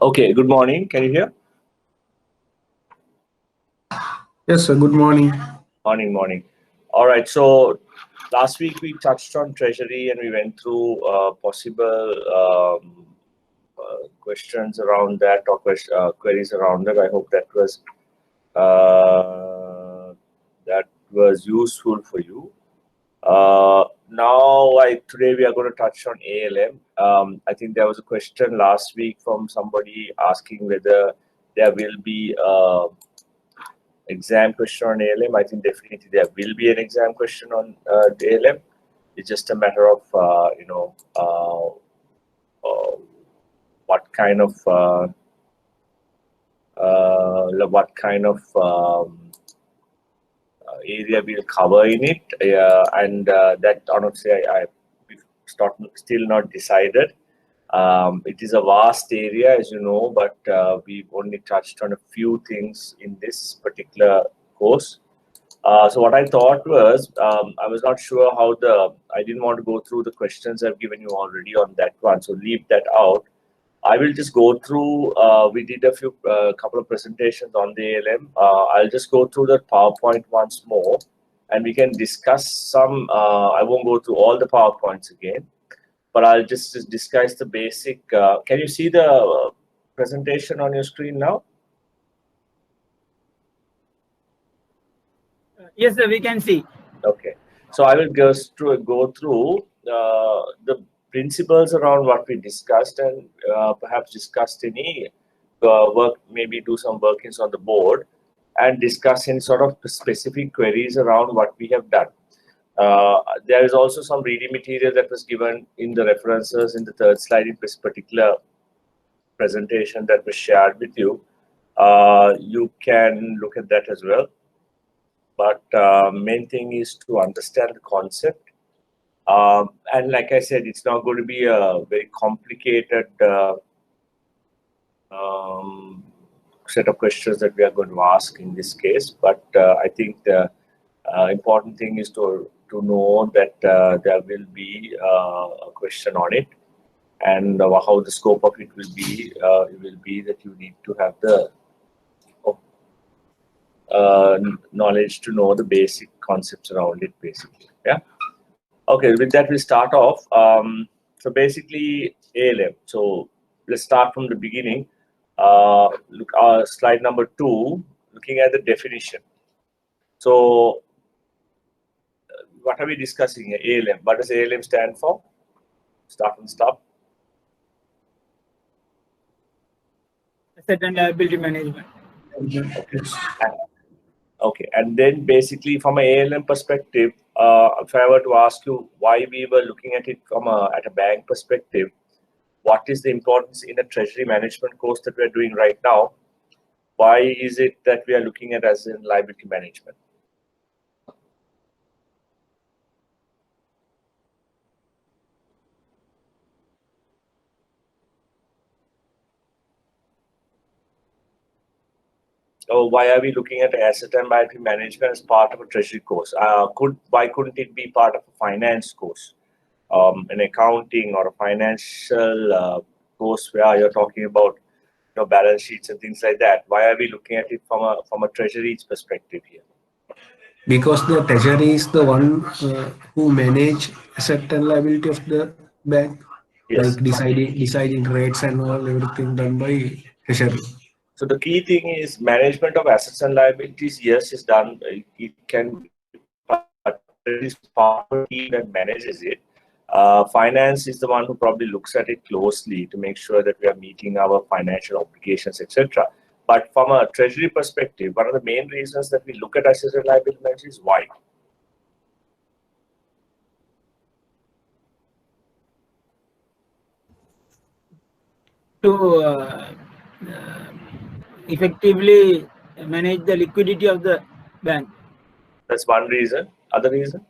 Okay, good morning. Can you hear? Yes, sir. Good morning. Morning. All right. So last week we touched on Treasury and we went through possible questions around that or queries around it. I hope that was useful for you. Now, today we are going to touch on ALM. I think there was a question last week from somebody asking whether there will be exam question on ALM. I think definitely there will be an exam question on ALM. It's just a matter of what kind of area we'll cover in it, and that honestly we've still not decided. It is a vast area, as you know, but we've only touched on a few things in this particular course. So what I thought was, I was not sure how I didn't want to go through the questions I've given you already on that one, so leave that out. I will just go through, we did a couple of presentations on the ALM. I'll just go through the PowerPoint once more, and we can discuss some, I won't go through all the PowerPoints again, but I'll just discuss the basic. Can you see the presentation on your screen now? Yes, sir, we can see. Okay, so I will go through the principles around what we discussed, and perhaps discussed any work, maybe do some workings on the board, and discuss any sort of specific queries around what we have done. There is also some reading material that was given in the references in the third slide in this particular presentation that was shared with you. You can look at that as well. But main thing is to understand the concept. And like I said, it's not going to be a very complicated set of questions that we are going to ask in this case. But I think the important thing is to know that there will be a question on it, and how the scope of it will be. It will be that you need to have the knowledge to know the basic concepts around it, basically. Yeah. Okay, with that we start off. So basically ALM. So let's start from the beginning. Look, slide number 2, looking at the definition. So what are we discussing here? ALM. What does ALM stand for? Start and stop. Asset and liability management. Okay, and then basically from an ALM perspective, if I were to ask you why we were looking at it from at a bank perspective, what is the importance in a treasury management course that we're doing right now? Why is it that we are looking at as in liability management? So why are we looking at asset and liability management as part of a treasury course? Why couldn't it be part of a finance course, an accounting or a financial course where you're talking about balance sheets and things like that? Why are we looking at it from a treasury's perspective here? Because the treasury is the one who manage asset and liability of the bank, Yes. like deciding rates and all, everything done by treasury. So the key thing is management of assets and liabilities. Yes, is done. It can be part of the team that manages it. Finance is the one who probably looks at it closely to make sure that we are meeting our financial obligations, etc. But from a treasury perspective, one of the main reasons that we look at assets and liability management is why. To effectively manage the liquidity of the bank. That's one reason. Other reason?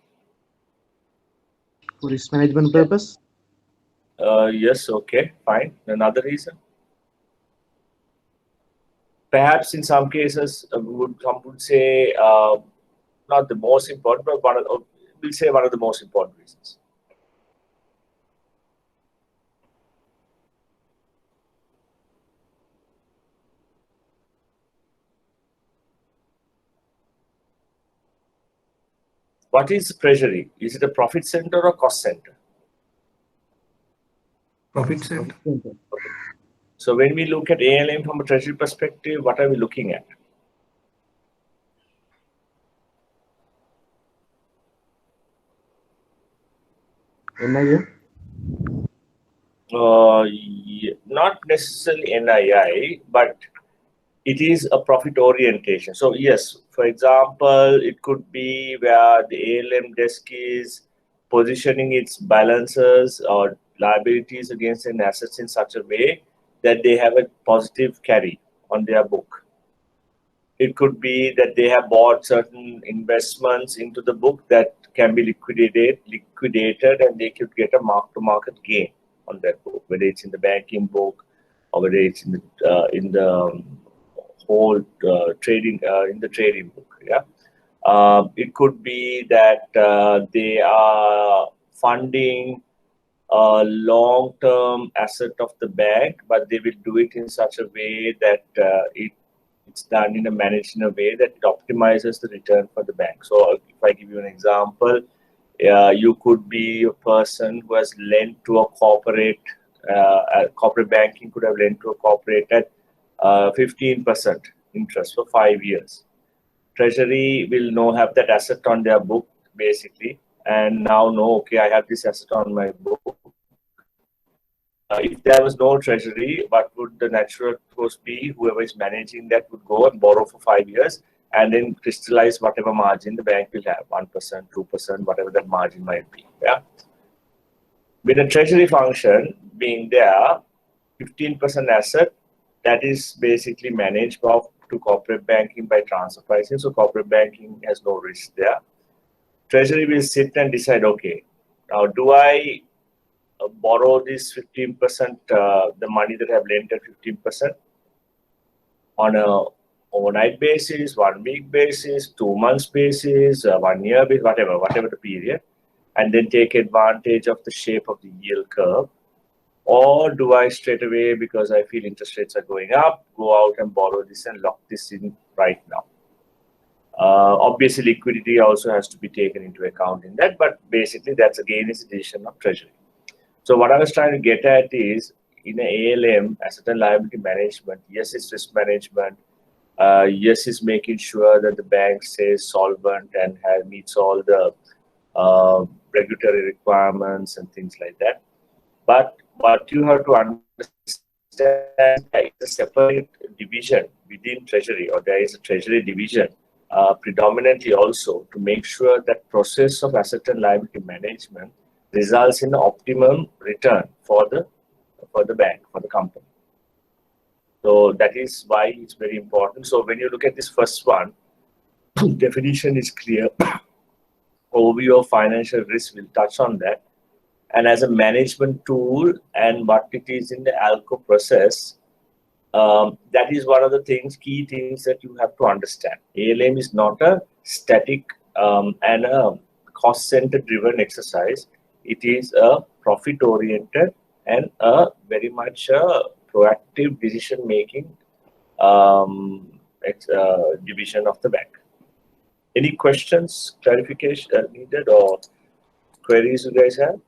For risk management purpose? Yes, okay, fine. Another reason? Perhaps in some cases, some would say not the most important, but we'll say one of the most important reasons. What is treasury? Is it a profit center or cost center? Profit center. So when we look at ALM from a treasury perspective, what are we looking at? NIM? Not necessarily NII, but it is a profit orientation. So yes, for example, it could be where the ALM desk is positioning its balances or liabilities against an assets in such a way that they have a positive carry on their book. It could be that they have bought certain investments into the book that can be liquidated, and they could get a mark-to-market gain on that book, whether it's in the banking book or whether it's in the whole trading in the trading book. Yeah, it could be that they are funding a long-term asset of the bank, but they will do it in such a way that it's done managed in a way that it optimizes the return for the bank. So if I give you an example, you could be a person who has lent to a corporate banking could have lent to a corporate at 15% interest for 5 years. Treasury will now have that asset on their book basically, and now know, okay, I have this asset on my book. If there was no treasury, what would the natural course be? Whoever is managing that would go and borrow for 5 years and then crystallize whatever margin the bank will have, 1%, 2%, whatever that margin might be. Yeah. With a treasury function being there, 15% asset, that is basically managed to corporate banking by transfer pricing. So corporate banking has no risk there. Treasury will sit and decide, okay, now do I borrow this 15%, the money that I have lent at 15% on a overnight basis, 1 week basis, 2 months basis, 1 year basis, whatever the period, and then take advantage of the shape of the yield curve? Or do I straight away, because I feel interest rates are going up, go out and borrow this and lock this in right now? Obviously, liquidity also has to be taken into account in that, but basically that's again is a decision of treasury. So what I was trying to get at is, in an ALM, asset and liability management, yes, it's risk management. Yes, it's making sure that the bank stays solvent and meets all the regulatory requirements and things like that. But what you have to understand is a separate division within Treasury, or there is a Treasury division predominantly also to make sure that process of asset and liability management results in the optimum return for the bank, for the company. So that is why it's very important. So when you look at this first one, definition is clear. Overview of financial risk, will touch on that. And as a management tool and what it is in the ALCO process, that is one of the key things that you have to understand. ALM is not a static and a cost center driven exercise. It is a profit oriented and a very much proactive decision making division of the bank. Any questions, clarification needed, or queries you guys have?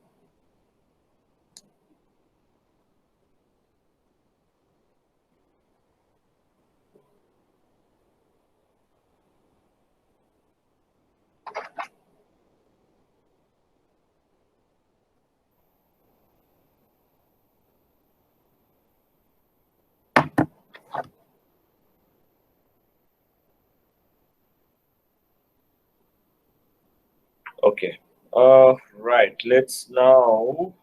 Okay. Right. Let's now.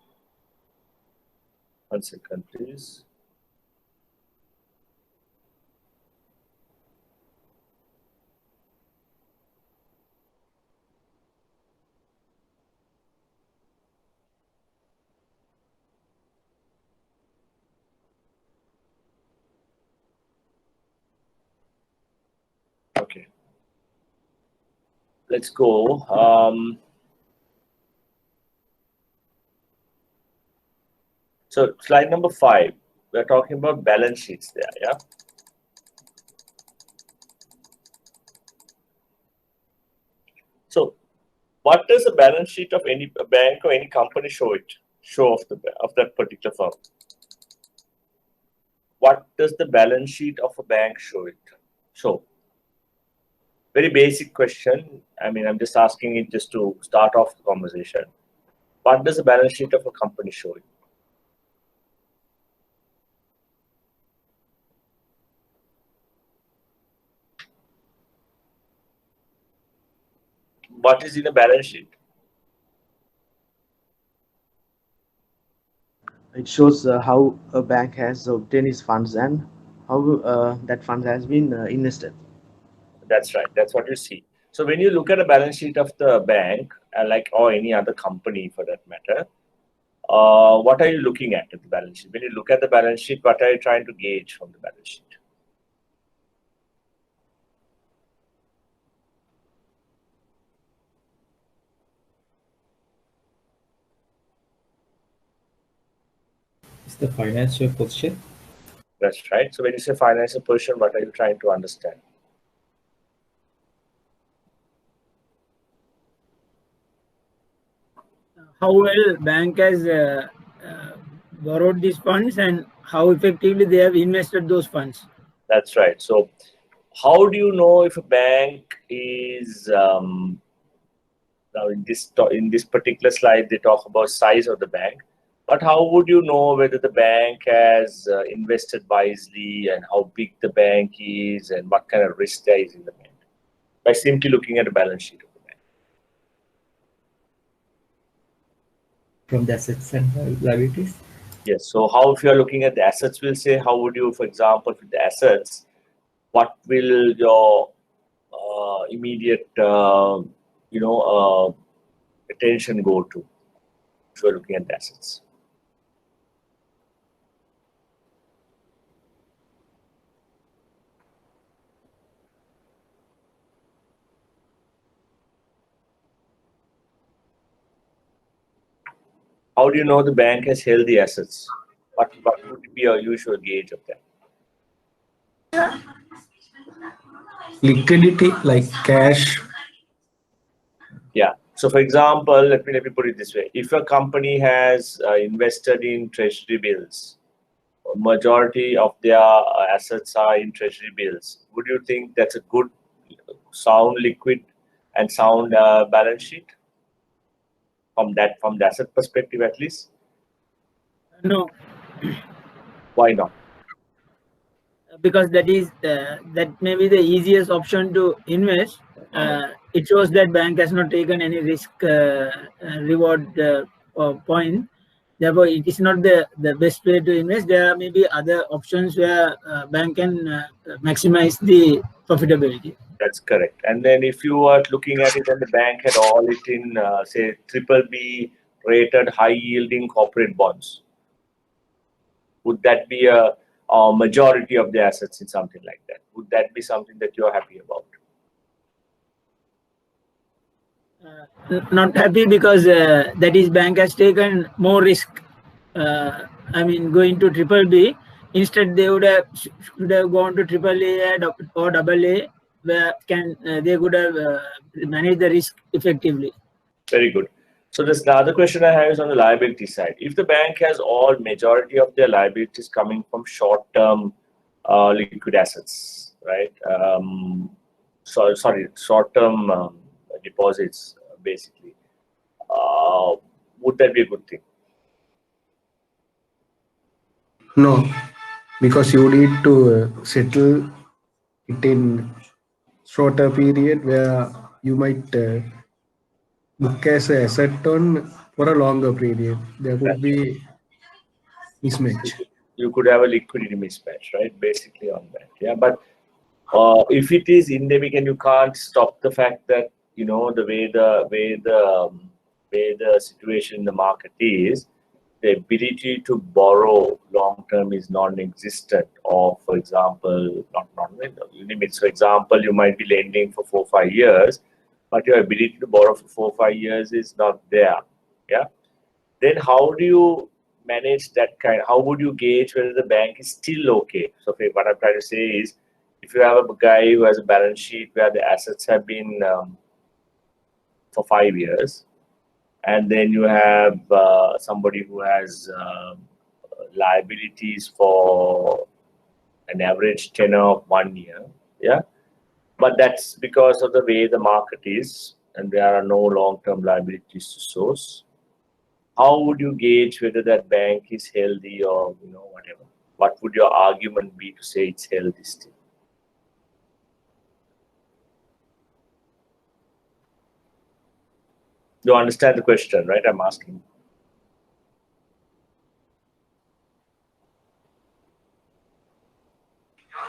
1 second, please. Okay. Let's go. So slide number 5, we're talking about balance sheets there, yeah? So What does the balance sheet of any bank or any company show of that particular firm? What does the balance sheet of a bank show? Very basic question. I mean, I'm just asking it just to start off the conversation. What does the balance sheet of a company show? What is in a balance sheet? It shows how a bank has obtained its funds and how that funds has been invested. That's right. That's what you see. So when you look at a balance sheet of the bank, or any other company for that matter, what are you looking at the balance sheet? When you look at the balance sheet, what are you trying to gauge from the balance sheet? It's the financial position. That's right. So when you say financial position, what are you trying to understand? How well bank has borrowed these funds and how effectively they have invested those funds. That's right. So how do you know if a bank is now in this particular slide they talk about size of the bank, but how would you know whether the bank has invested wisely and how big the bank is and what kind of risk there is in the bank? By simply looking at the balance sheet of the bank. From the assets and liabilities. Yes. So how, if you are looking at the assets, we'll say, how would you, for example, with the assets, what will your immediate attention go to if you're looking at the assets? How do you know the bank has healthy assets? What would be your usual gauge of that? Liquidity, like cash. Yeah. So, for example, let me put it this way: if a company has invested in treasury bills, majority of their assets are in treasury bills, would you think that's a good, sound, liquid, and sound balance sheet from the asset perspective, at least? No, Why not? because that may be the easiest option to invest. It shows that bank has not taken any risk reward point. Therefore, it is not the best way to invest. There may be other options where bank can maximize the profitability. That's correct. And then if you are looking at it and the bank had all it in, say, BBB rated high yielding corporate bonds, would that be a majority of the assets in something like that? Would that be something that you're happy about? Not happy because that is bank has taken more risk. I mean, going to BBB, instead they should have gone to AAA or AA, where they could have managed the risk effectively. Very good. So this the other question I have is on the liability side. If the bank has all majority of their liabilities coming from short-term liquid assets, right? Short-term deposits, basically. Would that be a good thing? No, because you need to settle it in shorter period where you might book as an asset on for a longer period. There would be mismatch. You could have a liquidity mismatch, right? Basically on that, yeah. But if it is endemic and you can't stop the fact that the way the situation in the market is, the ability to borrow long term is non-existent. Or, for example, not limits. For example, you might be lending for 4 or 5 years, but your ability to borrow for 4 or 5 years is not there. Yeah. Then how do you manage that kind? How would you gauge whether the bank is still okay? So what I'm trying to say is, if you have a guy who has a balance sheet where the assets have been for 5 years, and then you have somebody who has liabilities for an average tenure of 1 year. Yeah, but that's because of the way the market is, and there are no long-term liabilities to source. How would you gauge whether that bank is healthy or whatever? What would your argument be to say it's healthy still? You understand the question, right? I'm asking.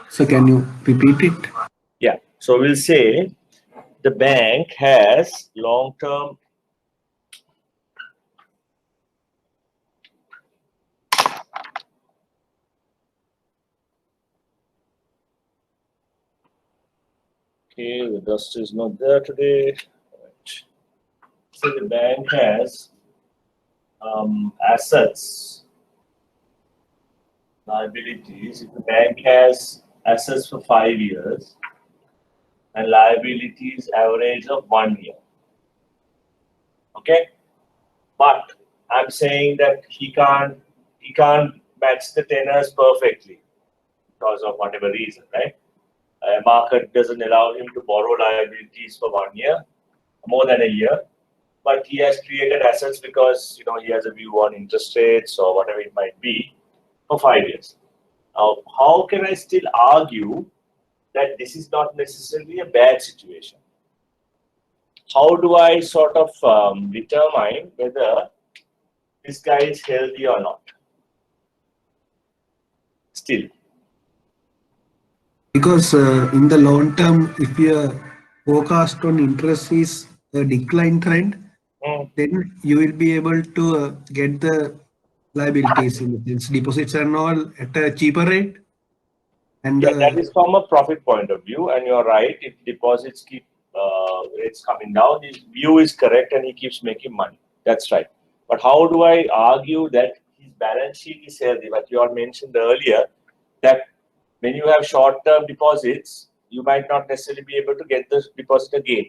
So can you repeat it? Yeah. So we'll say the bank has long-term Okay, the dust is not there today. Right. So the bank has assets, liabilities. If the bank has assets for 5 years and liabilities average of 1 year. Okay, but I'm saying that he can't match the tenors perfectly because of whatever reason, right? Market doesn't allow him to borrow liabilities for 1 year, more than a year, but he has created assets because he has a view on interest rates or whatever it might be for 5 years. Now, how can I still argue that this is not necessarily a bad situation? How do I sort of determine whether this guy is healthy or not? Still. Because in the long term, if your forecast on interest is a decline trend, then you will be able to get the liabilities in the sense deposits and all at a cheaper rate. And Yeah, that is from a profit point of view, and you're right. If deposits keep rates coming down, his view is correct, and he keeps making money. That's right. But how do I argue that his balance sheet is healthy? But you all mentioned earlier that when you have short-term deposits, you might not necessarily be able to get the deposit again,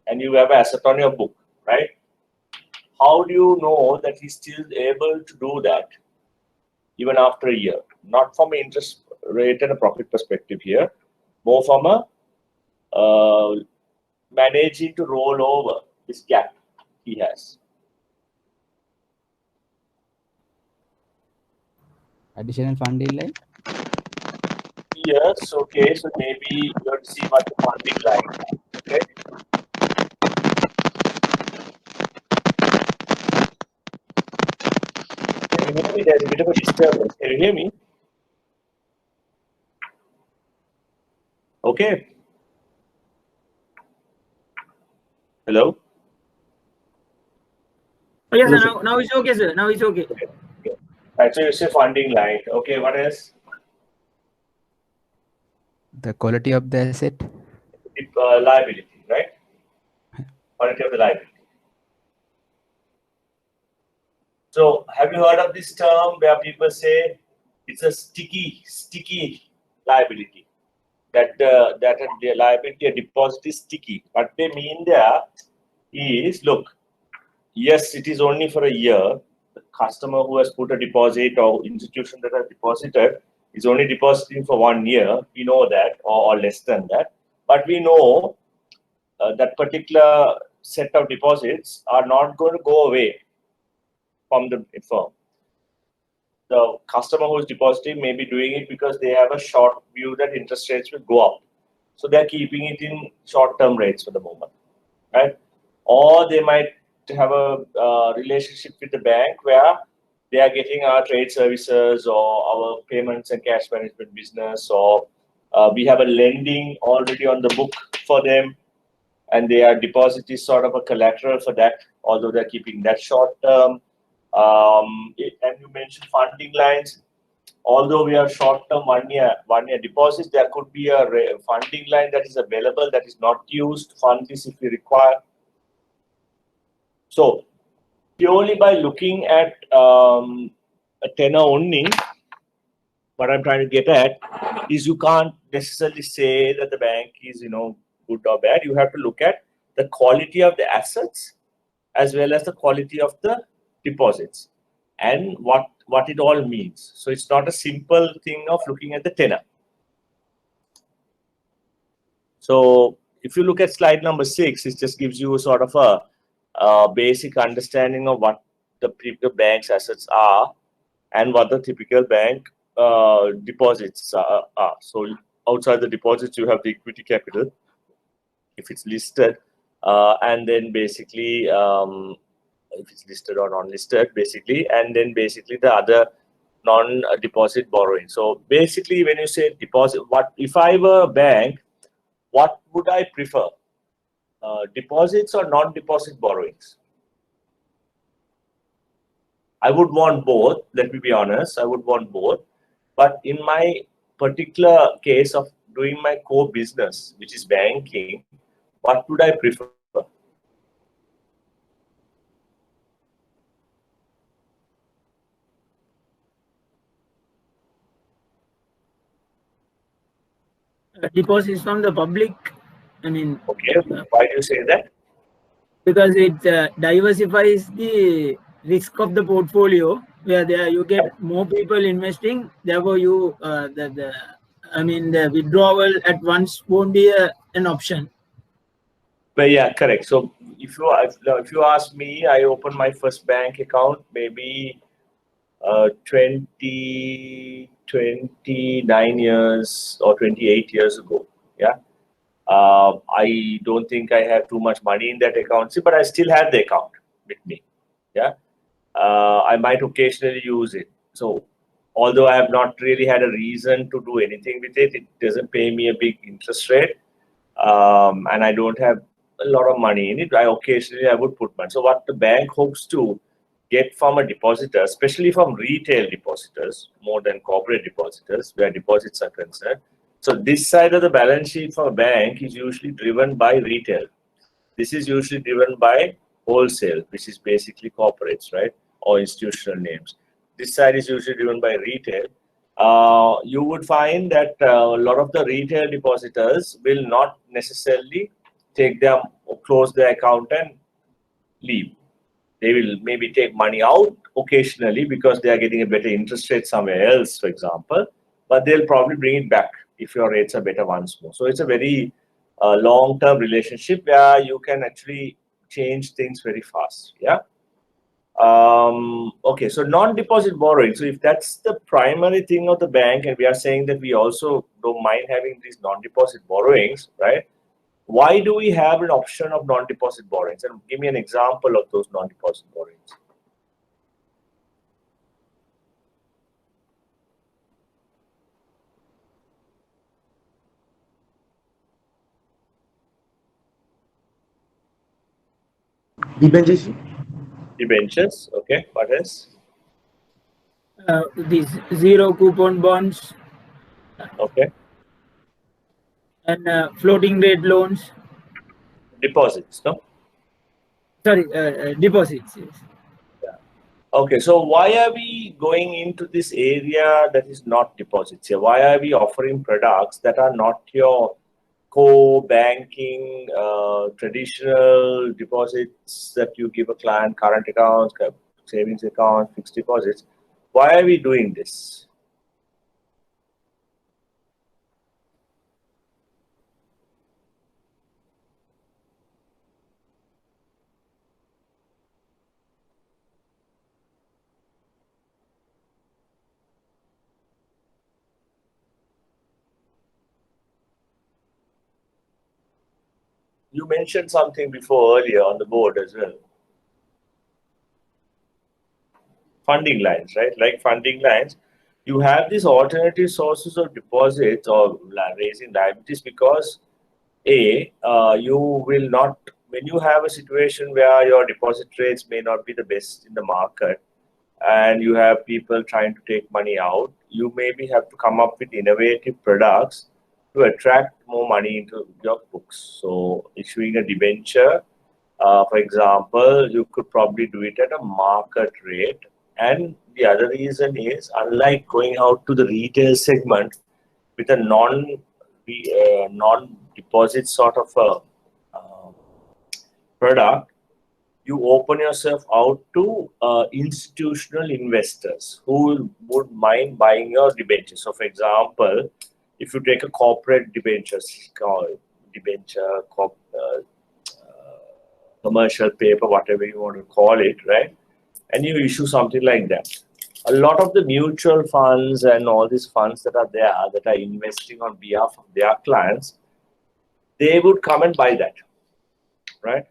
and you have an asset on your book, right? How do you know that he's still able to do that even after a year? Not from an interest rate and a profit perspective here, more from a managing to roll over this gap he has. Additional funding line? Yes, okay, so maybe you have to see what the funding line, okay? Can you hear me? There's a bit of a disturbance. Can you hear me? Okay. Hello? Oh, yes, sir. Now it's okay, sir. Now it's okay. Okay. Right, so you say funding line. Okay, what else? The quality of the asset? Liability, right? Quality of the liability. So, have you heard of this term where people say it's a sticky liability? That the liability or deposit is sticky. What they mean there is, look, yes, it is only for a year. The customer who has put a deposit or institution that has deposited is only depositing for 1 year. We know that, or less than that. But we know that particular set of deposits are not going to go away from the firm. The customer who is depositing may be doing it because they have a short view that interest rates will go up. So they're keeping it in short-term rates for the moment, right? Or they might have a relationship with the bank where they are getting our trade services or our payments and cash management business, or we have a lending already on the book for them, and their deposit is sort of a collateral for that, although they're keeping that short-term. And you mentioned funding lines. Although we have short-term 1 year deposits, there could be a funding line that is available that is not used to fund this if we require. So purely by looking at a tenor only, what I'm trying to get at is you can't necessarily say that the bank is good or bad. You have to look at the quality of the assets as well as the quality of the deposits and what it all means. So it's not a simple thing of looking at the tenor. So if you look at slide number 6, it just gives you sort of a basic understanding of what the typical bank's assets are and what the typical bank deposits are. So outside the deposits, you have the equity capital, if it's listed, and then basically if it's listed or non-listed, basically, and then basically the other non-deposit borrowing. So basically, when you say deposit, what if I were a bank, what would I prefer? Deposits or non-deposit borrowings? I would want both, let me be honest, I would want both. But in my particular case of doing my core business, which is banking, what would I prefer? Deposits from the public, I mean, Okay, why do you say that? because it diversifies the risk of the portfolio, where there you get more people investing, therefore you the withdrawal at once won't be an option. But yeah, correct. So if you ask me, I opened my first bank account maybe 29 years or 28 years ago. Yeah. I don't think I have too much money in that account, but I still have the account with me. Yeah. I might occasionally use it. So although I have not really had a reason to do anything with it, it doesn't pay me a big interest rate. And I don't have a lot of money in it. I would put money. So what the bank hopes to get from a depositor, especially from retail depositors, more than corporate depositors, where deposits are concerned. So this side of the balance sheet for a bank is usually driven by retail. This is usually driven by wholesale, which is basically corporates, right? Or institutional names. This side is usually driven by retail. You would find that a lot of the retail depositors will not necessarily take them or close their account and leave. They will maybe take money out occasionally because they are getting a better interest rate somewhere else, for example, but they'll probably bring it back if your rates are better once more. So it's a very long-term relationship where you can actually change things very fast. Yeah. Okay, so non-deposit borrowing. So if that's the primary thing of the bank, and we are saying that we also don't mind having these non-deposit borrowings, right? Why do we have an option of non-deposit borrowings? And give me an example of those non-deposit borrowings. Debentures. Debentures, okay. What else? These zero coupon bonds, Okay. and floating rate loans. Deposits, no? Sorry, deposits. Yes. Yeah. Okay, so why are we going into this area that is not deposits here? Why are we offering products that are not your core banking, traditional deposits that you give a client, current accounts, savings accounts, fixed deposits? Why are we doing this? You mentioned something before earlier on the board as well. Funding lines, right? Like funding lines, you have these alternative sources of deposits or raising liabilities because you will not, when you have a situation where your deposit rates may not be the best in the market and you have people trying to take money out, you maybe have to come up with innovative products to attract more money into your books. So issuing a debenture, for example, you could probably do it at a market rate. And the other reason is, unlike going out to the retail segment with a non-deposit sort of product, you open yourself out to institutional investors who would mind buying your debentures. So, for example, if you take a corporate debentures, commercial paper, whatever you want to call it, right? And you issue something like that. A lot of the mutual funds and all these funds that are there that are investing on behalf of their clients, they would come and buy that, right?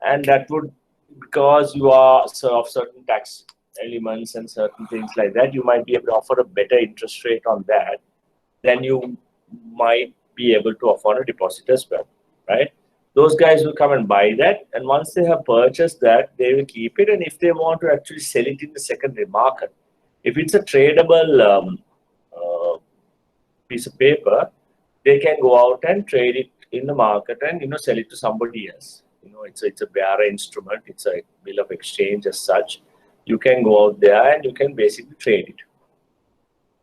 And that would, because you are of certain tax elements and certain things like that, you might be able to offer a better interest rate on that than you might be able to offer on a deposit as well, right? Those guys will come and buy that, and once they have purchased that, they will keep it. And if they want to actually sell it in the secondary market, if it's a tradable piece of paper, they can go out and trade it in the market and sell it to somebody else. It's a bearer instrument. It's a bill of exchange as such. You can go out there and you can basically trade it.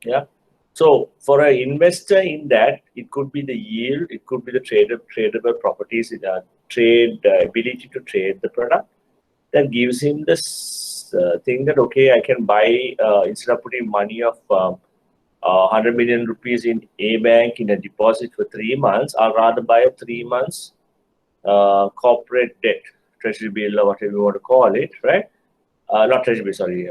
Yeah. So for an investor in that, it could be the yield, it could be the tradable properties, ability to trade the product that gives him this thing that, okay, I can buy, instead of putting money of 100 million rupees in a bank in a deposit for 3 months, I'll rather buy a 3 months corporate debt, treasury bill or whatever you want to call it, right? Not treasury bill, sorry,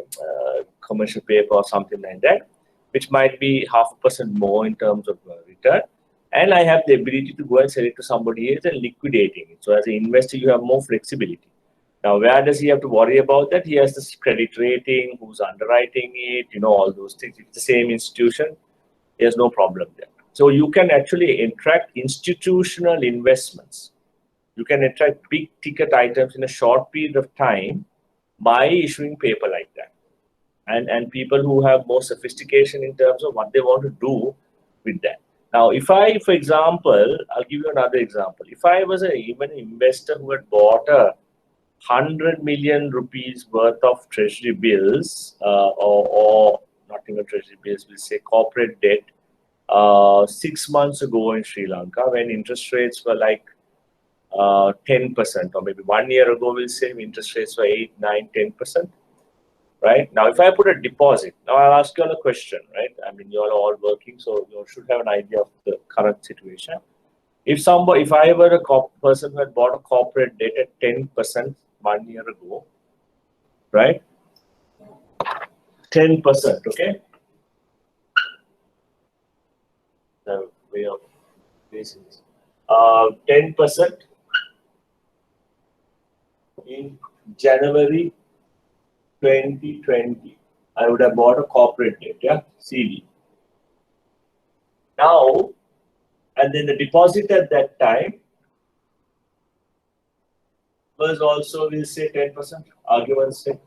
commercial paper or something like that, which might be 0.5% more in terms of return. And I have the ability to go and sell it to somebody else and liquidating it. So as an investor, you have more flexibility. Now, where does he have to worry about that? He has this credit rating, who's underwriting it, all those things. It's the same institution. There's no problem there. So you can actually attract institutional investments. You can attract big ticket items in a short period of time by issuing paper like that. And people who have more sophistication in terms of what they want to do with that. Now, if I, for example, I'll give you another example. If I was even an investor who had bought 100 million rupees worth of treasury bills, or not even treasury bills, we'll say corporate debt, 6 months ago in Sri Lanka, when interest rates were like 10%, or maybe 1 year ago, we'll say interest rates were 8, 9, 10%. Right? Now, if I put a deposit, now I'll ask you all a question, right? I mean, you're all working, so you should have an idea of the current situation. If I were a person who had bought a corporate debt at 10% 1 year ago, right? 10%, okay? The way of facing this. 10% in January 2020, I would have bought a corporate debt, yeah, CD. Now, and then the deposit at that time was also, we'll say 10%, argument's sake.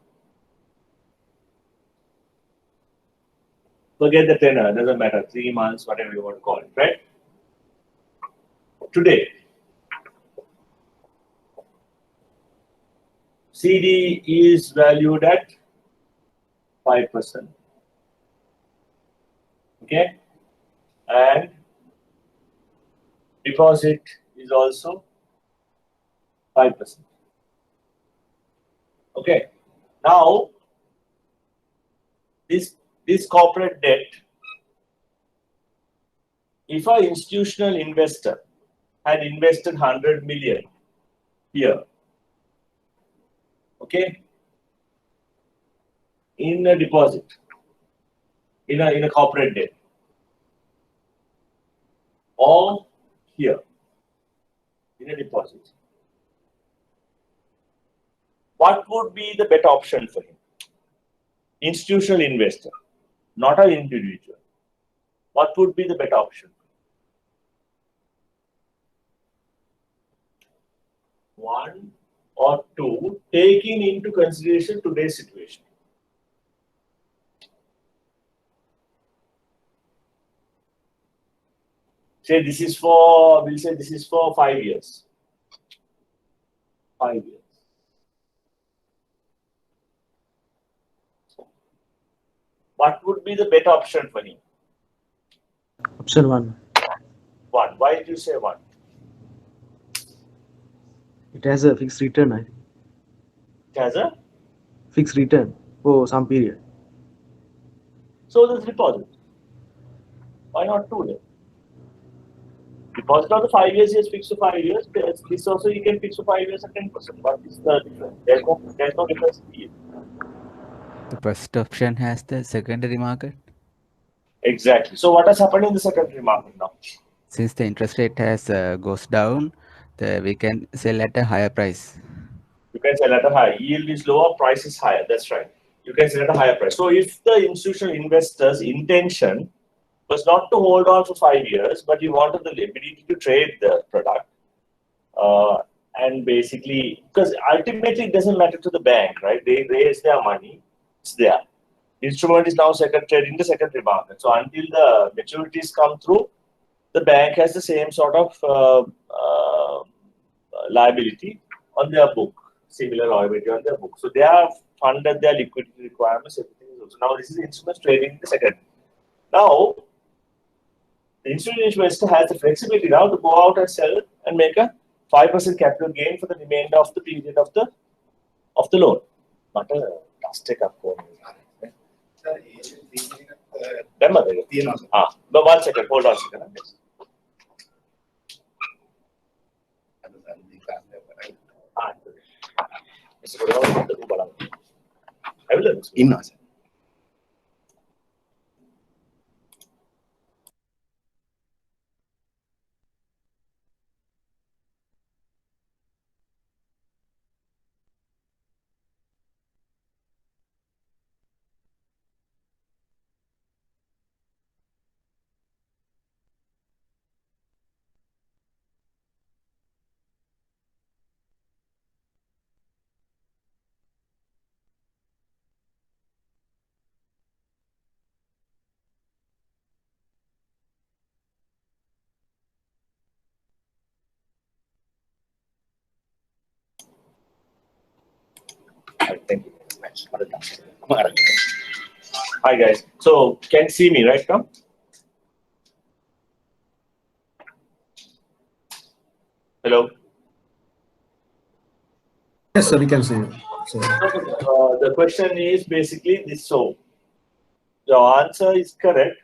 Forget the tenor, doesn't matter, 3 months, whatever you want to call it, right? Today, CD is valued at 5%. Okay, and deposit is also 5%. Okay, now this corporate debt, if an institutional investor had invested 100 million here, okay, in a deposit, in a corporate debt, or here in a deposit, what would be the better option for him? Institutional investor, not an individual. What would be the better option? One or two, taking into consideration today's situation. Say this is for, we'll say this is for 5 years. 5 years. What would be the better option for him? Option 1. 1. Why did you say 1? It has a fixed return, I think. It has a Fixed return for some period. so there's deposit. Why not 2 then? Deposit on the 5 years is fixed to 5 years. This also you can fix to 5 years at 10%. What is the difference? There's no difference here. The first option has the secondary market. Exactly. So what has happened in the secondary market now? Since the interest rate has goes down, we can sell at a higher price. You can sell at a higher yield is lower, price is higher. That's right. You can sell at a higher price. So if the institutional investor's intention was not to hold on for 5 years, but you wanted the ability to trade the product, and basically, because ultimately it doesn't matter to the bank, right? They raise their money, it's there. Instrument is now traded in the secondary market. So until the maturities come through, the bank has the same sort of liability on their book, similar liability on their book. So they have funded their liquidity requirements, everything is also. Now this is instruments trading in the secondary. Now, the institutional investor has the flexibility now to go out and sell and make a 5% capital gain for the remainder of the period of the loan. Not a plastic up. But 1 second, hold on a second. Thank you very much. Hi guys. So can you see me right now? Hello. Yes, sir, we can see you. So, The question is basically this. So your answer is correct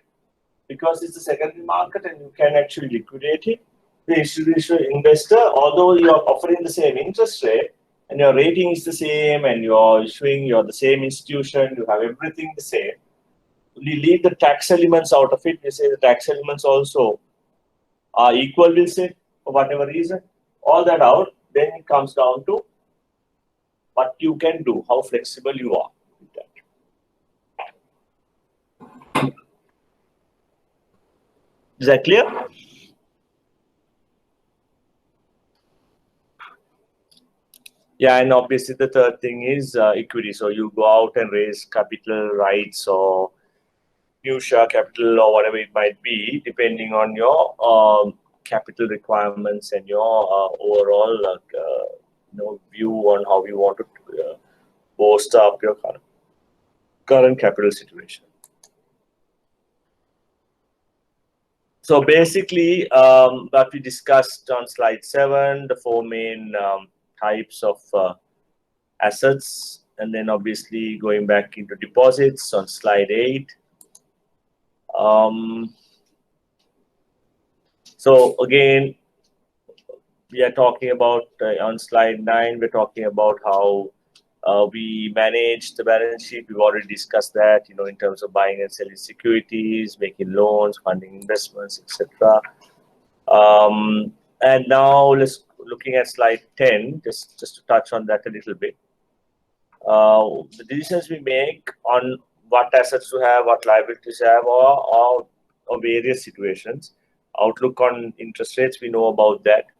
because it's a secondary market and you can actually liquidate it. The institutional investor, although you are offering the same interest rate and your rating is the same and you're the same institution, you have everything the same. We leave the tax elements out of it. We say the tax elements also are equal, we'll say, for whatever reason. All that out, then it comes down to what you can do, how flexible you are with that. Is that clear? Yeah, and obviously the third thing is equity. So you go out and raise capital rights or new share capital or whatever it might be, depending on your capital requirements and your overall view on how you want to bolster up your current capital situation. So basically, what we discussed on slide 7, the 4 main types of assets, and then obviously going back into deposits on slide 8. So again, we are talking about on slide 9, we're talking about how we manage the balance sheet. We've already discussed that, in terms of buying and selling securities, making loans, funding investments, etc. And now let's looking at slide 10, just to touch on that a little bit. The decisions we make on what assets to have, what liabilities to have, or various situations. Outlook on interest rates, we know about that.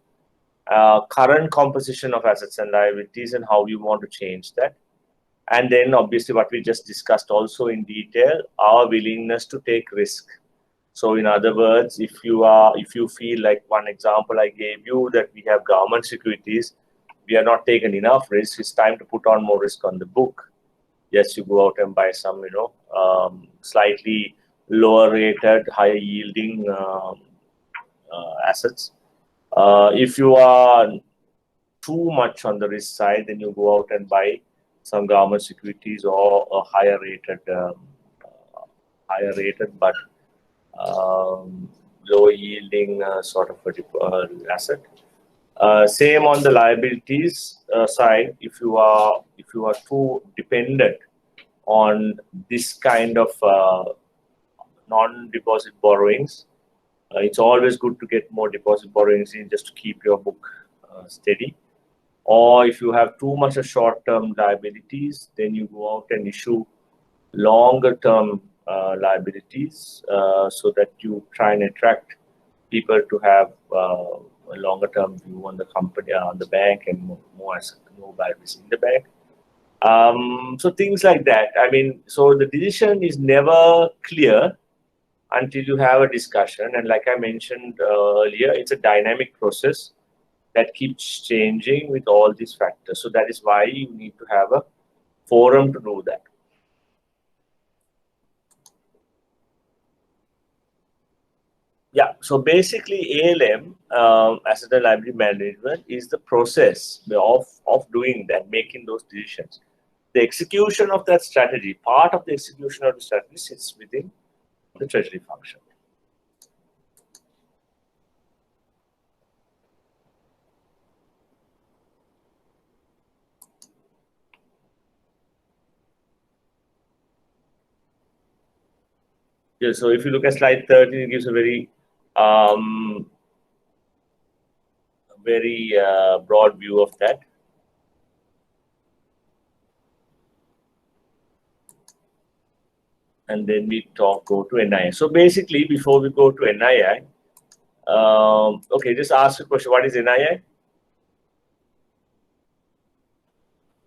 Current composition of assets and liabilities and how we want to change that. And then obviously what we just discussed also in detail, our willingness to take risk. So in other words, if you feel like one example I gave you that we have government securities, we are not taking enough risk, it's time to put on more risk on the book. Yes, you go out and buy some, slightly lower rated, higher yielding assets. If you are too much on the risk side, then you go out and buy some government securities or a higher rated but low yielding sort of a asset. Same on the liabilities side. If you are too dependent on this kind of non-deposit borrowings, it's always good to get more deposit borrowings in just to keep your book steady. Or if you have too much of short-term liabilities, then you go out and issue longer-term liabilities so that you try and attract people to have a longer-term view on the company, on the bank, and more liabilities in the bank. So things like that. I mean, so the decision is never clear until you have a discussion. And like I mentioned earlier, it's a dynamic process that keeps changing with all these factors. So that is why you need to have a forum to do that. Yeah, so basically ALM, asset and liability management, is the process of doing that, making those decisions. The execution of that strategy, part of the execution of the strategy sits within the Treasury function. Yeah, so if you look at slide 13, it gives a very broad view of that. And then we go to NII. So basically, before we go to NII, okay, just ask a question. What is NII?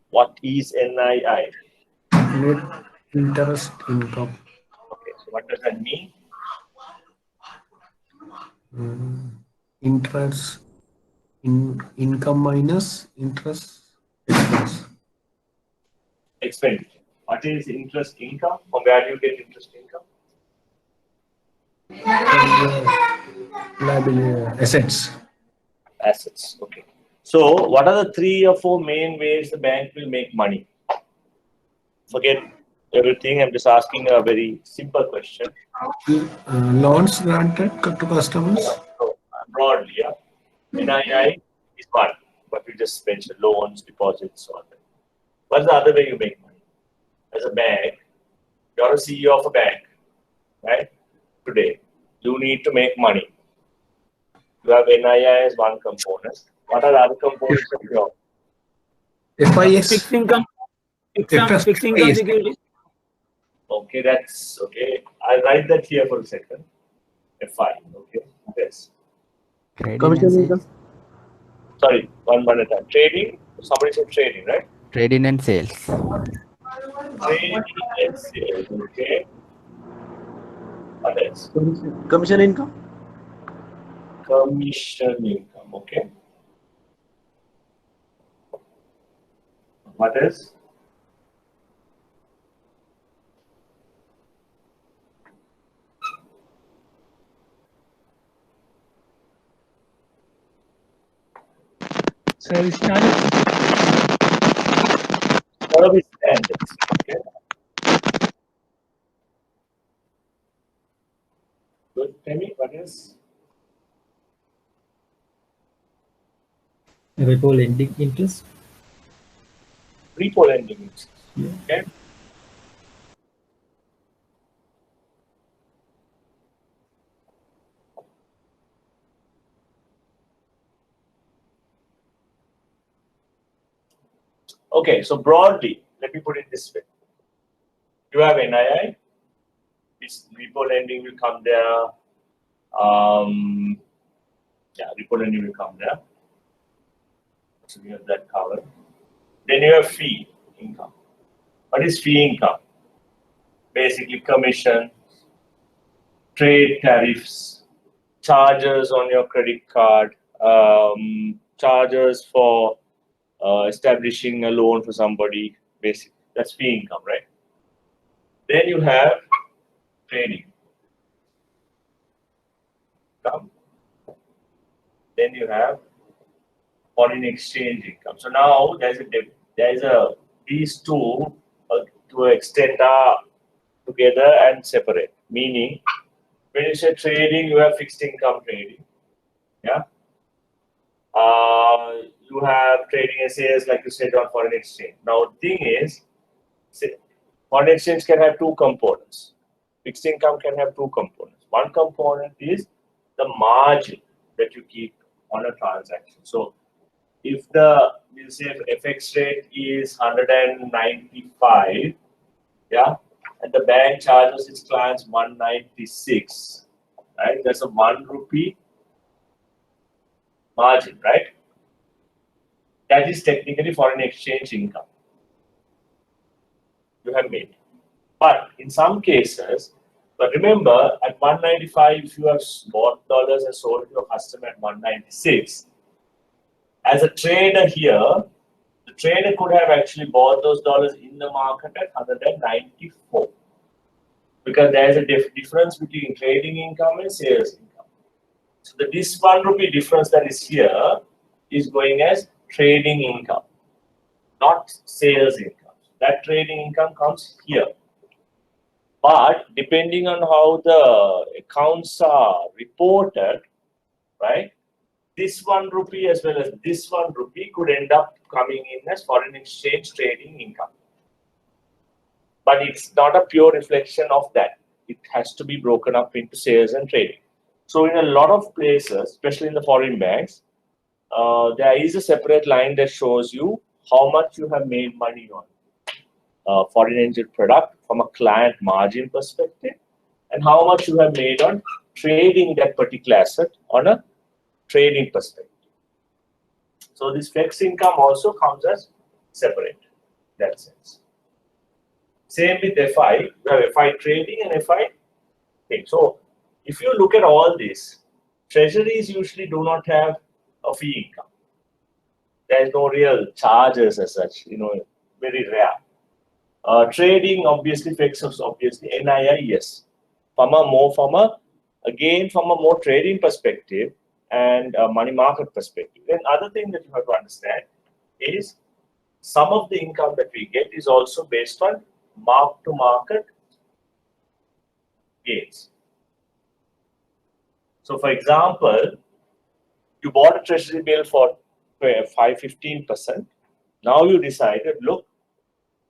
What is NII? Net interest income. Okay, so what does that mean? Interest income minus interest expense. Expenditure. What is interest income? From where do you get interest income? Liability assets. Assets. Okay. So what are the 3 or 4 main ways the bank will make money? Forget everything. I'm just asking a very simple question. Loans granted to customers. So, broadly, yeah. NII is one, but we just mentioned loans, deposits, all that. What's the other way you make money? As a bank, you're a CEO of a bank, right? Today, you need to make money. You have NII as one component. What are the other components of your FIS. Fixed income. Fixed income FIS. security. Okay, that's okay. I'll write that here for a second. FI, okay. Yes. Trading Commission and income. sales. Sorry, one at a time. Trading. Somebody said trading, right? Trading and sales. Trading and sales. Okay. What else? Commission income. Commission income. Okay. What else? Service charges. Service standards. Okay. Good. Tell me, what else? Repo lending interest. Repo lending interest. Yeah. Okay. Okay, so broadly, let me put it this way. You have NII, this repo lending will come there. Yeah, repo lending will come there. So we have that covered. Then you have fee income. What is fee income? Basically commission, trade tariffs, charges on your credit card, charges for establishing a loan for somebody. Basically, that's fee income, right? Then you have trading income. Then you have foreign exchange income. So now these two to an extent are together and separate. Meaning, when you say trading, you have fixed income trading. Yeah. You have trading SAS, like you said, on foreign exchange. Now, the thing is, foreign exchange can have two components. Fixed income can have two components. One component is the margin that you keep on a transaction. So, if we'll say FX rate is 195, yeah, and the bank charges its clients 196, right? That's a 1 rupee margin, right? That is technically foreign exchange income you have made. But in some cases, but remember, at 195, if you have bought dollars and sold to your customer at 196, as a trader here, the trader could have actually bought those dollars in the market at 194. Because there is a difference between trading income and sales income. So this 1 rupee difference that is here is going as trading income, not sales income. That trading income comes here. But depending on how the accounts are reported, right, this 1 rupee as well as this 1 rupee could end up coming in as foreign exchange trading income. But it's not a pure reflection of that. It has to be broken up into sales and trading. So in a lot of places, especially in the foreign banks, there is a separate line that shows you how much you have made money on foreign exchange product from a client margin perspective, and how much you have made on trading that particular asset on a trading perspective. So this fixed income also comes as separate in that sense. Same with FI, you have FI trading and FI thing. So if you look at all this, treasuries usually do not have a fee income. There is no real charges as such, very rare. Trading obviously fixes obviously NII, yes. From a more trading perspective and money market perspective. Then other thing that you have to understand is some of the income that we get is also based on mark-to-market gains. So, for example, you bought a treasury bill for 15%. Now you decided, look,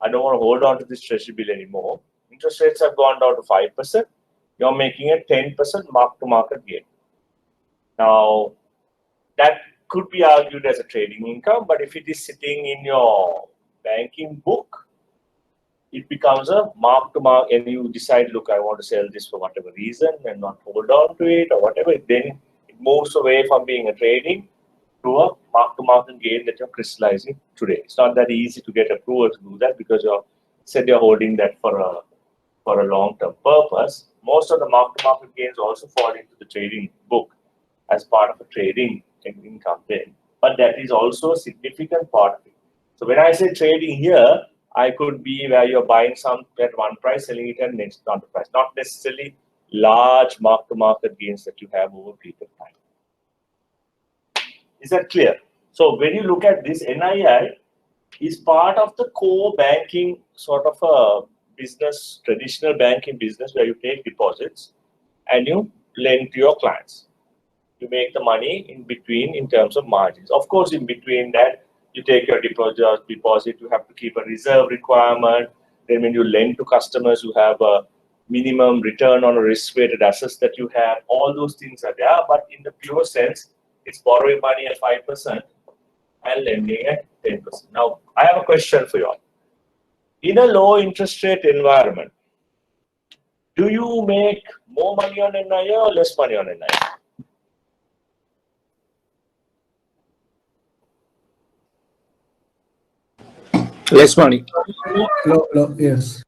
I don't want to hold on to this treasury bill anymore. Interest rates have gone down to 5%. You're making a 10% mark-to-market gain. Now, that could be argued as a trading income, but if it is sitting in your banking book, it becomes a mark-to-market, and you decide, look, I want to sell this for whatever reason and not hold on to it or whatever. Then it moves away from being a trading to a mark-to-market gain that you're crystallizing today. It's not that easy to get approval to do that because you're holding that for a long-term purpose. Most of the mark-to-market gains also fall into the trading book as part of a trading income then. But that is also a significant part of it. So when I say trading here, I could be where you're buying something at one price, selling it at next another price. Not necessarily large mark-to-market gains that you have over a period of time. Is that clear? So when you look at this, NII is part of the core banking sort of a business, traditional banking business where you take deposits and you lend to your clients. You make the money in between in terms of margins. Of course, in between that, you take your deposit, you have to keep a reserve requirement. Then when you lend to customers, you have a minimum return on a risk-weighted assets that you have. All those things are there, but in the pure sense, it's borrowing money at 5% and lending at 10%. Now, I have a question for you all. In a low interest rate environment, do you make more money on NII or less money on NII? Less money. No, yes.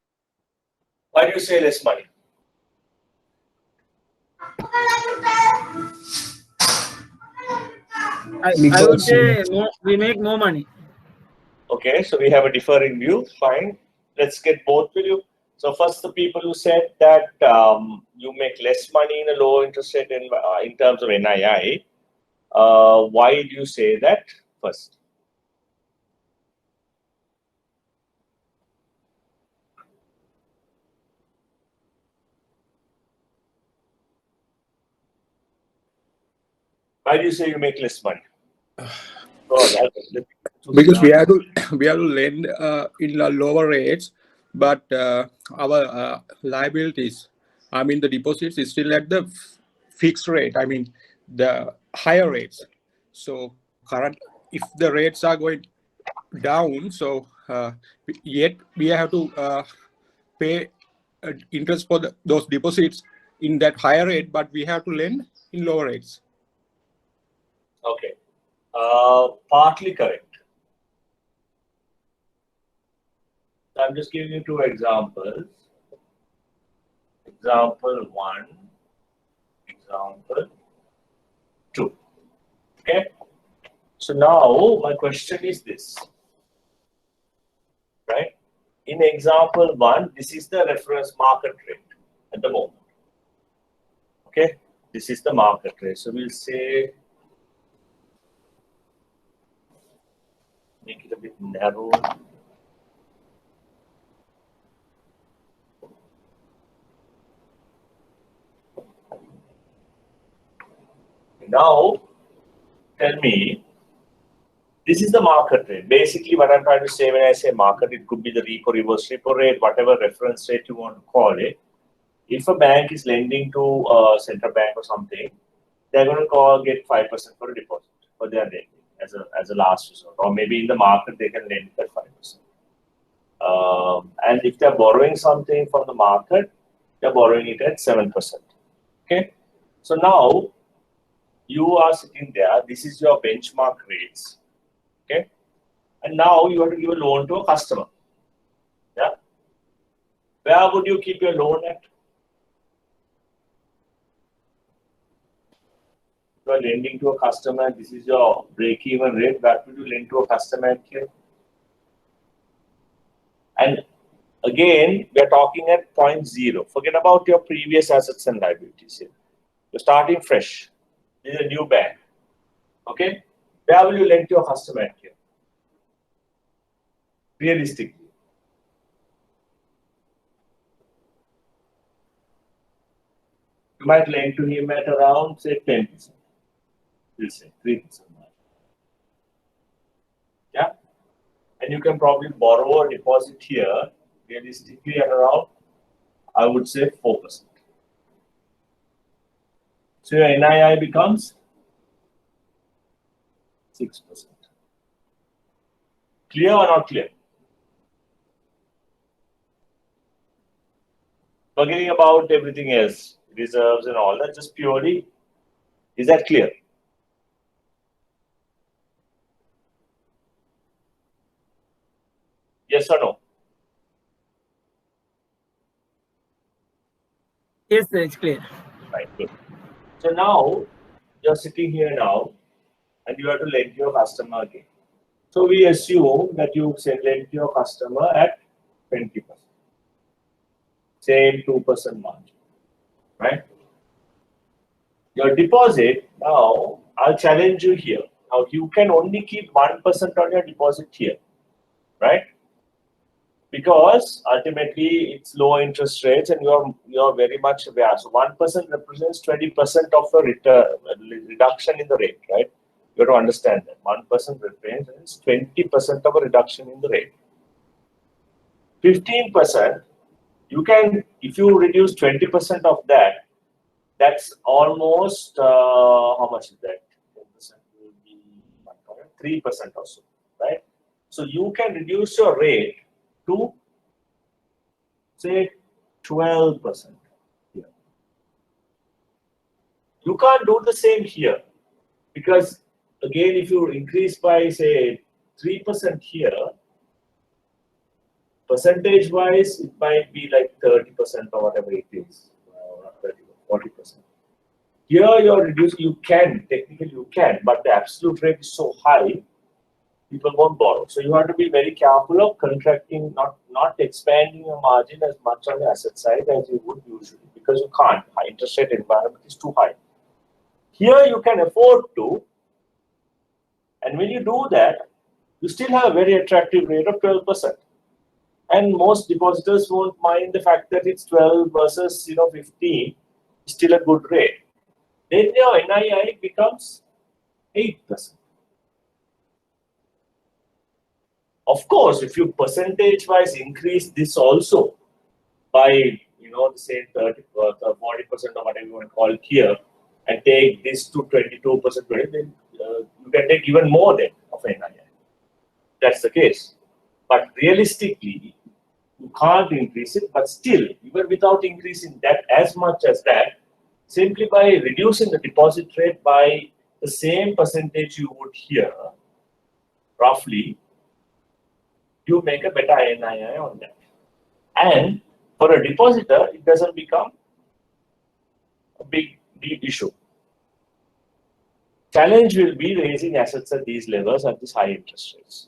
Why do you say less money? I would say we make more money. Okay, so we have a differing view. Fine. Let's get both with you. So first, the people who said that you make less money in a low interest rate in terms of NII, why do you say that? first? Why do you say you make less money? Because we have to lend in the lower rates, but our liabilities, I mean the deposits, is still at the fixed rate. I mean the higher rates. So if the rates are going down, so yet we have to pay interest for those deposits in that higher rate, but we have to lend in lower rates. Okay, partly correct. I'm just giving you two examples. Example 1, example 2. Okay. So now my question is this, right? In example 1, this is the reference market rate at the moment. Okay, this is the market rate. So we'll say, make it a bit narrow. Now, tell me, this is the market rate. Basically, what I'm trying to say when I say market, it could be the repo, reverse repo rate, whatever reference rate you want to call it. If a bank is lending to a central bank or something, they're going to get 5% for a deposit for their lending as a last resort. Or maybe in the market, they can lend at 5%. And if they're borrowing something from the market, they're borrowing it at 7%. Okay. So now, you are sitting there, this is your benchmark rates, okay? And now you have to give a loan to a customer, yeah? Where would you keep your loan at? You are lending to a customer, this is your break-even rate, where would you lend to a customer at here? And again, we are talking at 0.0. Forget about your previous assets and liabilities here. You're starting fresh. This is a new bank. Okay? Where will you lend to your customer at here? Realistically. You might lend to him at around, say, 10%. We'll say 3%. Yeah? And you can probably borrow a deposit here, realistically at around, I would say, 4%. So your NII becomes 6%. Clear or not clear? Forgetting about everything else, reserves and all that, just purely, is that clear? Yes or no? Yes, sir, it's clear. Right, good. So now, you're sitting here now, and you have to lend your customer again. So we assume that you lend your customer at 20%. Same 2% margin, right? Your deposit, now, I'll challenge you here. Now, you can only keep 1% on your deposit here, right? Because ultimately, it's low interest rates and you're very much aware. So 1% represents 20% of the reduction in the rate, right? You have to understand that 1% represents 20% of a reduction in the rate. 15%, you can, if you reduce 20% of that, that's almost, how much is that? 10% will be 3% or so, right? So you can reduce your rate to, say, 12% here. You can't do the same here because, again, if you increase by, say, 3% here, percentage-wise, it might be like 30% or whatever it is, not 30, 40%. Here, you're reducing, you can, technically you can, but the absolute rate is so high, people won't borrow. So you have to be very careful of contracting, not expanding your margin as much on the asset side as you would usually, because you can't. High interest rate environment is too high. Here, you can afford to, And when you do that, you still have a very attractive rate of 12%. And most depositors won't mind the fact that it's 12 versus 15, still a good rate. Then your NII becomes 8%. Of course, if you percentage-wise increase this also by the same 30 or 40% or whatever you want to call it here, and take this to 22%, then you can take even more than of NII. That's the case. But realistically, you can't increase it. But still, even without increasing that as much as that, simply by reducing the deposit rate by the same percentage you would here, roughly, you make a better NII on that. And for a depositor, it doesn't become a big issue. Challenge will be raising assets at these levels at these high interest rates.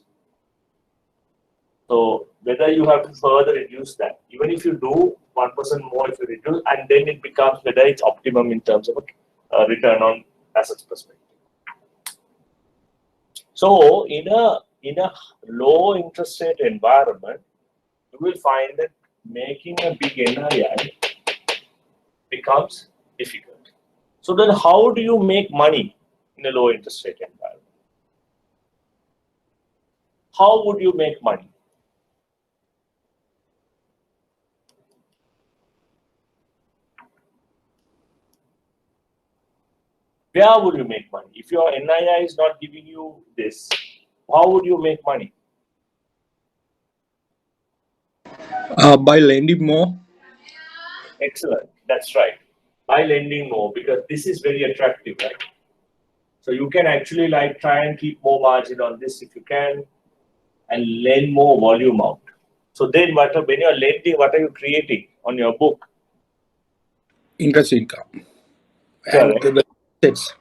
So whether you have to further reduce that, even if you do 1% more, if you reduce, and then it becomes whether it's optimum in terms of a return on assets perspective. So in a low interest rate environment, you will find that making a big NII becomes difficult. So then how do you make money in a low interest rate environment? How would you make money? Where would you make money? If your NII is not giving you this, how would you make money? By lending more. Excellent. That's right. By lending more, because this is very attractive, right? So you can actually try and keep more margin on this if you can, and lend more volume out. So then when you're lending, what are you creating on your book? Interest income. Correct. And the assets.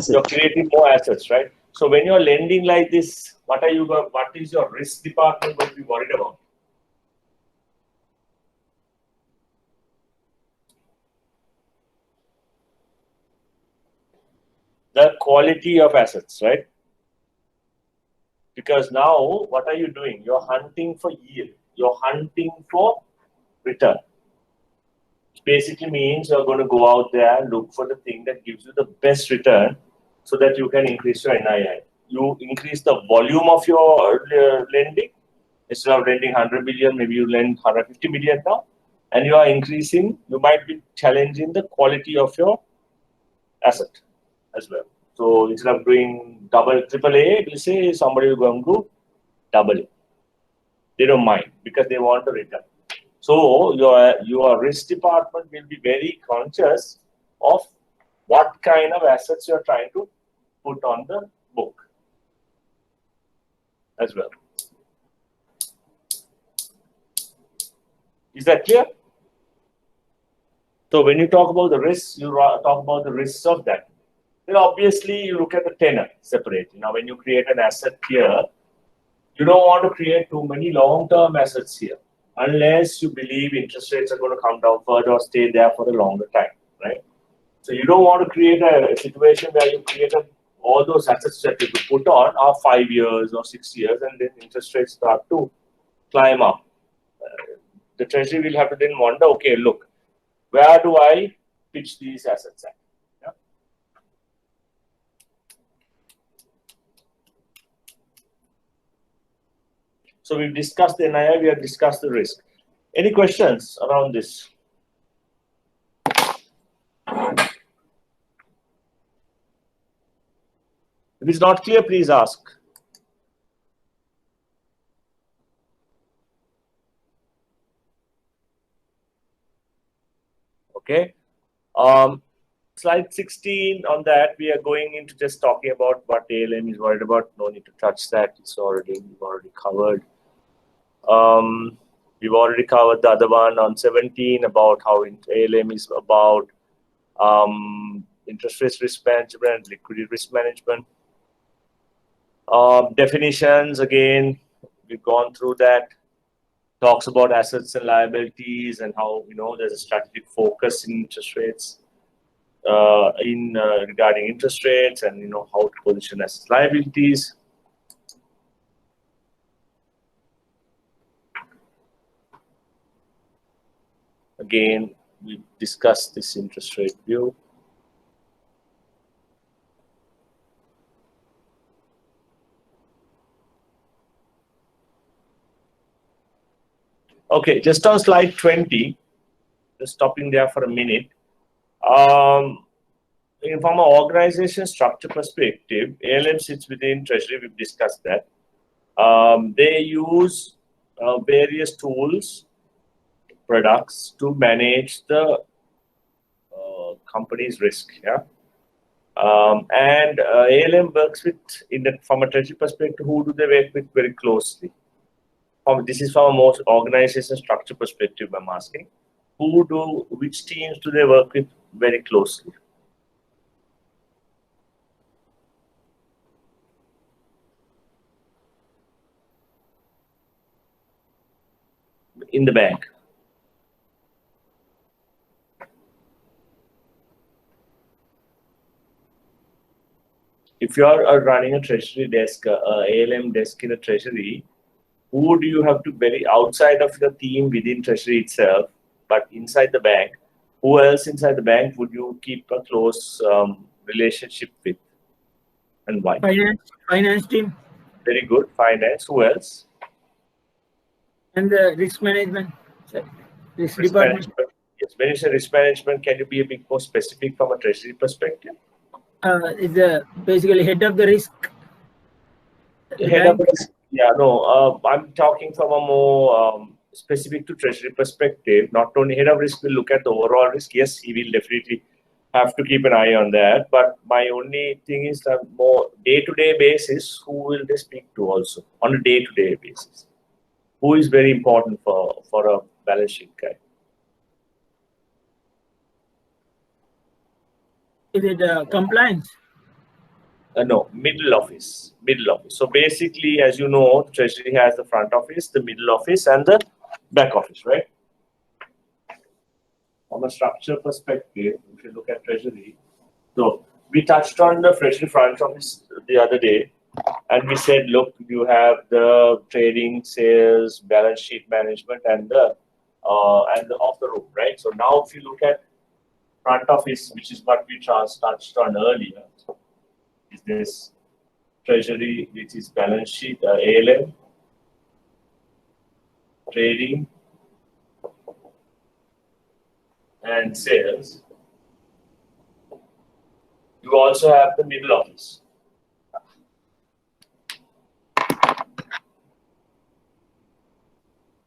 You're creating more assets, right? So when you're lending like this, what is your risk department going to be worried about? The quality of assets, right? Because now, what are you doing? You're hunting for yield. You're hunting for return. It basically means you're going to go out there and look for the thing that gives you the best return so that you can increase your NII. You increase the volume of your lending. Instead of lending 100 million, maybe you lend 150 million now. And you are increasing, you might be challenging the quality of your asset as well. So instead of doing AAA, we say somebody will go and do AA. They don't mind because they want the return. So your risk department will be very conscious of what kind of assets you're trying to put on the book as well. Is that clear? So when you talk about the risks, you talk about the risks of that. Then obviously you look at the tenor separately. Now when you create an asset here, you don't want to create too many long-term assets here unless you believe interest rates are going to come down further or stay there for a longer time, right? So you don't want to create a situation where you create all those assets that you put on are 5 years or 6 years, and then interest rates start to climb up. The Treasury will have to then wonder, okay, look, where do I pitch these assets at? Yeah? So we've discussed the NII, we have discussed the risk. Any questions around this? If it's not clear, please ask. Okay. Slide 16 on that, we are going into just talking about what ALM is worried about. No need to touch that. We've already covered. We've already covered the other one on 17 about how ALM is about interest rate risk management, liquidity risk management. Definitions, again, we've gone through that. Talks about assets and liabilities and how, there's a strategic focus in interest rates. in regarding interest rates and how to position as liabilities. Again, we discussed this interest rate view. Okay, just on slide 20, just stopping there for a minute. From an organization structure perspective, ALM sits within Treasury. We've discussed that. They use various tools, products to manage the company's risk. Yeah, and ALM works with, from a Treasury perspective, who do they work with very closely? This is from a more organization structure perspective. I'm asking, which teams do they work with very closely? In the bank. If you are running a treasury desk, ALM desk in a treasury, who do you have to very outside of the team within treasury itself, but inside the bank? Who else inside the bank would you keep a close relationship with, and why? Finance team. Very good. Finance. Who else? And the risk management. Risk department. Management. Yes. When you say risk management, can you be a bit more specific from a treasury perspective? It's basically head of the risk. Head of the risk. Yeah, no. I'm talking from a more specific to treasury perspective. Not only head of risk will look at the overall risk. Yes, he will definitely have to keep an eye on that. But my only thing is that more day-to-day basis, who will they speak to also on a day-to-day basis? Who is very important for a balance sheet guy? Is it compliance? No, middle office. Middle office. So basically, as you know, Treasury has the front office, the middle office, and the back office, right? From a structure perspective, if you look at Treasury, so we touched on the Treasury front office the other day, and we said, look, you have the trading, sales, balance sheet management, and the off the room, right? So now, if you look at front office, which is what we touched on earlier, is this Treasury, which is balance sheet, ALM, trading, and sales. You also have the middle office.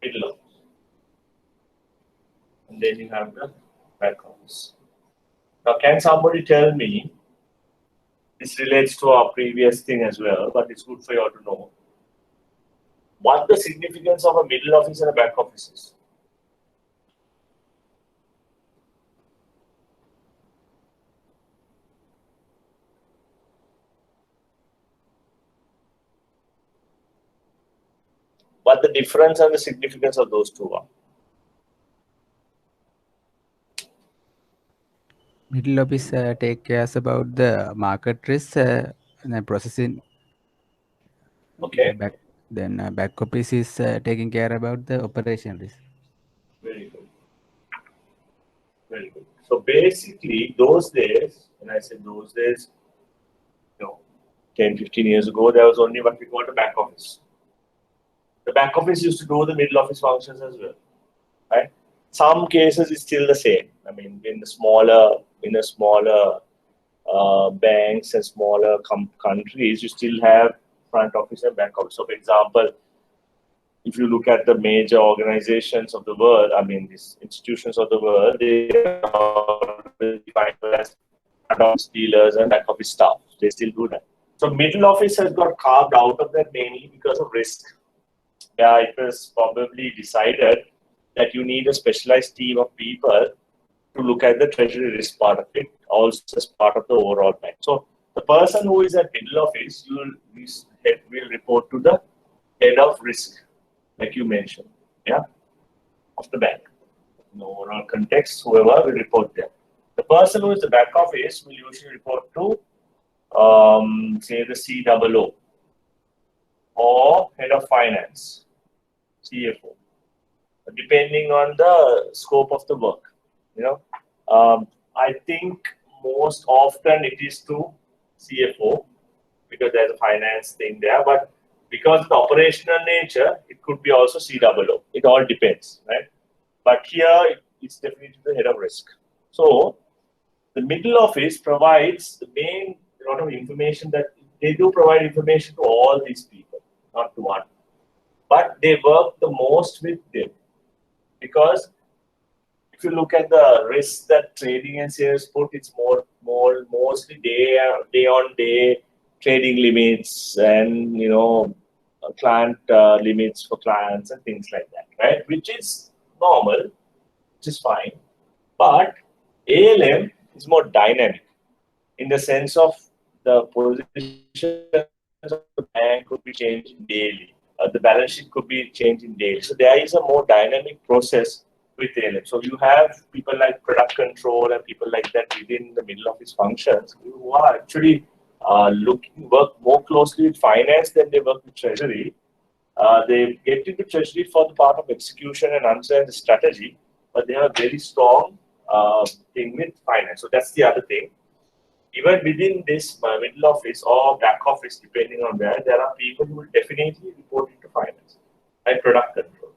Middle office. And then you have the back office. Now, can somebody tell me, this relates to our previous thing as well, but it's good for you all to know, what the significance of a middle office and a back office is? What the difference and the significance of those two are? Middle office take cares about the market risk and processing. Okay. Back office is taking care about the operation risk. Very good. Very good. So basically, those days, when I say those days, 10, 15 years ago, there was only what we call the back office. The back office used to do the middle office functions as well, right? Some cases it's still the same. I mean, in the smaller banks and smaller countries, you still have front office and back office. So, for example, if you look at the major organizations of the world, I mean, these institutions of the world, they are defined as front office dealers and back office staff. They still do that. So, middle office has got carved out of that mainly because of risk. Yeah, it was probably decided that you need a specialized team of people to look at the treasury risk part of it, also as part of the overall bank. So the person who is at middle office will report to the head of risk, like you mentioned, yeah, of the bank. In the overall context, whoever will report there. The person who is the back office will usually report to, say, the COO or head of finance, CFO, depending on the scope of the work. I think most often it is to CFO because there's a finance thing there, but because of the operational nature, it could be also COO. It all depends, right? But here it's definitely the head of risk. So the middle office provides the main lot of information that they do provide information to all these people, not to one. But they work the most with them because if you look at the risks that trading and sales put, it's mostly day on day trading limits and client limits for clients and things like that, right? Which is normal, which is fine. But ALM is more dynamic in the sense of the position of the bank could be changing daily. The balance sheet could be changing daily. So there is a more dynamic process with ALM. So you have people like product control and people like that within the middle office functions who are actually work more closely with finance than they work with treasury. They get into treasury for the part of execution and understand the strategy, but they have a very strong thing with finance. So that's the other thing. Even within this middle office or back office, depending on where, there are people who will definitely report into finance and product control.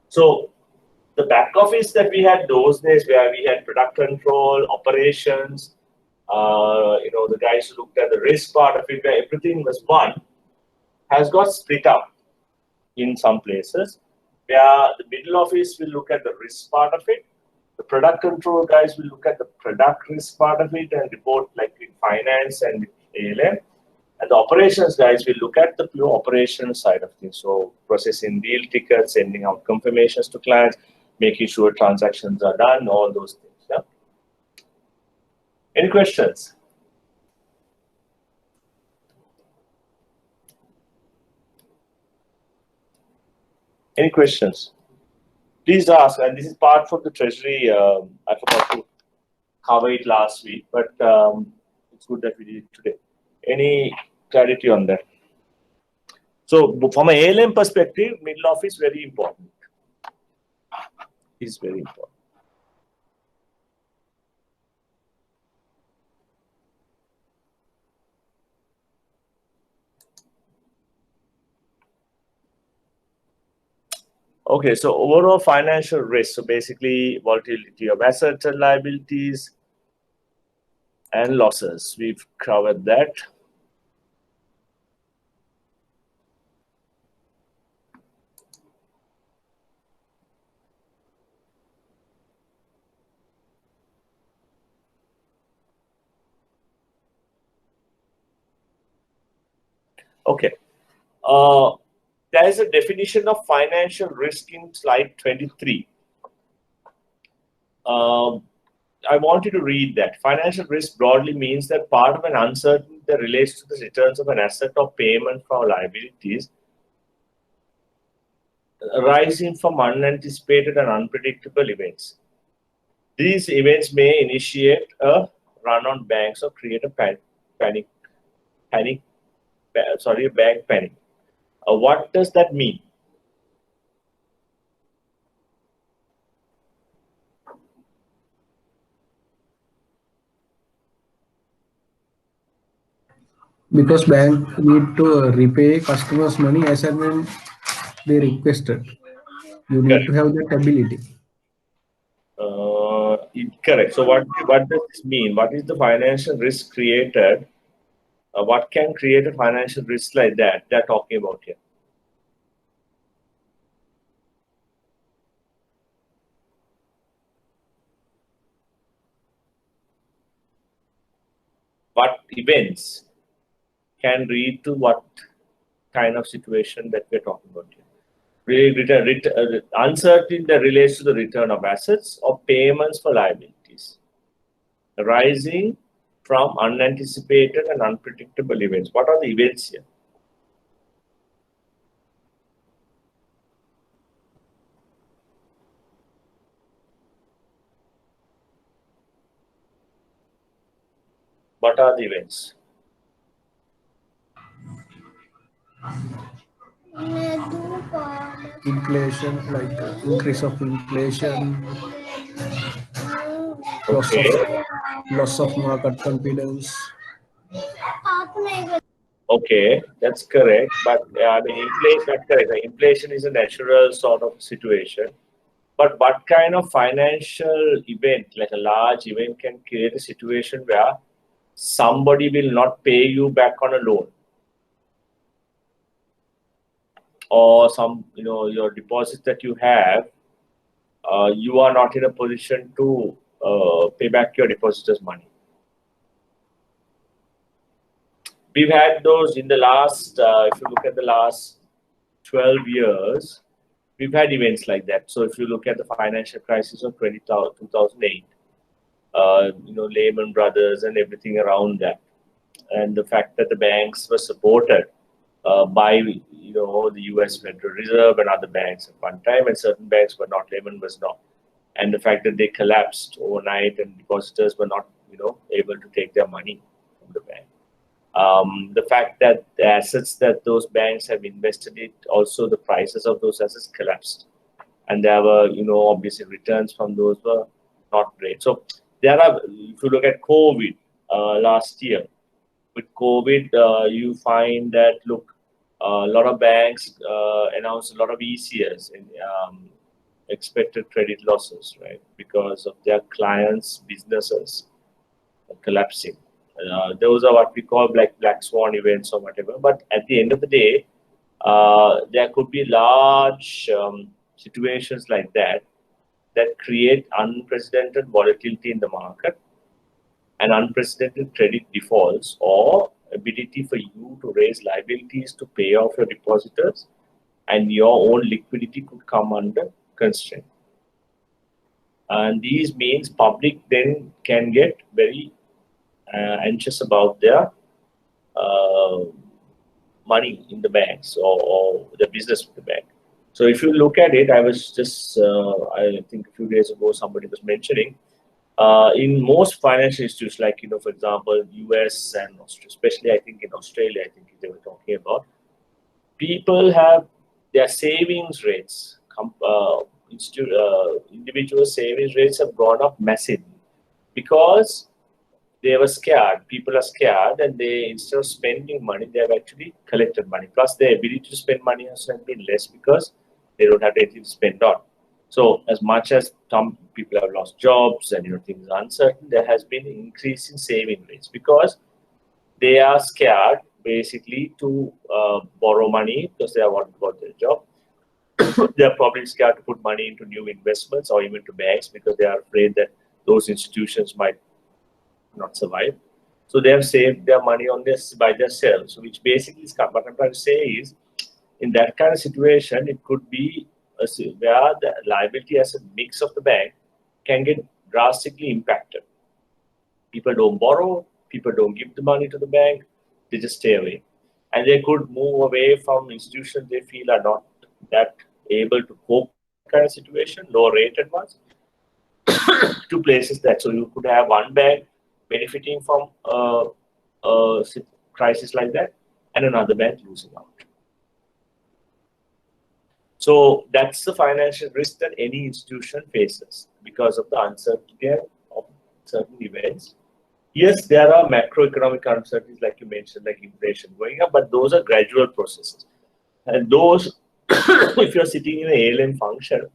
So the back office that we had those days, where we had product control, operations, the guys who looked at the risk part of it, where everything was one, has got split up in some places, where the middle office will look at the risk part of it. The product control guys will look at the product risk part of it and report like in finance and ALM. And the operations guys will look at the pure operations side of things. So processing deal tickets, sending out confirmations to clients, making sure transactions are done, all those things. Yeah. Any questions? Any questions? Please ask. And this is part from the treasury. I forgot to cover it last week, but it's good that we did it today. Any clarity on that? So from an ALM perspective, middle office very important. Is very important. Okay, so overall financial risk. So basically volatility of assets and liabilities and losses. We've covered that. Okay. There is a definition of financial risk in slide 23. I want you to read that. Financial risk broadly means that part of an uncertainty that relates to the returns of an asset or payment from liabilities arising from unanticipated and unpredictable events. These events may initiate a run on banks or create a bank panic. What does that mean? Because bank need to repay customers' money as and when they requested. You need to have that ability. Correct. So what does this mean? What is the financial risk created? What can create a financial risk like that they're talking about here? What events can lead to what kind of situation that we're talking about here? Uncertainty that relates to the return of assets or payments for liabilities arising from unanticipated and unpredictable events. What are the events here? What are the events? Inflation, like increase of inflation, Okay. loss of market confidence. Okay, that's correct. But I mean, inflation, that's correct. Like, inflation is a natural sort of situation. But what kind of financial event, like a large event, can create a situation where somebody will not pay you back on a loan, or some, your deposits that you have, you are not in a position to pay back your depositors' money. We've had those in the last, if you look at the last 12 years, we've had events like that. So if you look at the financial crisis of 2008, Lehman Brothers and everything around that, and the fact that the banks were supported by the U.S. Federal Reserve and other banks at one time, and certain banks were not. Lehman was not, and the fact that they collapsed overnight and depositors were not able to take their money from the bank. The fact that the assets that those banks have invested in, also the prices of those assets collapsed, and there were obviously returns from those were not great. So there are, if you look at COVID last year, with COVID, you find that a lot of banks announced a lot of ECS, in expected credit losses, right, because of their clients' businesses collapsing. Those are what we call black swan events or whatever. But at the end of the day, there could be large situations like that create unprecedented volatility in the market and unprecedented credit defaults, or ability for you to raise liabilities to pay off your depositors, and your own liquidity could come under constraint. And these means public then can get very anxious about their money in the banks, or the business with the bank. So if you look at it, I was just, I think a few days ago, somebody was mentioning, in most financial institutions, like, for example, US and Australia, especially I think in Australia, I think they were talking about, people have their savings rates, individual savings rates have gone up massively because they were scared. People are scared, and they, instead of spending money, they have actually collected money. Plus, their ability to spend money has been less because they don't have anything to spend on. So, as much as some people have lost jobs and things are uncertain, there has been an increase in saving rates because they are scared, basically, to borrow money because they are worried about their job. They are probably scared to put money into new investments or even to banks because they are afraid that those institutions might not survive. So they have saved their money on this by themselves, which basically is what I'm trying to say is, in that kind of situation, it could be where the liability as a mix of the bank can get drastically impacted. People don't borrow, people don't give the money to the bank, they just stay away. And they could move away from institutions they feel are not that able to cope with that kind of situation, lower rated ones, to places that, so you could have one bank benefiting from a crisis like that, and another bank losing out. So that's the financial risk that any institution faces because of the uncertainty of certain events. Yes, there are macroeconomic uncertainties, like you mentioned, like inflation going up, but those are gradual processes. And those, if you're sitting in an ALM function,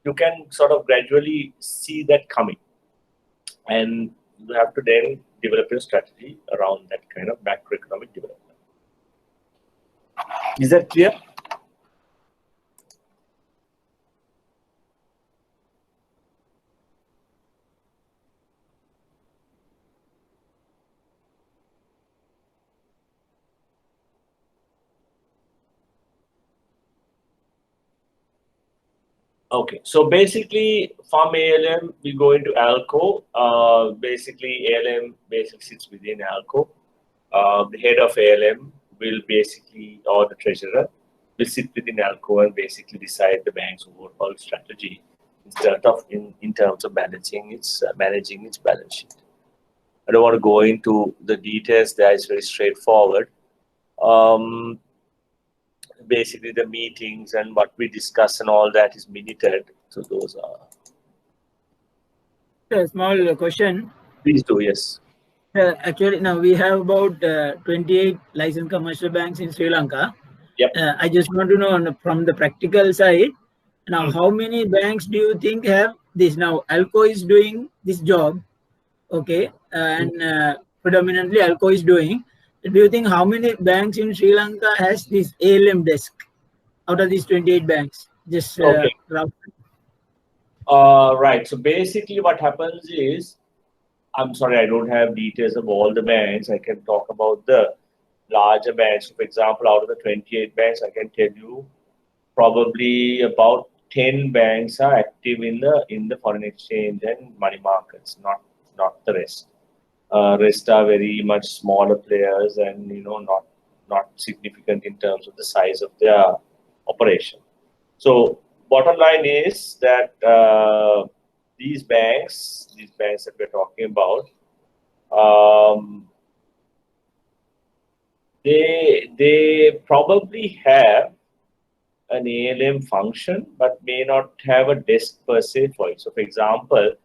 you can sort of gradually see that coming. And you have to then develop your strategy around that kind of macroeconomic development. Is that clear? Okay, so basically from ALM, we go into ALCO. Basically, ALM basically sits within ALCO. The head of ALM will basically, or the treasurer, will sit within ALCO and basically decide the bank's overall strategy in terms of managing its balance sheet. I don't want to go into the details there. It's very straightforward. Basically, the meetings and what we discuss and all that is minuted. So those are. A small question. Please do, yes. Actually, now we have about 28 licensed commercial banks in Sri Lanka. Yep. I just want to know from the practical side, now how many banks do you think have this? Now, ALCO is doing this job, okay, and predominantly ALCO is doing. Do you think how many banks in Sri Lanka has this ALM desk out of these 28 banks? Just Okay. rough. Right. So basically, what happens is, I'm sorry, I don't have details of all the banks. I can talk about the larger banks. For example, out of the 28 banks, I can tell you probably about 10 banks are active in the foreign exchange and money markets, not the rest. Rest are very much smaller players and not significant in terms of the size of their operation. So bottom line is that these banks that we're talking about, they probably have an ALM function, but may not have a desk per se for it. So, for example,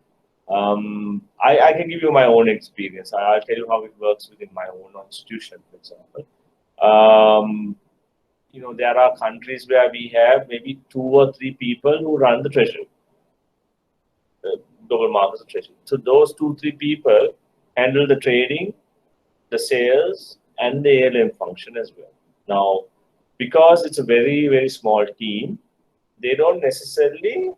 I can give you my own experience. I'll tell you how it works within my own institution, for example. There are countries where we have maybe 2 or 3 people who run the treasury, global markets of treasury. So those 2-3 people handle the trading, the sales, and the ALM function as well. Now, because it's a very, very small team, they don't necessarily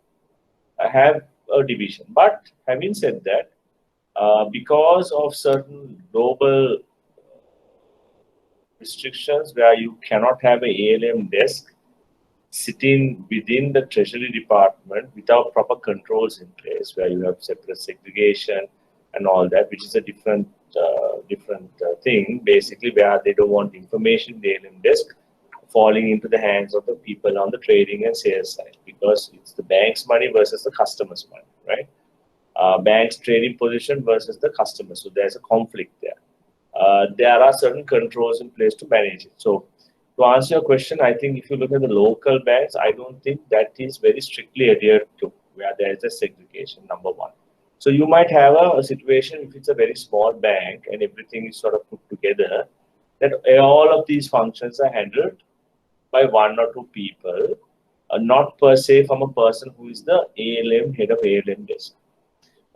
have a division. But having said that, because of certain global restrictions where you cannot have an ALM desk sitting within the Treasury Department without proper controls in place, where you have separate segregation and all that, which is a different thing, basically, where they don't want information in the ALM desk falling into the hands of the people on the trading and sales side, because it's the bank's money versus the customer's money, right? Bank's trading position versus the customer. So there's a conflict there. There are certain controls in place to manage it. So to answer your question, I think if you look at the local banks, I don't think that is very strictly adhered to, where there is a segregation, number one. So you might have a situation if it's a very small bank and everything is sort of put together, that all of these functions are handled by 1 or 2 people, not per se from a person who is the ALM, head of ALM desk.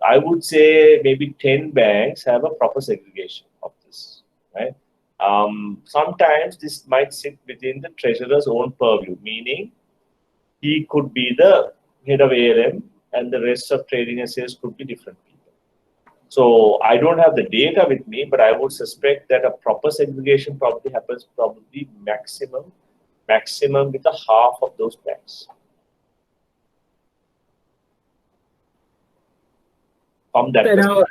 I would say maybe 10 banks have a proper segregation of this, right? Sometimes this might sit within the treasurer's own purview, meaning he could be the head of ALM and the rest of trading and sales could be different people. So I don't have the data with me, but I would suspect that a proper segregation probably happens maximum with a half of those banks. From that now,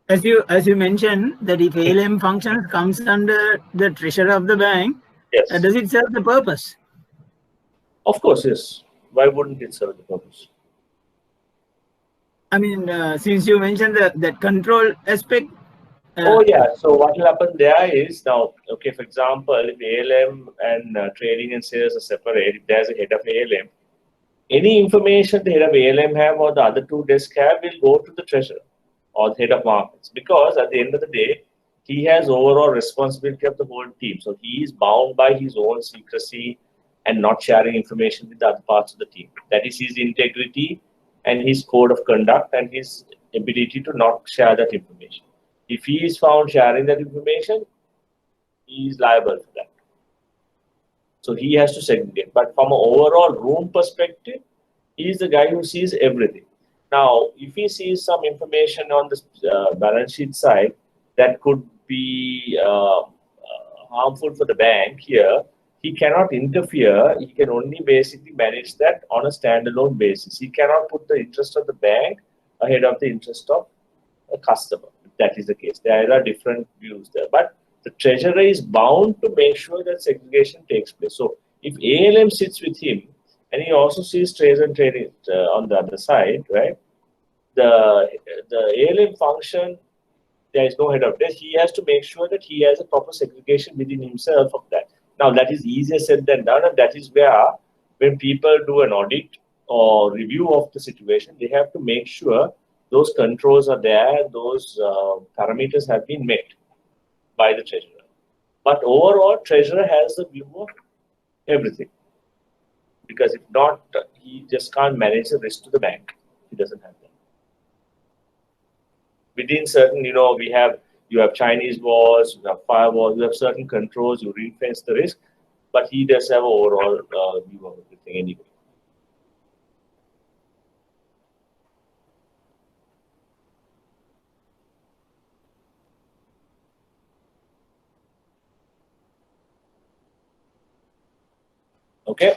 as you mentioned that if ALM function comes under the treasurer of the bank, yes. Does it serve the purpose? Of course, yes. Why wouldn't it serve the purpose? I mean, since you mentioned that control aspect. Oh yeah. So what will happen there is now, okay, for example, if ALM and trading and sales are separate, if there's a head of ALM, any information the head of ALM have or the other 2 desks have will go to the treasurer or the head of markets, because at the end of the day, he has overall responsibility of the whole team. So he is bound by his own secrecy and not sharing information with the other parts of the team. That is his integrity and his code of conduct and his ability to not share that information. If he is found sharing that information, he is liable for that. So he has to segregate. But from an overall room perspective, he is the guy who sees everything. Now, if he sees some information on the balance sheet side that could be harmful for the bank here, he cannot interfere. He can only basically manage that on a standalone basis. He cannot put the interest of the bank ahead of the interest of a customer, if that is the case. There are different views there. But the treasurer is bound to make sure that segregation takes place. So if ALM sits with him, and he also sees trades and trading on the other side, right? The ALM function there is no head of desk, he has to make sure that he has a proper segregation within himself of that. Now, that is easier said than done, and that is where when people do an audit or review of the situation, they have to make sure those controls are there, those parameters have been met by the treasurer. But overall, treasurer has a view of everything, because if not, he just can't manage the risk to the bank. He doesn't have that. Within certain, you have Chinese walls, you have firewalls, you have certain controls, you ring-fence the risk, but he does have overall view of everything anyway. Okay?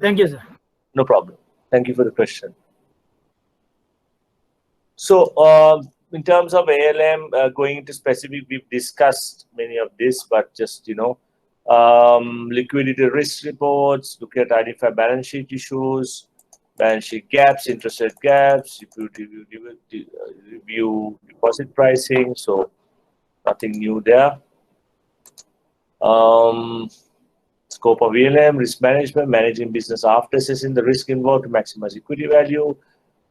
Thank you, sir. No problem. Thank you for the question. So, in terms of ALM, going into specific, we've discussed many of this, but just, liquidity risk reports, look at identify balance sheet issues, balance sheet gaps, interest rate gaps, review deposit pricing, so nothing new there. Scope of ALM, risk management, managing business after assessing the risk involved to maximize equity value.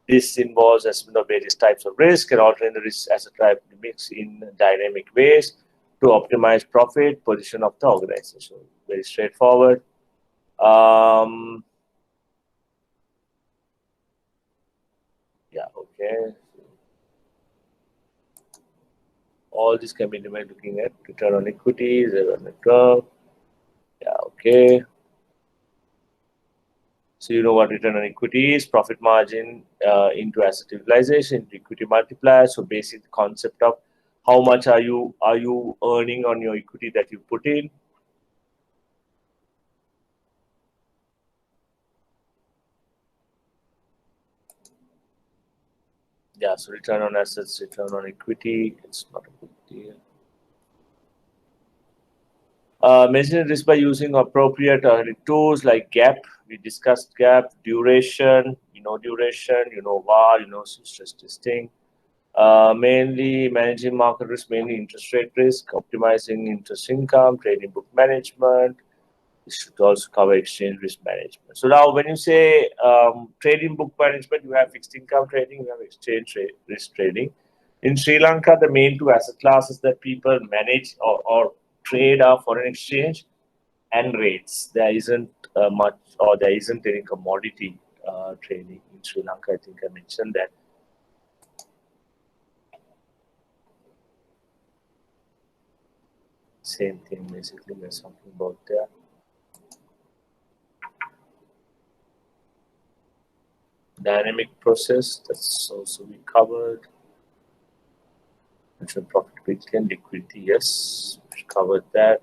This involves assessment of various types of risk and altering the risk asset type mix in dynamic ways to optimize profit position of the organization. So very straightforward. Yeah, okay. All this can be done by looking at return on equity, return on curve. Yeah, okay. So you know what return on equity is, profit margin into asset utilization, into equity multiplier. So basic concept of how much are you earning on your equity that you put in. Yeah, so return on assets, return on equity, it's not a big deal. Measuring risk by using appropriate tools like gap. We discussed gap, duration, duration, VAR, stress testing. Mainly managing market risk, mainly interest rate risk, optimizing interest income, trading book management. This should also cover exchange risk management. So now when you say trading book management, you have fixed income trading, you have exchange risk trading. In Sri Lanka, the main two asset classes that people manage or trade are foreign exchange and rates. There isn't much, or there isn't any commodity trading in Sri Lanka. I think I mentioned that. Same thing, basically, there's something about there. Dynamic process, that's also we covered. Mentioned profitability and liquidity, yes, we covered that.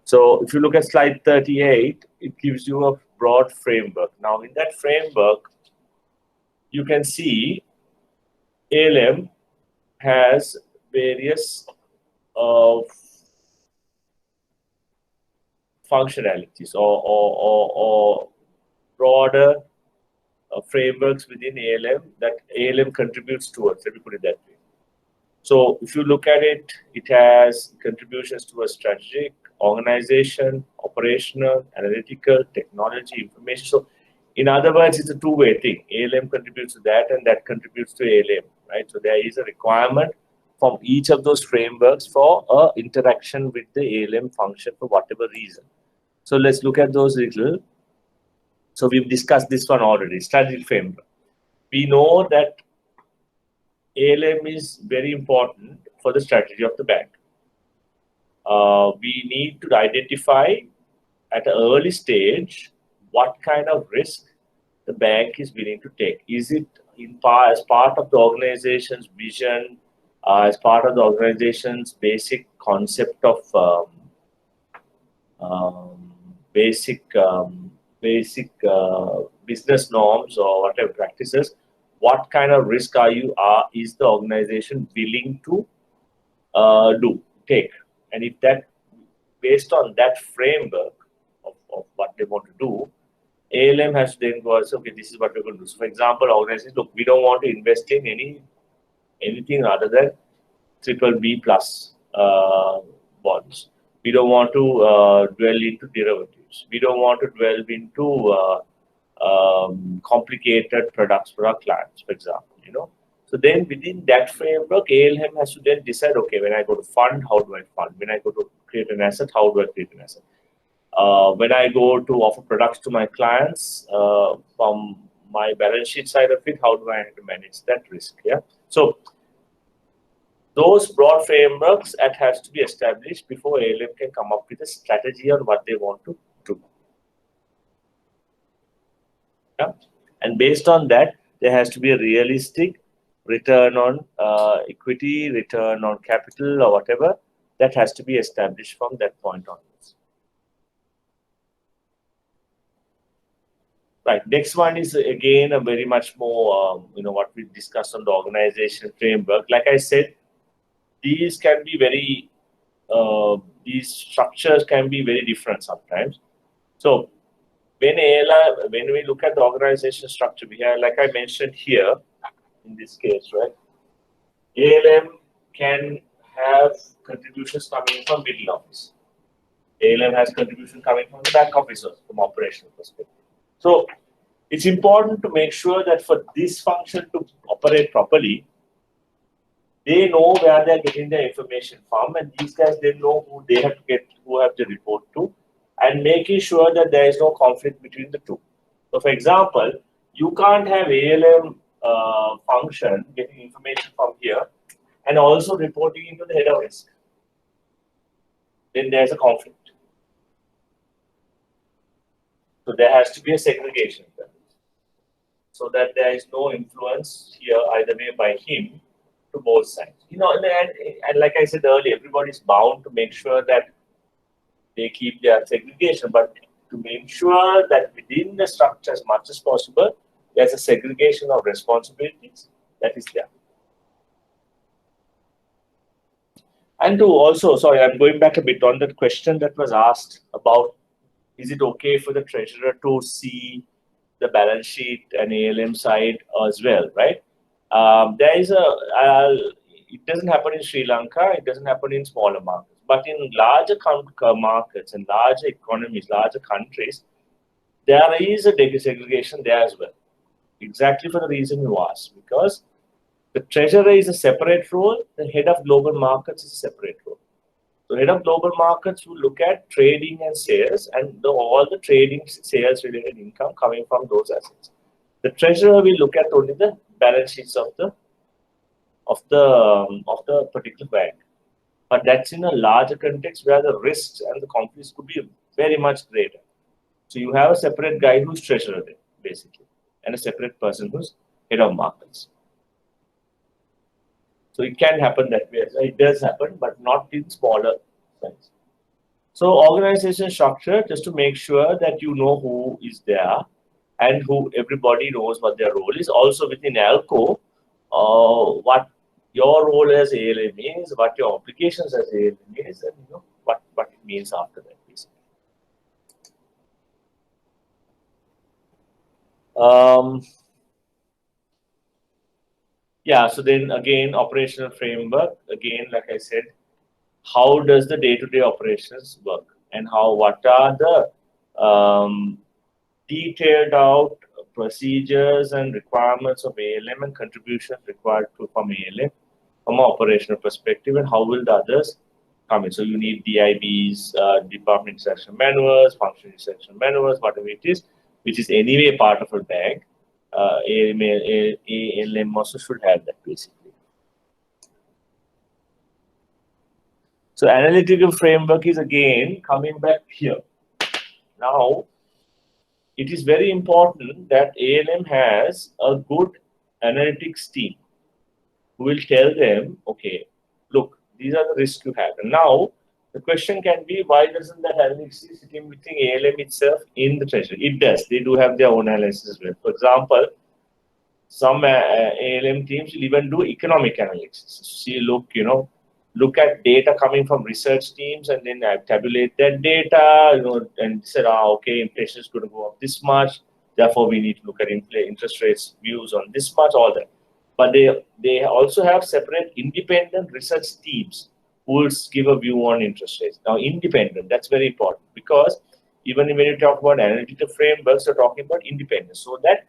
So if you look at slide 38, it gives you a broad framework. Now, in that framework, you can see ALM has various functionalities or broader frameworks within ALM that ALM contributes towards. Let me put it that way. So if you look at it, it has contributions towards strategic, organization, operational, analytical, technology, information. So in other words, it's a two-way thing. ALM contributes to that and that contributes to ALM, right? So there is a requirement from each of those frameworks for interaction with the ALM function for whatever reason. So let's look at those little. So we've discussed this one already, strategic framework. We know that ALM is very important for the strategy of the bank. We need to identify at an early stage what kind of risk the bank is willing to take. Is it as part of the organization's vision, as part of the organization's basic concept of basic business norms or whatever practices? What kind of risk is the organization willing to take? And if that, based on that framework of what they want to do, ALM has to then go, okay, this is what we're going to do. So, for example, organizations, look, we don't want to invest in anything other than BBB plus bonds. We don't want to dwell into derivatives. We don't want to dwell into complicated products for our clients, for example, you know. So then within that framework, ALM has to then decide, okay, when I go to fund, how do I fund? When I go to create an asset, how do I create an asset? When I go to offer products to my clients, from my balance sheet side of it, how do I have to manage that risk? Yeah. So those broad frameworks that has to be established before ALM can come up with a strategy on what they want to do. Yeah. And based on that, there has to be a realistic return on equity, return on capital, or whatever that has to be established from that point onwards. Right. Next one is again a very much more you know, what we discussed on the organization framework. Like I said, these can be very these structures can be very different sometimes. So when we look at the organization structure, we have, like I mentioned here in this case, right? ALM can have contributions coming from middle office. ALM has contribution coming from the back office from operational perspective. So it's important to make sure that for this function to operate properly, they know where they're getting their information from, and these guys, they know who they have to get, who have to report to, and making sure that there is no conflict between the two. So, for example, you can't have ALM function getting information from here and also reporting into the head of risk. Then there's a conflict. So there has to be a segregation so that there is no influence here either way by him to both sides. You know, and like I said earlier, everybody is bound to make sure that they keep their segregation, but to make sure that within the structure as much as possible, there's a segregation of responsibilities that is there. And to also, sorry, I'm going back a bit on that question that was asked about, is it okay for the treasurer to see the balance sheet and ALM side as well, right? There is it doesn't happen in Sri Lanka, it doesn't happen in smaller markets, but in larger markets and larger economies, larger countries, there is a data segregation there as well. Exactly for the reason you asked, because the treasurer is a separate role, the head of global markets is a separate role. So head of global markets will look at trading and sales and all the trading sales related income coming from those assets. The treasurer will look at only the balance sheets of the particular bank. But that's in a larger context where the risks and the conflicts could be very much greater. So you have a separate guy who's treasurer there, basically, and a separate person who's head of markets. So it can happen that way. It does happen, but not in smaller size. So organization structure, just to make sure that you know who is there and who everybody knows what their role is. Also within ALCO, what your role as ALM is, what your obligations as ALM is, and you know what it means after that, basically. Yeah, so then again, operational framework, again, like I said, how does the day-to-day operations work, and what are the detailed out procedures and requirements of ALM and contributions required from ALM from an operational perspective, and how will the others come in? So you need DIBs, Department Instruction Manuals, Function Instruction Manuals, whatever it is, which is anyway part of a bank. ALM also should have that, basically. So analytical framework is again coming back here. Now, it is very important that ALM has a good analytics team who will tell them, okay, look, these are the risks you have. And now the question can be, why doesn't that analytics sit within ALM itself in the treasury? It does. They do have their own analysis as well. For example, some ALM teams will even do economic analysis. See, look, you know, look at data coming from research teams and then tabulate that data, and said, okay, inflation is going to go up this much, therefore we need to look at interest rates views on this much, all that. But they also have separate independent research teams who will give a view on interest rates. Now, independent, that's very important, because even when you talk about analytical frameworks, you're talking about independence, so that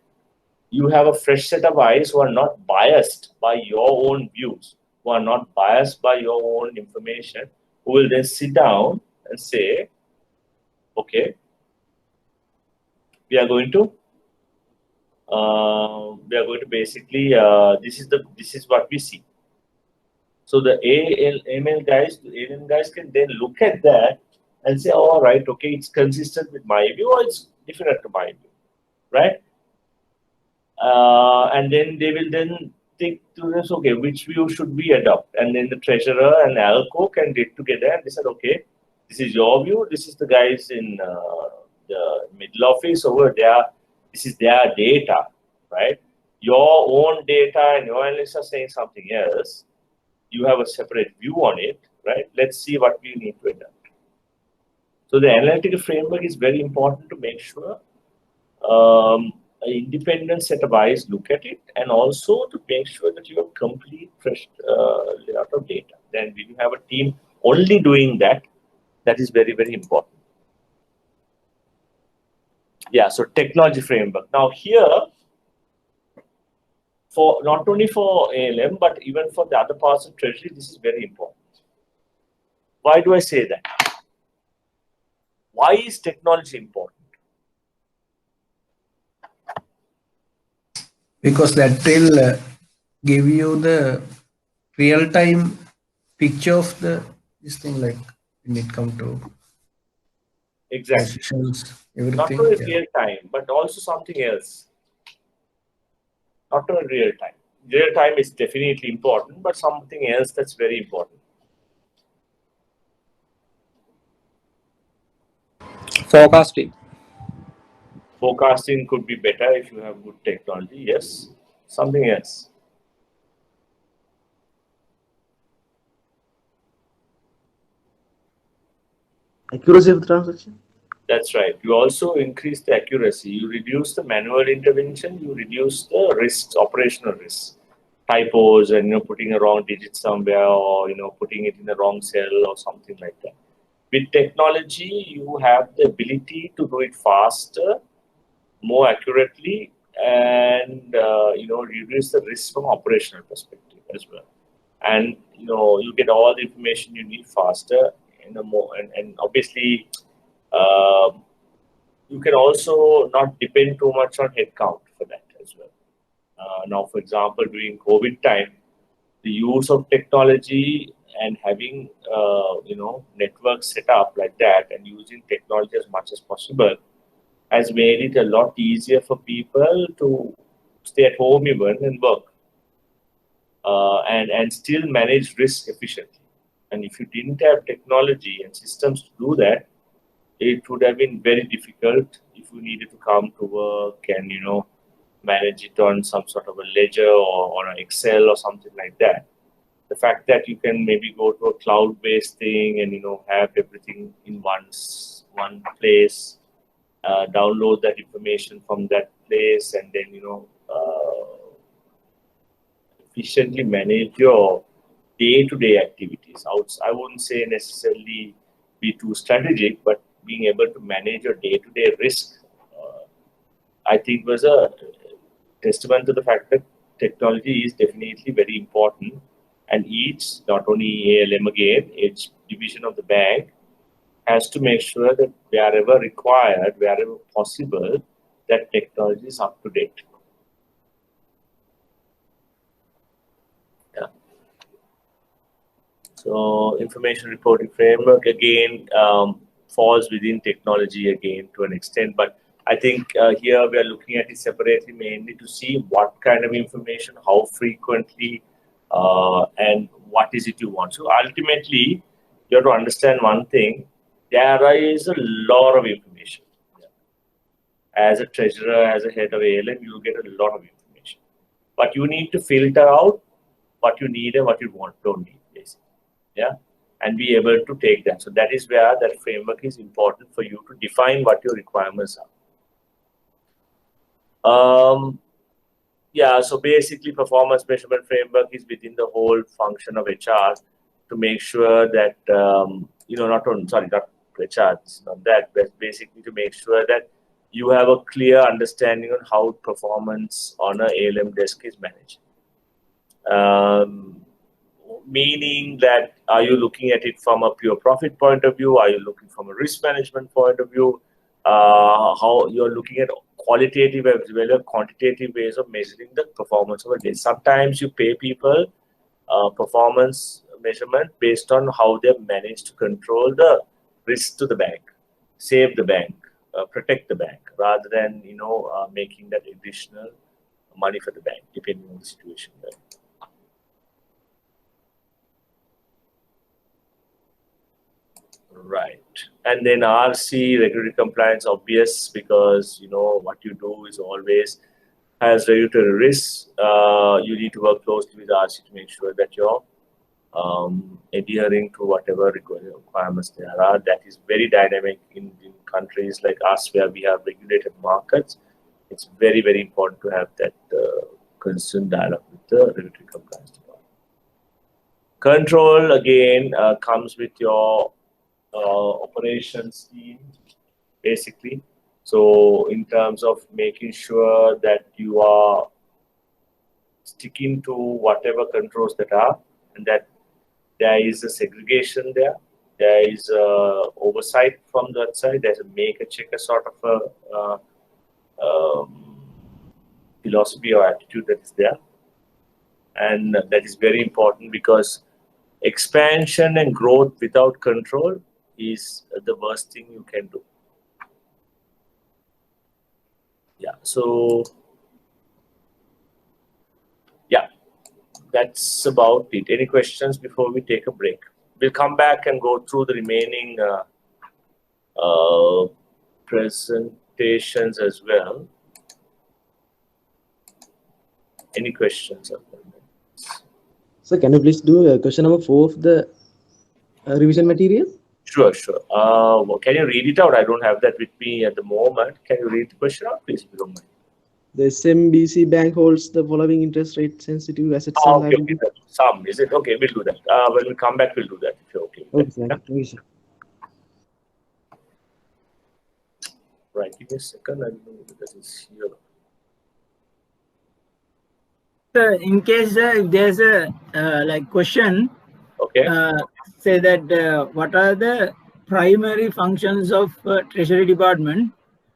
you have a fresh set of eyes who are not biased by your own views, who are not biased by your own information, who will then sit down and say, okay, we are going to basically this is what we see. So the AML guys can then look at that and say, all right, okay, it's consistent with my view or it's different to my view, right? And then they will then think to this, okay, which view should we adopt? And then the treasurer and ALCO can get together and they said, okay, this is your view, this is the guys in the middle office over there, this is their data, right? Your own data and your analysts are saying something else. You have a separate view on it, right? Let's see what we need to adopt. So the analytical framework is very important to make sure an independent set of eyes look at it, and also to make sure that you have complete fresh layout of data. Then when you have a team only doing that, that is very, very important. Yeah, so technology framework. Now here, for not only for ALM, but even for the other parts of Treasury, this is very important. Why do I say that? Why is technology important? Because that will give you the real-time picture of this thing, like when it comes to Exactly. positions, Not everything. only Yeah. real time, but also something else. Not only real time. Real time is definitely important, but something else that's very important. Forecasting. Forecasting could be better if you have good technology. Yes. Something else. Accuracy of the transaction. That's right. You also increase the accuracy. You reduce the manual intervention. You reduce the risks, operational risks, typos, and putting a wrong digit somewhere, or putting it in the wrong cell or something like that. With technology, you have the ability to do it faster, more accurately, and reduce the risk from operational perspective as well. And you get all the information you need faster in a more and obviously. You can also not depend too much on headcount for that as well. Now, for example, during COVID time, the use of technology and having networks set up like that and using technology as much as possible has made it a lot easier for people to stay at home even and work and still manage risk efficiently. And if you didn't have technology and systems to do that, it would have been very difficult if you needed to come to work and manage it on some sort of a ledger or on an Excel or something like that. The fact that you can maybe go to a cloud-based thing and have everything in one place, download that information from that place, and then efficiently manage your day-to-day activities. I wouldn't say necessarily be too strategic, but being able to manage your day-to-day risk, I think was a testament to the fact that technology is definitely very important. And not only ALM again, each division of the bank has to make sure that wherever required, wherever possible, that technology is up to date. Yeah. So information reporting framework again falls within technology again to an extent, but I think here we are looking at it separately, mainly to see what kind of information, how frequently, and what is it you want. So ultimately, you have to understand one thing: there is a lot of information. As a treasurer, as a head of ALM, you get a lot of information, but you need to filter out what you need and what you don't need, basically. yeah, and be able to take that. So that is where that framework is important for you to define what your requirements are. Yeah, so basically performance measurement framework is within the whole function of HR to make sure that, not HR, it's not that, but basically to make sure that you have a clear understanding on how performance on a ALM desk is managed. Meaning that, are you looking at it from a pure profit point of view? Are you looking from a risk management point of view? How you're looking at qualitative as well as quantitative ways of measuring the performance of a day. Sometimes you pay people performance measurement based on how they manage to control the risk to the bank, save the bank, protect the bank, rather than making that additional money for the bank, depending on the situation. Right? Right. And then RC, regulatory compliance, obvious, because what you do is always has regulatory risks. You need to work closely with RC to make sure that you're adhering to whatever requirements there are. That is very dynamic in countries like us where we have regulated markets. It's very, very important to have that constant dialogue with the regulatory compliance department. Control, again, comes with your operations team, basically. So in terms of making sure that you are sticking to whatever controls that are, and that there is a segregation there, there is a oversight from that side, there's a make-a-checker sort of a philosophy or attitude that is there. And that is very important because expansion and growth without control is the worst thing you can do. Yeah, so yeah, that's about it. Any questions before we take a break? We'll come back and go through the remaining presentations as well. Any questions? So can you please do question number 4 of the revision material? Sure. Well, can you read it out? I don't have that with me at the moment. Can you read the question out, please, if you don't mind? The SMBC bank holds the following interest rate sensitive assets and Okay. liabilities. Some, is it? Okay, we'll do that. When we come back, we'll do that, if you're okay. Okay, sir. Yeah? Thank you, sir. Right, give me a second. I don't know whether that is here. So in case if there's a question, Okay. say that what are the primary functions of Treasury Department?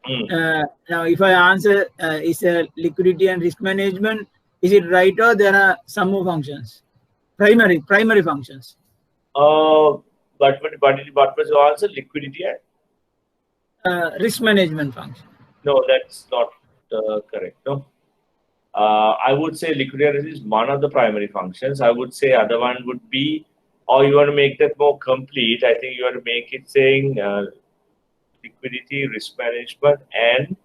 Now, if I answer is liquidity and risk management, is it right, or there are some more functions? Primary functions. What was your answer? Liquidity and Risk management function. no, that's not correct. No. I would say liquidity is one of the primary functions. I would say other one would be, or you want to make that more complete. I think you want to make it saying liquidity, risk management, and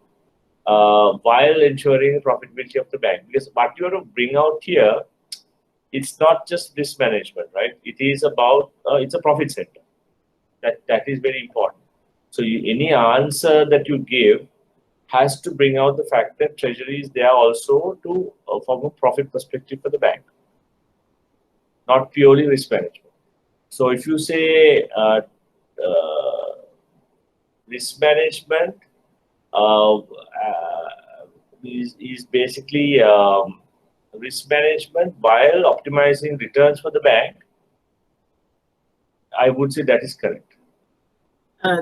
while ensuring the profitability of the bank. Because what you want to bring out here, it's not just risk management, right? It is about it's a profit center. That is very important. So any answer that you give has to bring out the fact that Treasury is there also to from a profit perspective for the bank, not purely risk management. So if you say risk management is basically risk management while optimizing returns for the bank, I would say that is correct.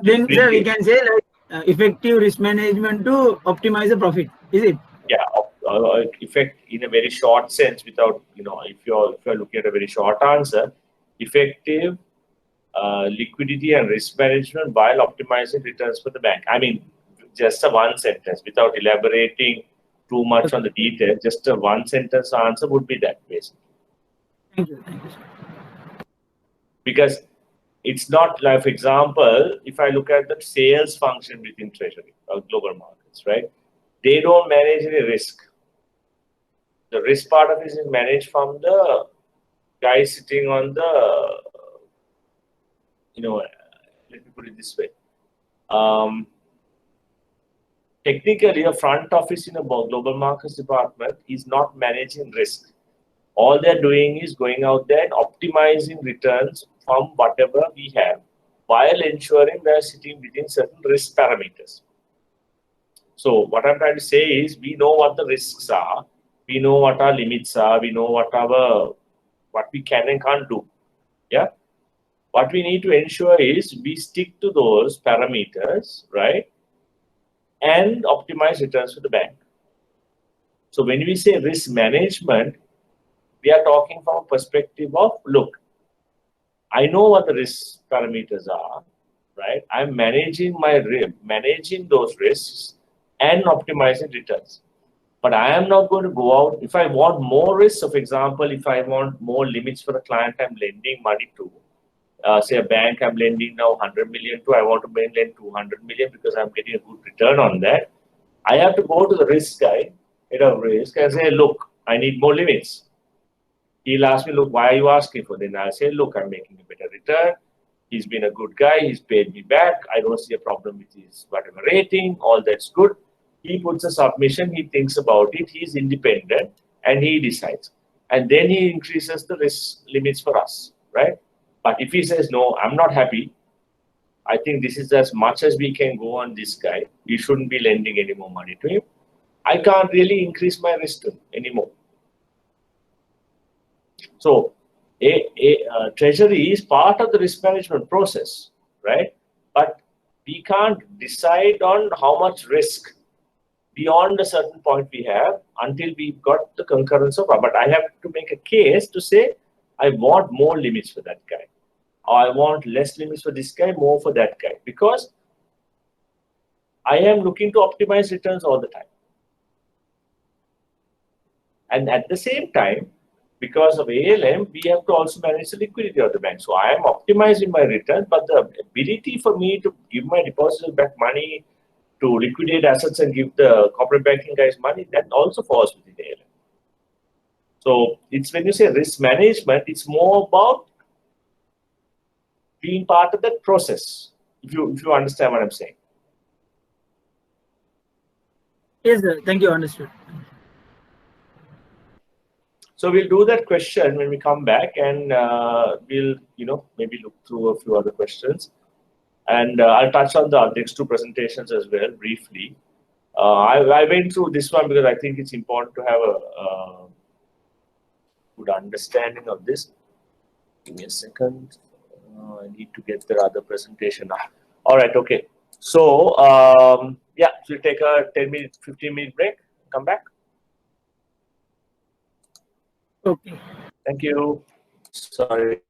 Then sir, we can say like effective risk management to optimize the profit, is it? Yeah, effect in a very short sense, without if you're looking at a very short answer, effective liquidity and risk management while optimizing returns for the bank. I mean, just a one sentence without elaborating too much on the detail. Just a one sentence answer would be that, basically. Thank you, sir. Because it's not like, for example, if I look at the sales function within Treasury or global markets, right? They don't manage any risk. The risk part of it is managed from the guy sitting on the let me put it this way. Technically, a front office in a global markets department is not managing risk. All they're doing is going out there and optimizing returns from whatever we have, while ensuring they're sitting within certain risk parameters. So what I'm trying to say is, we know what the risks are, we know what our limits are, we know what we can and can't do. Yeah. What we need to ensure is we stick to those parameters, right? And optimize returns for the bank. So when we say risk management, we are talking from a perspective of, look, I know what the risk parameters are, right? I'm managing those risks and optimizing returns. But I am not going to go out, if I want more risk, so for example, if I want more limits for a client I'm lending money to, say a bank I'm lending now 100 million to, I want to lend 200 million because I'm getting a good return on that. I have to go to the risk guy, head of risk, and say, look, I need more limits. He'll ask me, look, why are you asking for? Then I'll say, look, I'm making a better return. He's been a good guy. He's paid me back. I don't see a problem with his whatever rating. All that's good. He puts a submission. He thinks about it. He's independent and he decides. And then he increases the risk limits for us, right? But if he says, no, I'm not happy, I think this is as much as we can go on this guy. We shouldn't be lending any more money to him. I can't really increase my risk anymore. So Treasury is part of the risk management process, right? But we can't decide on how much risk beyond a certain point we have until we've got the concurrence of, but I have to make a case to say, I want more limits for that guy. Or I want less limits for this guy, more for that guy. Because I am looking to optimize returns all the time. And at the same time, because of ALM, we have to also manage the liquidity of the bank. So I am optimizing my return, but the ability for me to give my depositors back money, to liquidate assets and give the corporate banking guys money, that also falls within ALM. So it's when you say risk management, it's more about being part of that process, if you understand what I'm saying. Yes, sir. Thank you. Understood. So we'll do that question when we come back, and we'll maybe look through a few other questions, and I'll touch on the next two presentations as well briefly. I went through this one because I think it's important to have a good understanding of this. Give me a second. I need to get the other presentation now. All right, okay. So yeah, so we'll take a 10-minute, 15-minute break. Come back. Okay. Thank you. Sorry.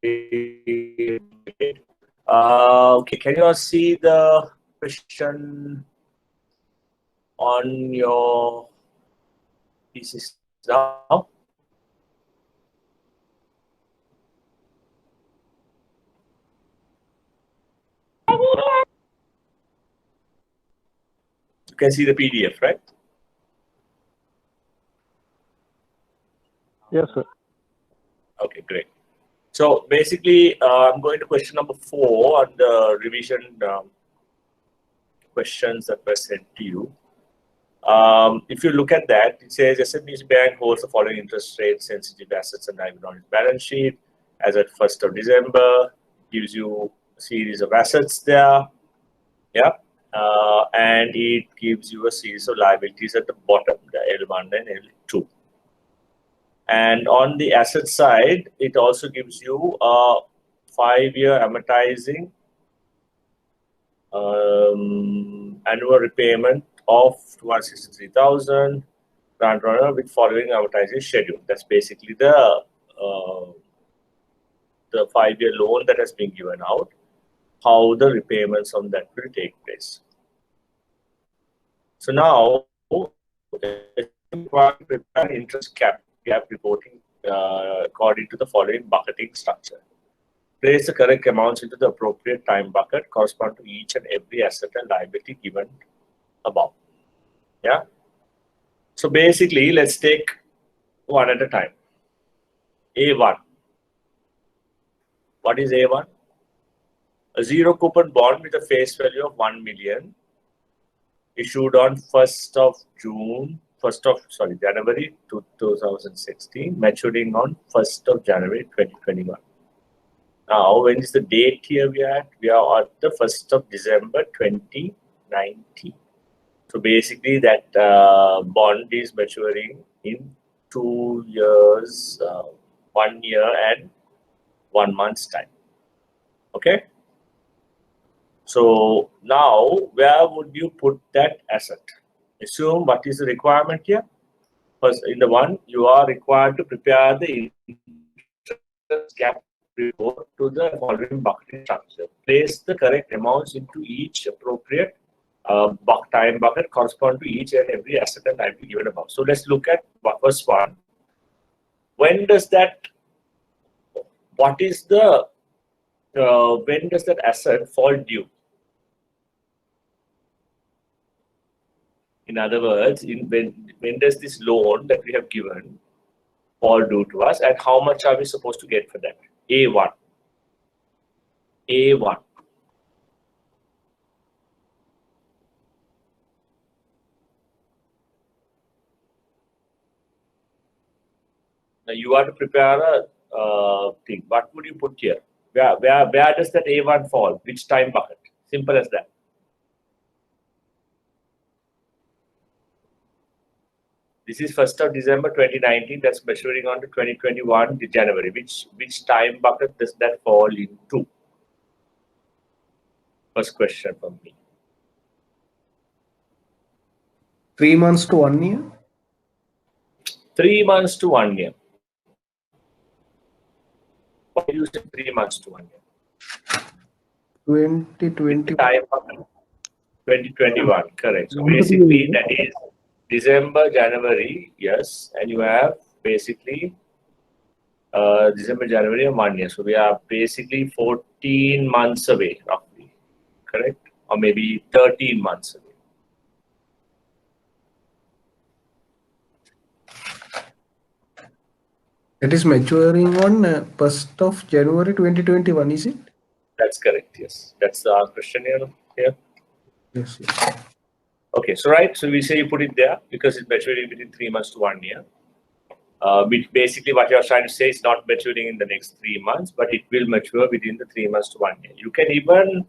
Okay, can you all see the question on your PCs now? You can see the PDF, right? Yes, sir. Okay, great. So basically, I'm going to question number 4 on the revision questions that were sent to you. If you look at that, it says SMBC Bank holds the following interest rate sensitive assets and liabilities on its balance sheet as at 1st of December. Gives you a series of assets there. Yeah. And it gives you a series of liabilities at the bottom, the L1 and L2. And on the asset side, it also gives you a 5-year amortizing annual repayment of 263,000 grant runner with following amortizing schedule. That's basically the 5-year loan that has been given out, how the repayments on that will take place. So now, prepare interest gap reporting according to the following bucketing structure. Place the correct amounts into the appropriate time bucket corresponding to each and every asset and liability given above. Yeah. So basically, let's take one at a time. A1. What is A1? A zero coupon bond with a face value of 1 million issued on January 2016, maturing on 1st of January 2021. Now, when is the date here we are at? We are at the 1st of December 2019. So basically that bond is maturing in 2 years, 1 year and 1 month's time. Okay. So now where would you put that asset? Assume what is the requirement here? First, in the one, you are required to prepare the interest gap report to the following bucket structure. Place the correct amounts into each appropriate time bucket corresponding to each and every asset and liability given above. So let's look at first one. When does that? When does that asset fall due? In other words, when does this loan that we have given fall due to us, and how much are we supposed to get for that? A1. Now you have to prepare a thing. What would you put here? Where does that A1 fall? Which time bucket? Simple as that. This is 1st of December 2019. That's maturing on to 2021 January. Which time bucket does that fall into? First question from me. 3 months to 1 year. 3 months to 1 year. Why do you say 3 months to 1 year? 2020. Time bucket 2021. Correct. So basically that is December, January, yes, and you have basically December, January, and 1 year. So we are basically 14 months away, roughly, correct? Or maybe 13 months away. That is maturing on 1st of January 2021, is it? That's correct, yes. That's our question here. Yes. Okay, so right, so we say you put it there because it's maturing within 3 months to 1 year. Which basically what you're trying to say is not maturing in the next 3 months, but it will mature within the 3 months to 1 year. You can even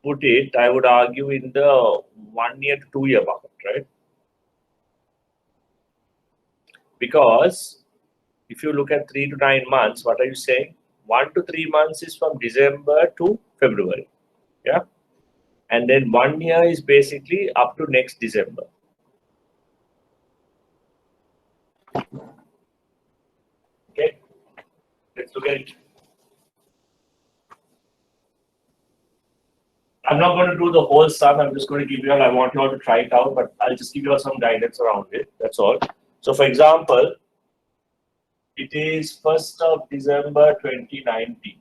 put it, I would argue, in the 1 year to 2 year bucket, right? Because if you look at 3 to 9 months, what are you saying? 1 to 3 months is from December to February, yeah? And then 1 year is basically up to next December. Okay, let's look at it. I'm not going to do the whole sum. I'm just going to give you all, I want you all to try it out, but I'll just give you all some guidance around it. That's all. So for example, it is 1st of December 2019.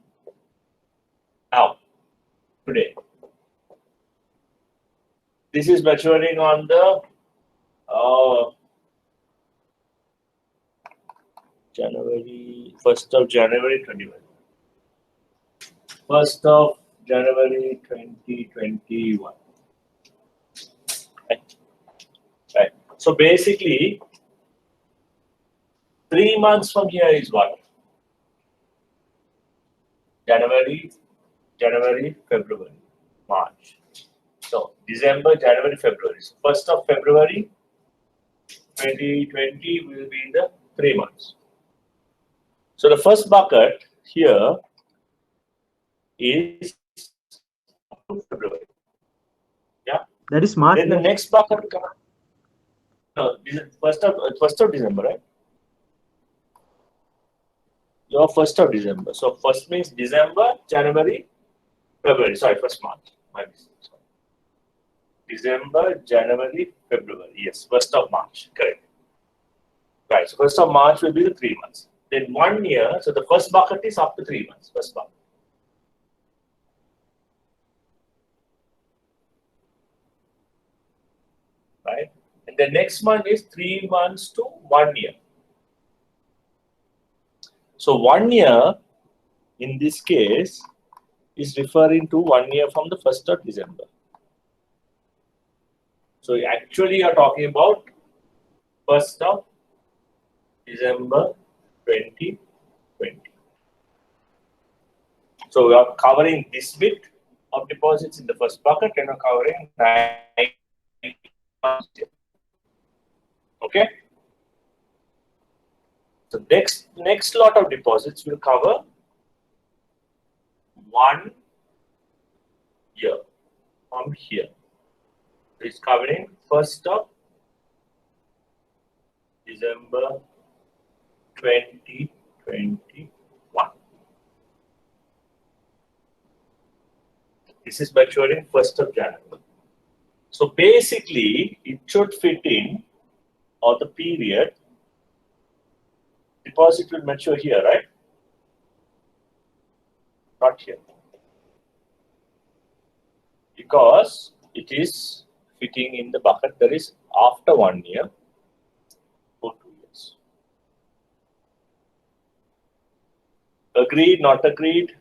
Now, today. This is maturing on the January 1st of January 21. 1st of January 2021. Right. So basically, 3 months from here is what? January, February, March. So December, January, February. So 1st of February 2020 will be the 3 months. So the first bucket here is February. Yeah. That is March. Then the next bucket comes. No, this is 1st of December, right? Your 1st of December. So first means December, January, February. Sorry, 1st March. My mistake. Sorry. December, January, February. Yes, 1st of March. Correct. Right. So 1st of March will be the 3 months. Then 1 year. So the first bucket is up to 3 months. First bucket. Right. And the next one is 3 months to 1 year. So 1 year in this case is referring to 1 year from the 1st of December. So actually you are talking about 1st of December 2020. So we are covering this bit of deposits in the first bucket and are covering 9 months. Okay. So next lot of deposits will cover 1 year from here. So it's covering 1st of December 2021. This is maturing 1st of January. So basically, it should fit in, or the period, deposit will mature here, right? Not here. Because it is fitting in the bucket that is after 1 year or 2 years. Agreed, not agreed?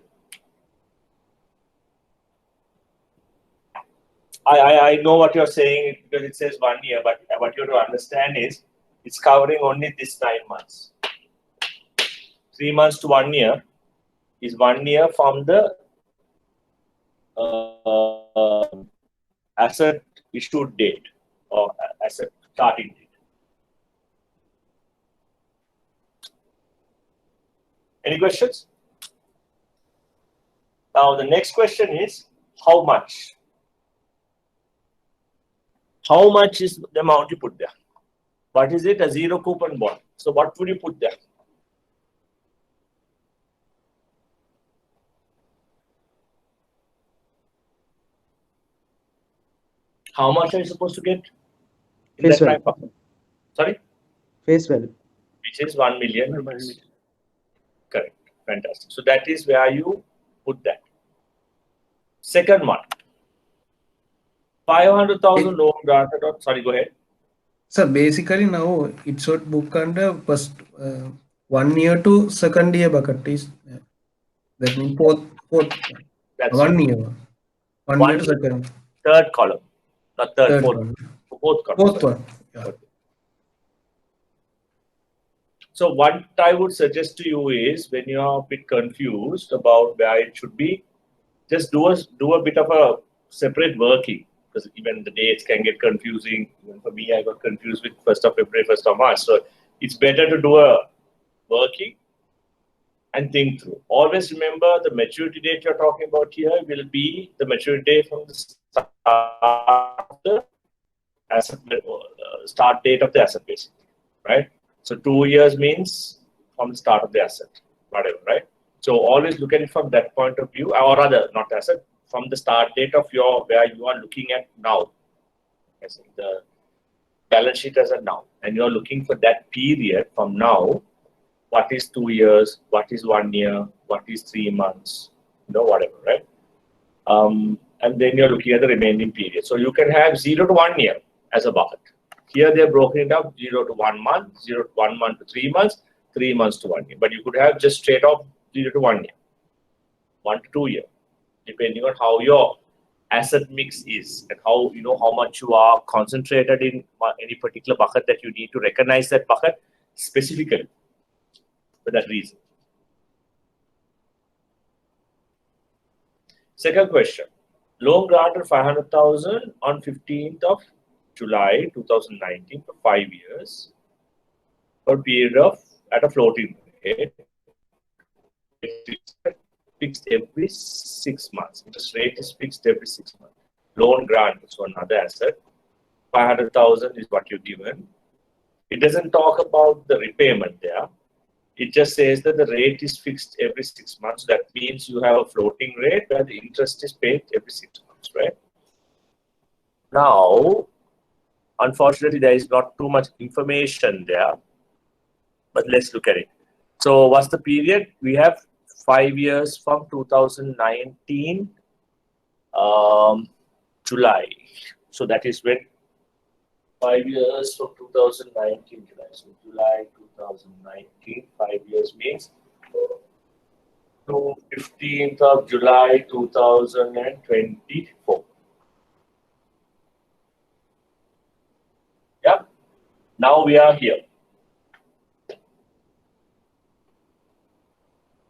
I know what you're saying because it says 1 year, but what you have to understand is it's covering only this 9 months. 3 months to 1 year is 1 year from the asset issued date or asset starting date. Any questions? Now the next question is how much? How much is the amount you put there? What is it? A zero coupon bond. So what would you put there? How much are you supposed to get in Face that value. time? Sorry? Face value. Which is 1 million rupees. Correct. Fantastic. So that is where you put that. Second one. 500,000 loan granted on. Sorry, go ahead. So basically now it should book under first 1 year to second year bucket is that means fourth That's 1 right. year. 1 1 year to year. second. Third column. Not third, Third fourth. one. Fourth column. Fourth sorry. one. Yeah. Okay. So what I would suggest to you is when you are a bit confused about where it should be, just do a bit of a separate working, because even the dates can get confusing. Even for me, I got confused with 1st of February, 1st of March. So it's better to do a working and think through. Always remember the maturity date you're talking about here will be the maturity date from the start of the asset, start date of the asset base, right? So 2 years means from the start of the asset, whatever, right? So always look at it from that point of view, or rather, not asset, from the start date of where you are looking at now. As in the balance sheet as a now, and you are looking for that period from now. What is 2 years? What is 1 year? What is 3 months? Whatever, right? And then you're looking at the remaining period. So you can have 0 to 1 year as a bucket. Here they're broken it up 0 to 1 month, 0 to 1 month to 3 months, 3 months to 1 year. But you could have just straight off 0 to 1 year, 1 to 2 year, depending on how your asset mix is and how much you are concentrated in any particular bucket that you need to recognize that bucket specifically for that reason. Second question. Loan granted 500,000 on 15th of July 2019 for 5 years for a period of at a floating rate fixed every 6 months. Interest rate is fixed every 6 months. Loan grant, so another asset, 500,000 is what you're given. It doesn't talk about the repayment there. It just says that the rate is fixed every 6 months. That means you have a floating rate where the interest is paid every 6 months, right? Now, unfortunately, there is not too much information there, but let's look at it. So what's the period? We have 5 years from 2019 July. So that is when 5 years from 2019 July. So July 2019, 5 years means to 15th of July 2024. Yeah. Now we are here.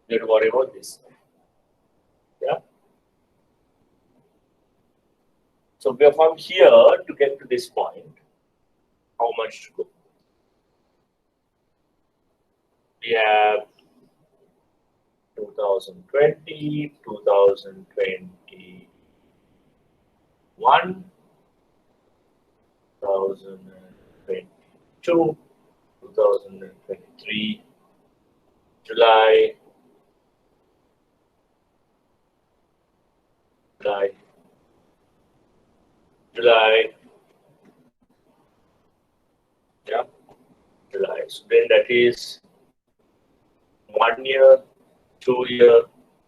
Don't worry about this. Yeah. So we are from here to get to this point. How much to go? We have 2020, 2021, 2022, 2023, July, yeah, July. So then that is 1 year, 2 year,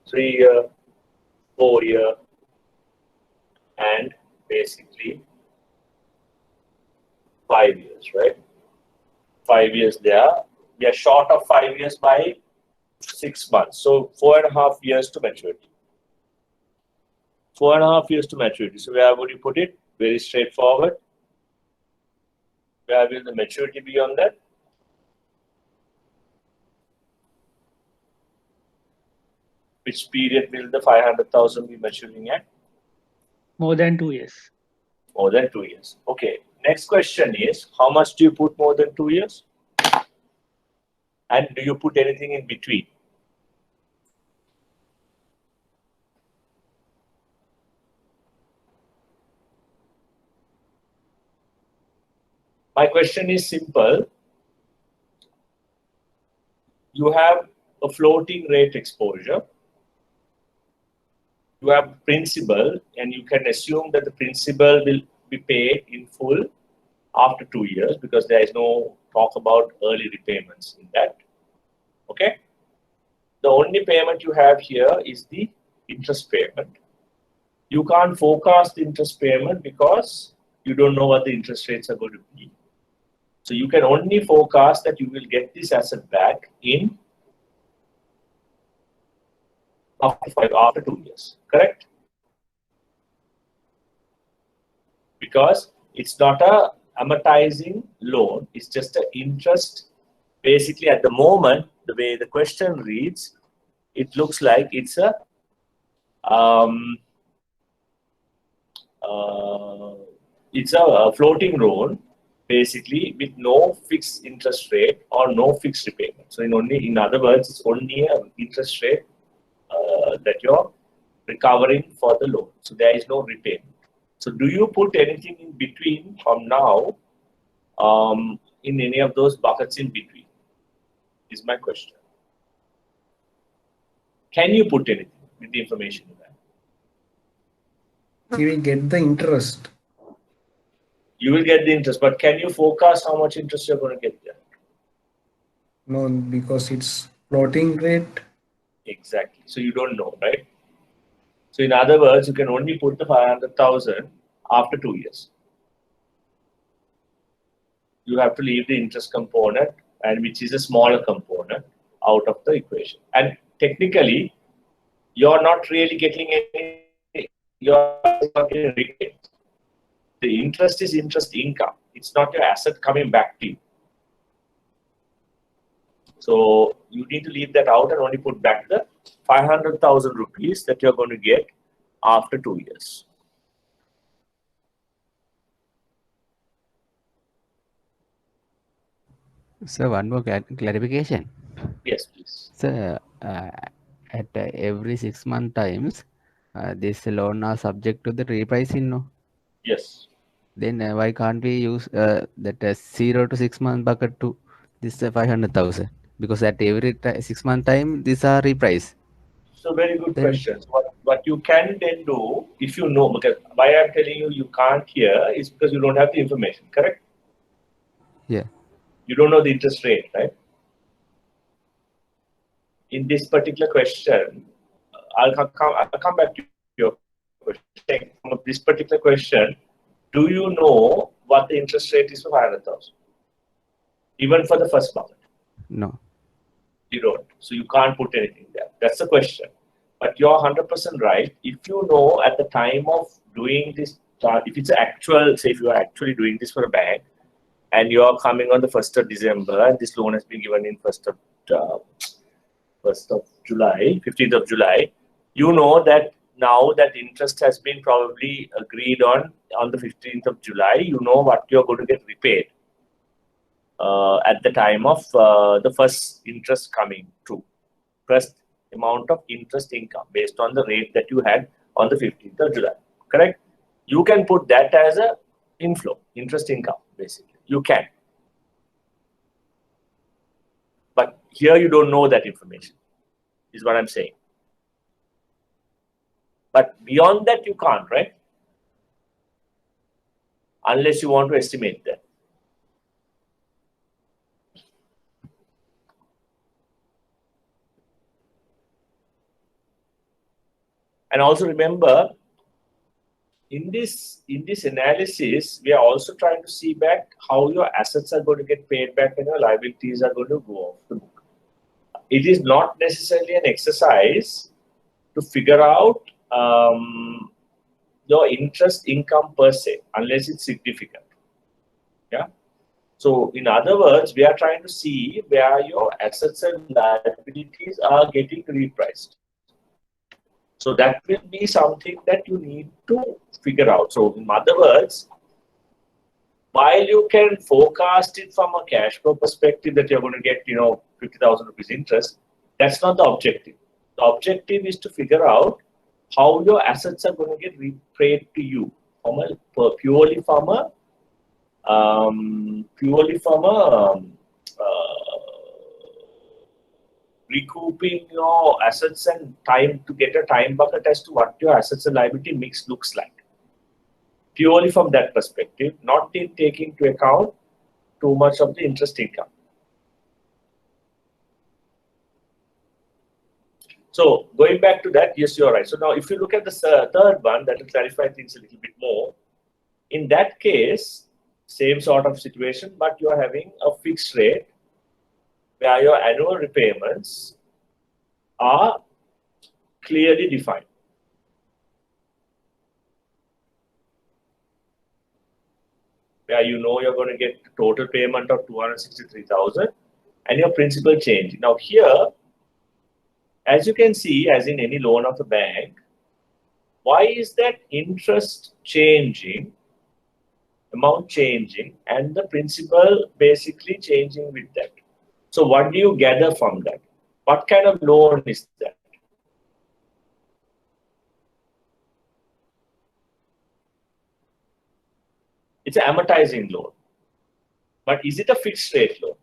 3 year, 4 year, and basically 5 years, right? 5 years there. We are short of 5 years by 6 months. So 4.5 years to maturity. 4.5 years to maturity. So where would you put it? Very straightforward. Where will the maturity be on that? Which period will the 500,000 be maturing at? More than 2 years. More than 2 years. Okay. Next question is, how much do you put more than 2 years? And do you put anything in between? My question is simple. You have a floating rate exposure. You have principal, and you can assume that the principal will be paid in full after 2 years because there is no talk about early repayments in that. Okay? The only payment you have here is the interest payment. You can't forecast the interest payment because you don't know what the interest rates are going to be. So you can only forecast that you will get this asset back in after 2 years, correct? Because it's not a amortizing loan, it's just an interest. Basically, at the moment, the way the question reads, it looks like it's a floating loan, basically with no fixed interest rate or no fixed repayment. So in other words, it's only an interest rate that you're recovering for the loan. So there is no repayment. So do you put anything in between from now in any of those buckets in between? Is my question. Can you put anything with the information you have? You will get the interest. You will get the interest, but can you forecast how much interest you're going to get there? No, because it's floating rate. Exactly. So you don't know, right? So in other words, you can only put the 500,000 after 2 years. You have to leave the interest component, and which is a smaller component, out of the equation. And technically, you're not really getting any. You're not getting retained. The interest is interest income. It's not your asset coming back to you. So you need to leave that out and only put back the 500,000 rupees that you're going to get after 2 years. So one more clarification. Yes, please. So at every 6 month times, this loan are subject to the repricing, no? Yes. Then why can't we use that 0 to 6 month bucket to this 500,000? Because at every 6 month time, these are repriced. So very good Then, question. What you can then do, if you know, because why I'm telling you can't here is because you don't have the information, correct? yeah. You don't know the interest rate, right? In this particular question, I'll come back to your question. From this particular question, do you know what the interest rate is for 500,000? Even for the first bucket? No. You don't. So you can't put anything there. That's the question. But you're 100% right. If you know at the time of doing this, if it's actual, say if you are actually doing this for a bank, and you are coming on the 1st of December, and this loan has been given in 1st of July, 15th of July, you know that now that interest has been probably agreed on the 15th of July, you know what you're going to get repaid at the time of the first interest coming through. First amount of interest income based on the rate that you had on the 15th of July, correct? You can put that as a inflow, interest income, basically. You can. But here you don't know that information, is what I'm saying. But beyond that, you can't, right? Unless you want to estimate that. And also remember, in this analysis, we are also trying to see back how your assets are going to get paid back and your liabilities are going to go off the book. It is not necessarily an exercise to figure out your interest income per se, unless it's significant. Yeah. So in other words, we are trying to see where your assets and liabilities are getting repriced. So that will be something that you need to figure out. So in other words, while you can forecast it from a cash flow perspective that you're going to get, 50,000 rupees interest, that's not the objective. The objective is to figure out how your assets are going to get repaid to you purely from a recouping your assets and time to get a time bucket as to what your assets and liability mix looks like. Purely from that perspective, not taking into account too much of the interest income. So going back to that, yes, you're right. So now if you look at the third one, that will clarify things a little bit more. In that case, same sort of situation, but you're having a fixed rate where your annual repayments are clearly defined. Where you know you're going to get a total payment of 263,000 and your principal change. Now here, as you can see, as in any loan of the bank, why is that interest changing, amount changing, and the principal basically changing with that? So what do you gather from that? What kind of loan is that? It's an amortizing loan. But is it a fixed rate loan?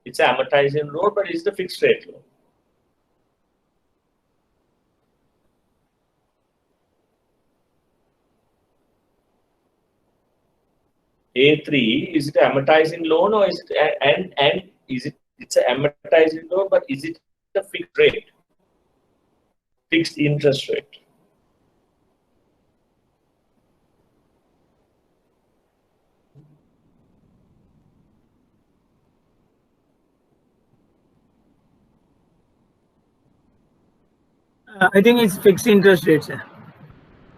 It's an amortizing loan, but it's the fixed rate loan. A3, is it an amortizing loan or is it and is it's an amortizing loan, but is it a fixed rate? Fixed interest rate. I think it's fixed interest rate, sir.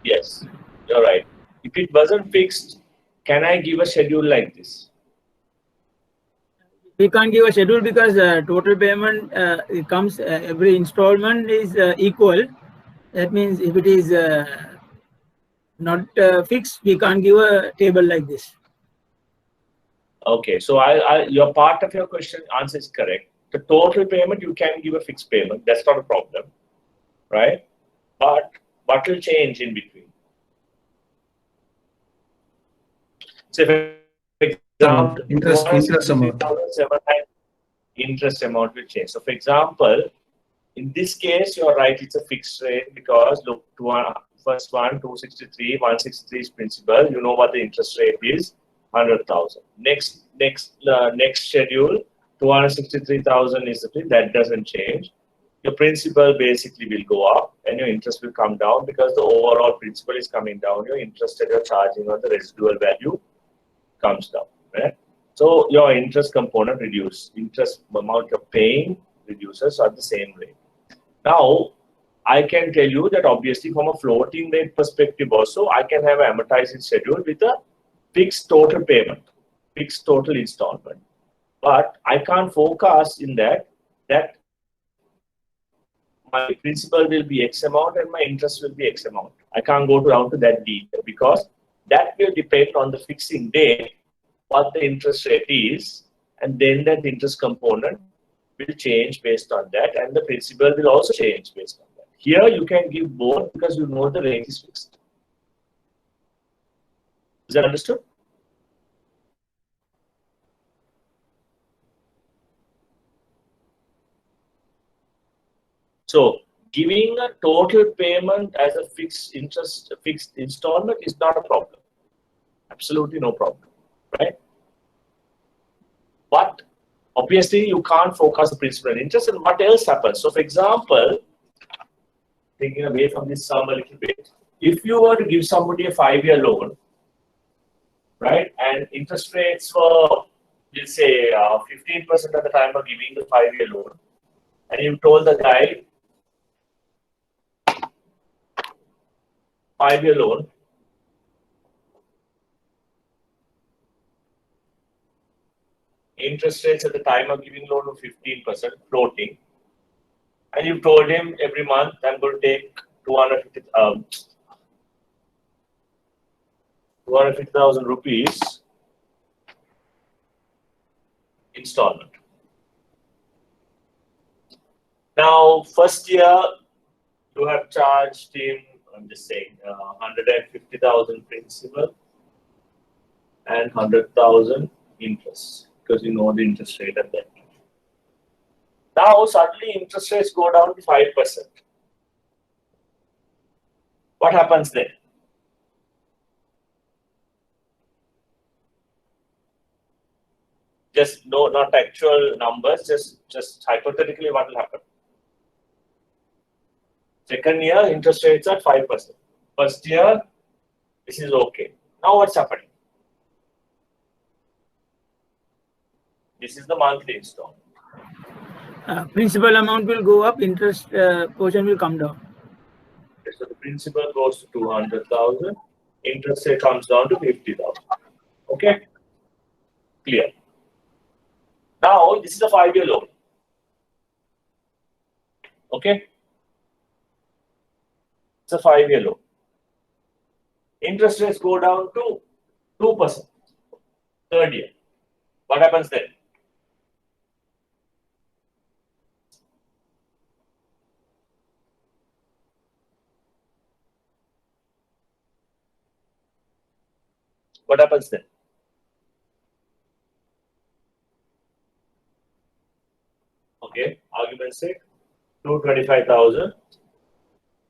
Yes, you're right. If it wasn't fixed, can I give a schedule like this? We can't give a schedule because total payment it comes every installment is equal. That means if it is not fixed, we can't give a table like this. Okay, so your part of your question answer is correct. The total payment, you can give a fixed payment. That's not a problem, right? But what will change in between? So, for example, interest amount. Interest amount will change. So, for example, in this case, you're right, it's a fixed rate because look, first one, 263, 163 is principal. You know what the interest rate is. 100,000. Next schedule, 263,000 is the fee. That doesn't change. Your principal basically will go up and your interest will come down because the overall principal is coming down. Your interest that you're charging on the residual value comes down. Right? So your interest component reduces. Interest amount you're paying reduces at the same rate. Now, I can tell you that obviously from a floating rate perspective also, I can have an amortizing schedule with a fixed total payment, fixed total installment. But I can't forecast in that my principal will be X amount and my interest will be X amount. I can't go down to that detail because that will depend on the fixing date, what the interest rate is, and then that interest component will change based on that, and the principal will also change based on that. Here you can give both because you know the rate is fixed. Is that understood? So giving a total payment as a fixed interest, fixed installment is not a problem. Absolutely no problem, right? But obviously you can't focus the principal and interest, and what else happens? So for example, taking away from this sum a little bit, if you were to give somebody a 5-year loan, right, and interest rates for, let's say, 15% at the time of giving the 5-year loan, and you told the guy 5-year loan, interest rates at the time of giving loan of 15% floating, and you told him every month I'm going to take 250,000 rupees installment. Now, first year you have charged him, I'm just saying, 150,000 principal and 100,000 interest, because you know the interest rate at that time. Now, suddenly interest rates go down to 5%. What happens then? Just no, not actual numbers, just hypothetically what will happen? Second year, interest rates are 5%. First year, this is okay. Now what's happening? This is the monthly installment. Principal amount will go up, interest portion will come down. Okay, so the principal goes to 200,000, interest rate comes down to 50,000. Okay? Clear. Now, this is a 5-year loan. Okay? It's a 5-year loan. Interest rates go down to 2%. Third year. What happens then? What happens then? Okay, argument's sake, 225,000,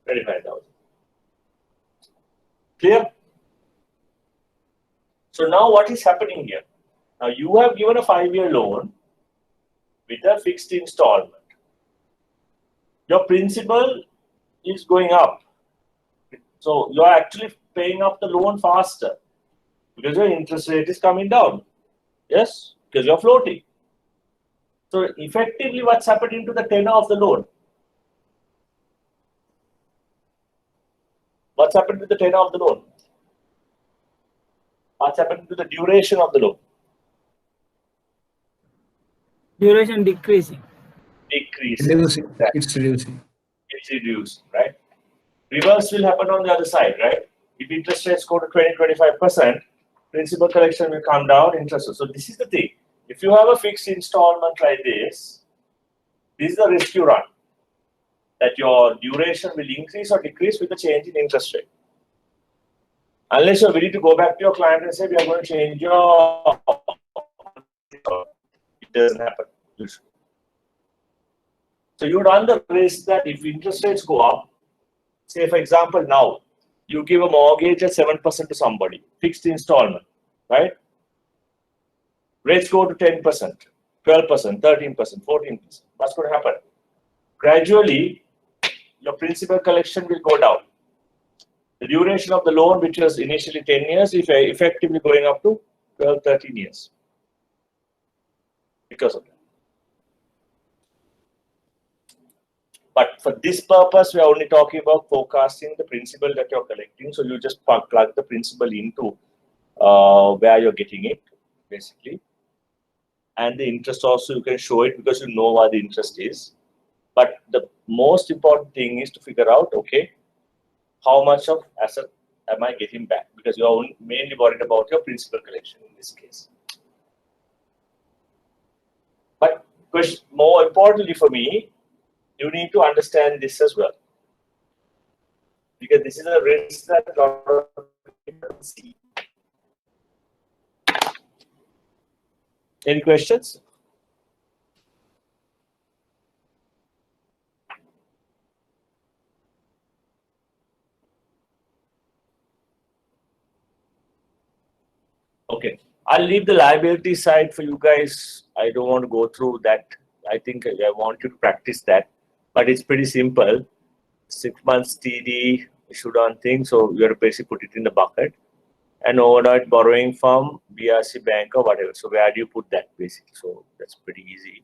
25,000. Clear? So now what is happening here? Now you have given a 5-year loan with a fixed installment. Your principal is going up. So you are actually paying up the loan faster because your interest rate is coming down. Yes, because you're floating. So effectively, what's happening to the tenor of the loan? What's happened to the tenor of the loan? What's happened to the duration of the loan? Duration decreasing. Decreasing. Reducing. It's reducing. It's reduced, right? Reverse will happen on the other side, right? If interest rates go to 20-25%, principal collection will come down, interest. So this is the thing. If you have a fixed installment like this is the risk you run. That your duration will increase or decrease with the change in interest rate. Unless you're ready to go back to your client and say, we are going to change your... It doesn't happen usually. So you run the risk that if interest rates go up, say for example now, you give a mortgage at 7% to somebody, fixed installment, right? Rates go to 10%, 12%, 13%, 14%. What's going to happen? Gradually, your principal collection will go down. The duration of the loan, which was initially 10 years, is effectively going up to 12, 13 years because of that. But for this purpose, we are only talking about forecasting the principal that you're collecting. So you just plug the principal into where you're getting it, basically. And the interest also, you can show it because you know what the interest is. But the most important thing is to figure out, okay, how much of asset am I getting back? Because you are mainly worried about your principal collection in this case. But more importantly for me, you need to understand this as well. Because this is a risk that a lot of people see. Any questions? Okay, I'll leave the liability side for you guys. I don't want to go through that. I think I want you to practice that, but it's pretty simple. 6 months TD issued on thing, so you have to basically put it in the bucket. And overnight borrowing from BRC bank or whatever. So where do you put that basically? So that's pretty easy.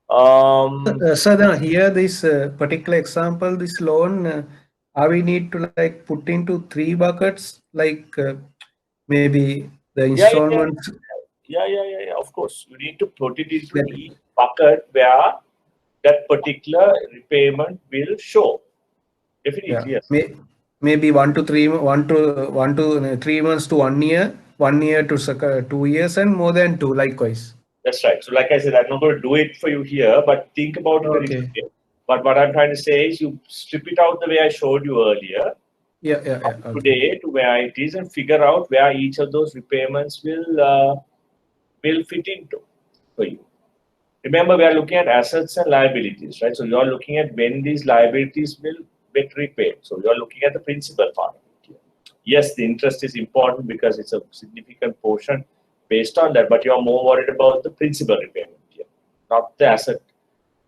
So then here this particular example, this loan, are we need to like put into 3 buckets, like maybe the installments? Yeah, of course. You need to put it into each bucket where that particular repayment will show. Definitely, yes. Maybe 1 to 3 months to 1 year, 1 year to 2 years, and more than 2 likewise. That's right. So like I said, I'm not going to do it for you here, but think about it very quickly. But what I'm trying to say is you strip it out the way I showed you earlier. Today to where it is, and figure out where each of those repayments will fit into for you. Remember, we are looking at assets and liabilities, right? So you are looking at when these liabilities will get repaid. So you are looking at the principal part of it here. Yes, the interest is important because it's a significant portion based on that, but you are more worried about the principal repayment here, not the asset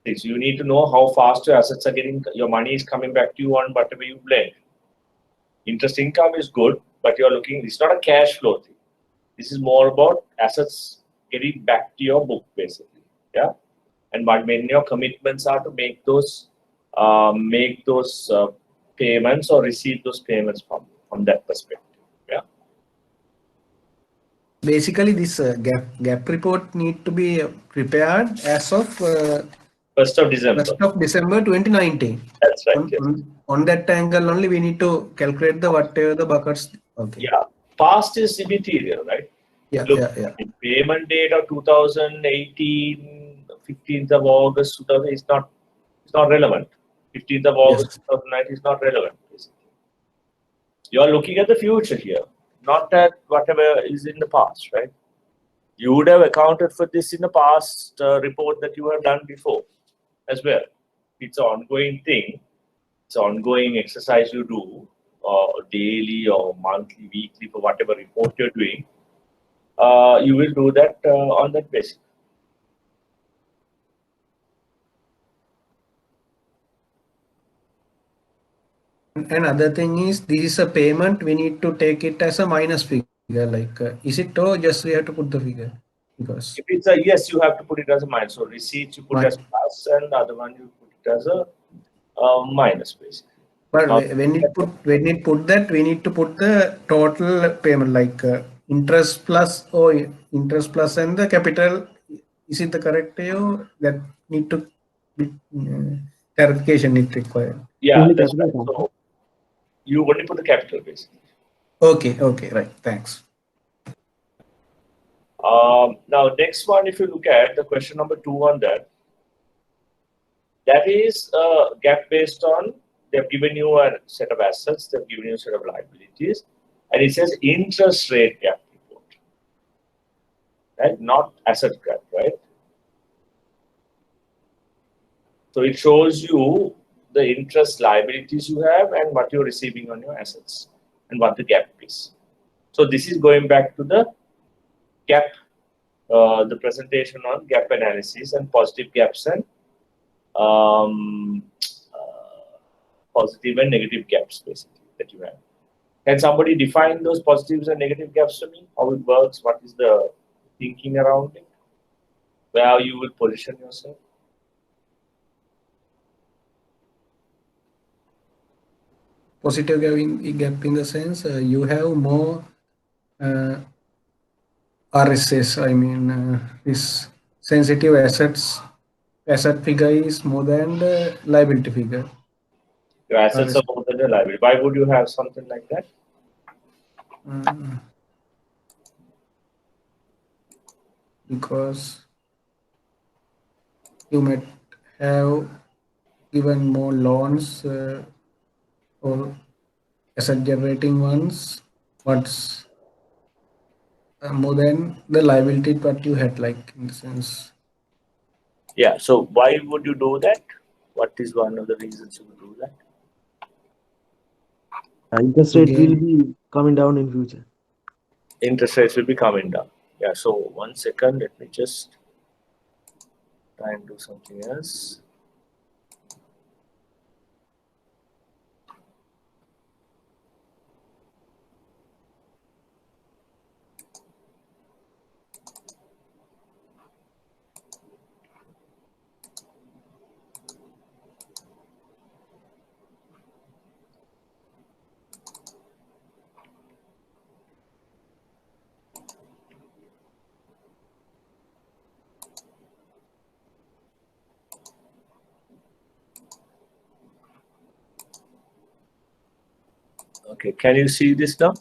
things. You need to know how fast your assets are getting, your money is coming back to you on whatever you blend. Interest income is good, but you're looking, it's not a cash flow thing. This is more about assets getting back to your book, basically. Yeah. And when your commitments are to make those payments or receive those payments from that perspective. Yeah. Basically, this gap report need to be prepared as of 1st of December. 1st of December 2019. That's right. On that angle only, we need to calculate the whatever the buckets. Okay. Yeah. Past is immaterial, right? Look, payment date of 2018, 15th of August 2000 is not relevant. 15th of August 2019 is not relevant. Basically. You are looking at the future here, not at whatever is in the past, right? You would have accounted for this in the past report that you have done before as well. It's an ongoing thing. It's an ongoing exercise you do daily or monthly, weekly for whatever report you're doing. You will do that on that basis. Another thing is, this is a payment, we need to take it as a minus figure. Like, is it or just we have to put the figure? Because if it's a yes, you have to put it as a minus. So receipts you put as plus, and the other one you put it as a minus, basically. But when it put that, we need to put the total payment, like interest plus and the capital. Is it the correct or that need to be clarification need required? Yeah, that's right. So you only put the capital, basically. Okay, right. Thanks. Now, next one, if you look at the question number 2 on that is a gap based on, they've given you a set of assets, they've given you a set of liabilities, and it says interest rate gap report, right? Not asset gap, right? So it shows you the interest liabilities you have and what you're receiving on your assets and what the gap is. So this is going back to the gap the presentation on gap analysis and positive gaps and um, positive and negative gaps, basically, that you have. Can somebody define those positives and negative gaps to me? How it works? What is the thinking around it? Where you will position yourself? Positive gap in the sense you have more RSS. I mean, this sensitive asset figure is more than the liability figure. Your assets are more than the liability. Why would you have something like that? Because you might have given more loans or asset generating ones, what's more than the liability what you had, like in the sense. Yeah. So why would you do that? What is one of the reasons you would do that? Interest rate will be coming down in future. Interest rates will be coming down. Yeah. So 1 second, let me just try and do something else. Okay, can you see this now?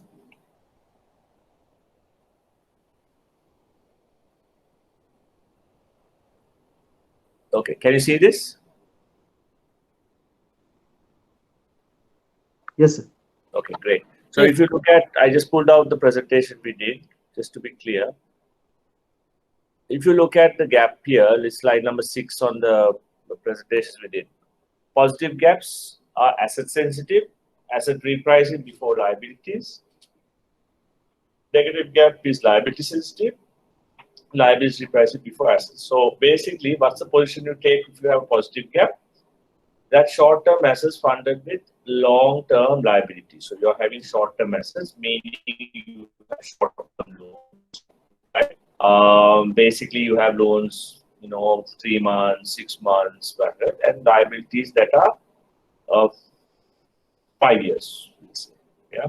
Okay, can you see this? Yes, sir. Okay, great. So if you look at, I just pulled out the presentation we did, just to be clear. If you look at the gap here, it's slide number 6 on the presentations we did. Positive gaps are asset sensitive, asset repricing before liabilities. Negative gap is liability sensitive, liability repricing before assets. So basically, what's the position you take if you have a positive gap? That short-term assets funded with long-term liabilities. So you're having short-term assets, meaning you have short-term loans. Right? Basically, you have loans, 3 months, 6 months, and liabilities that are 5 years. Yeah.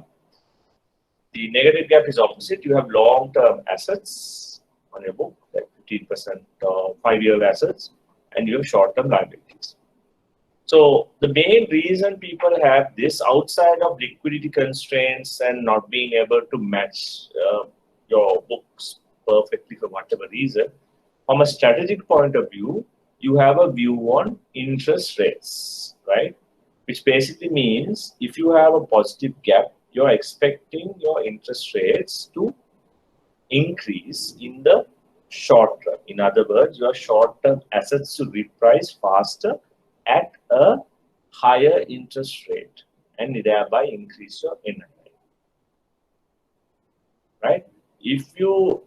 The negative gap is opposite. You have long-term assets on your book, like 15% 5-year assets, and you have short-term liabilities. So the main reason people have this, outside of liquidity constraints and not being able to match your books perfectly for whatever reason, from a strategic point of view, you have a view on interest rates, right? Which basically means if you have a positive gap, you're expecting your interest rates to increase in the short term. In other words, your short-term assets to reprice faster at a higher interest rate and thereby increase your NII. Right? If your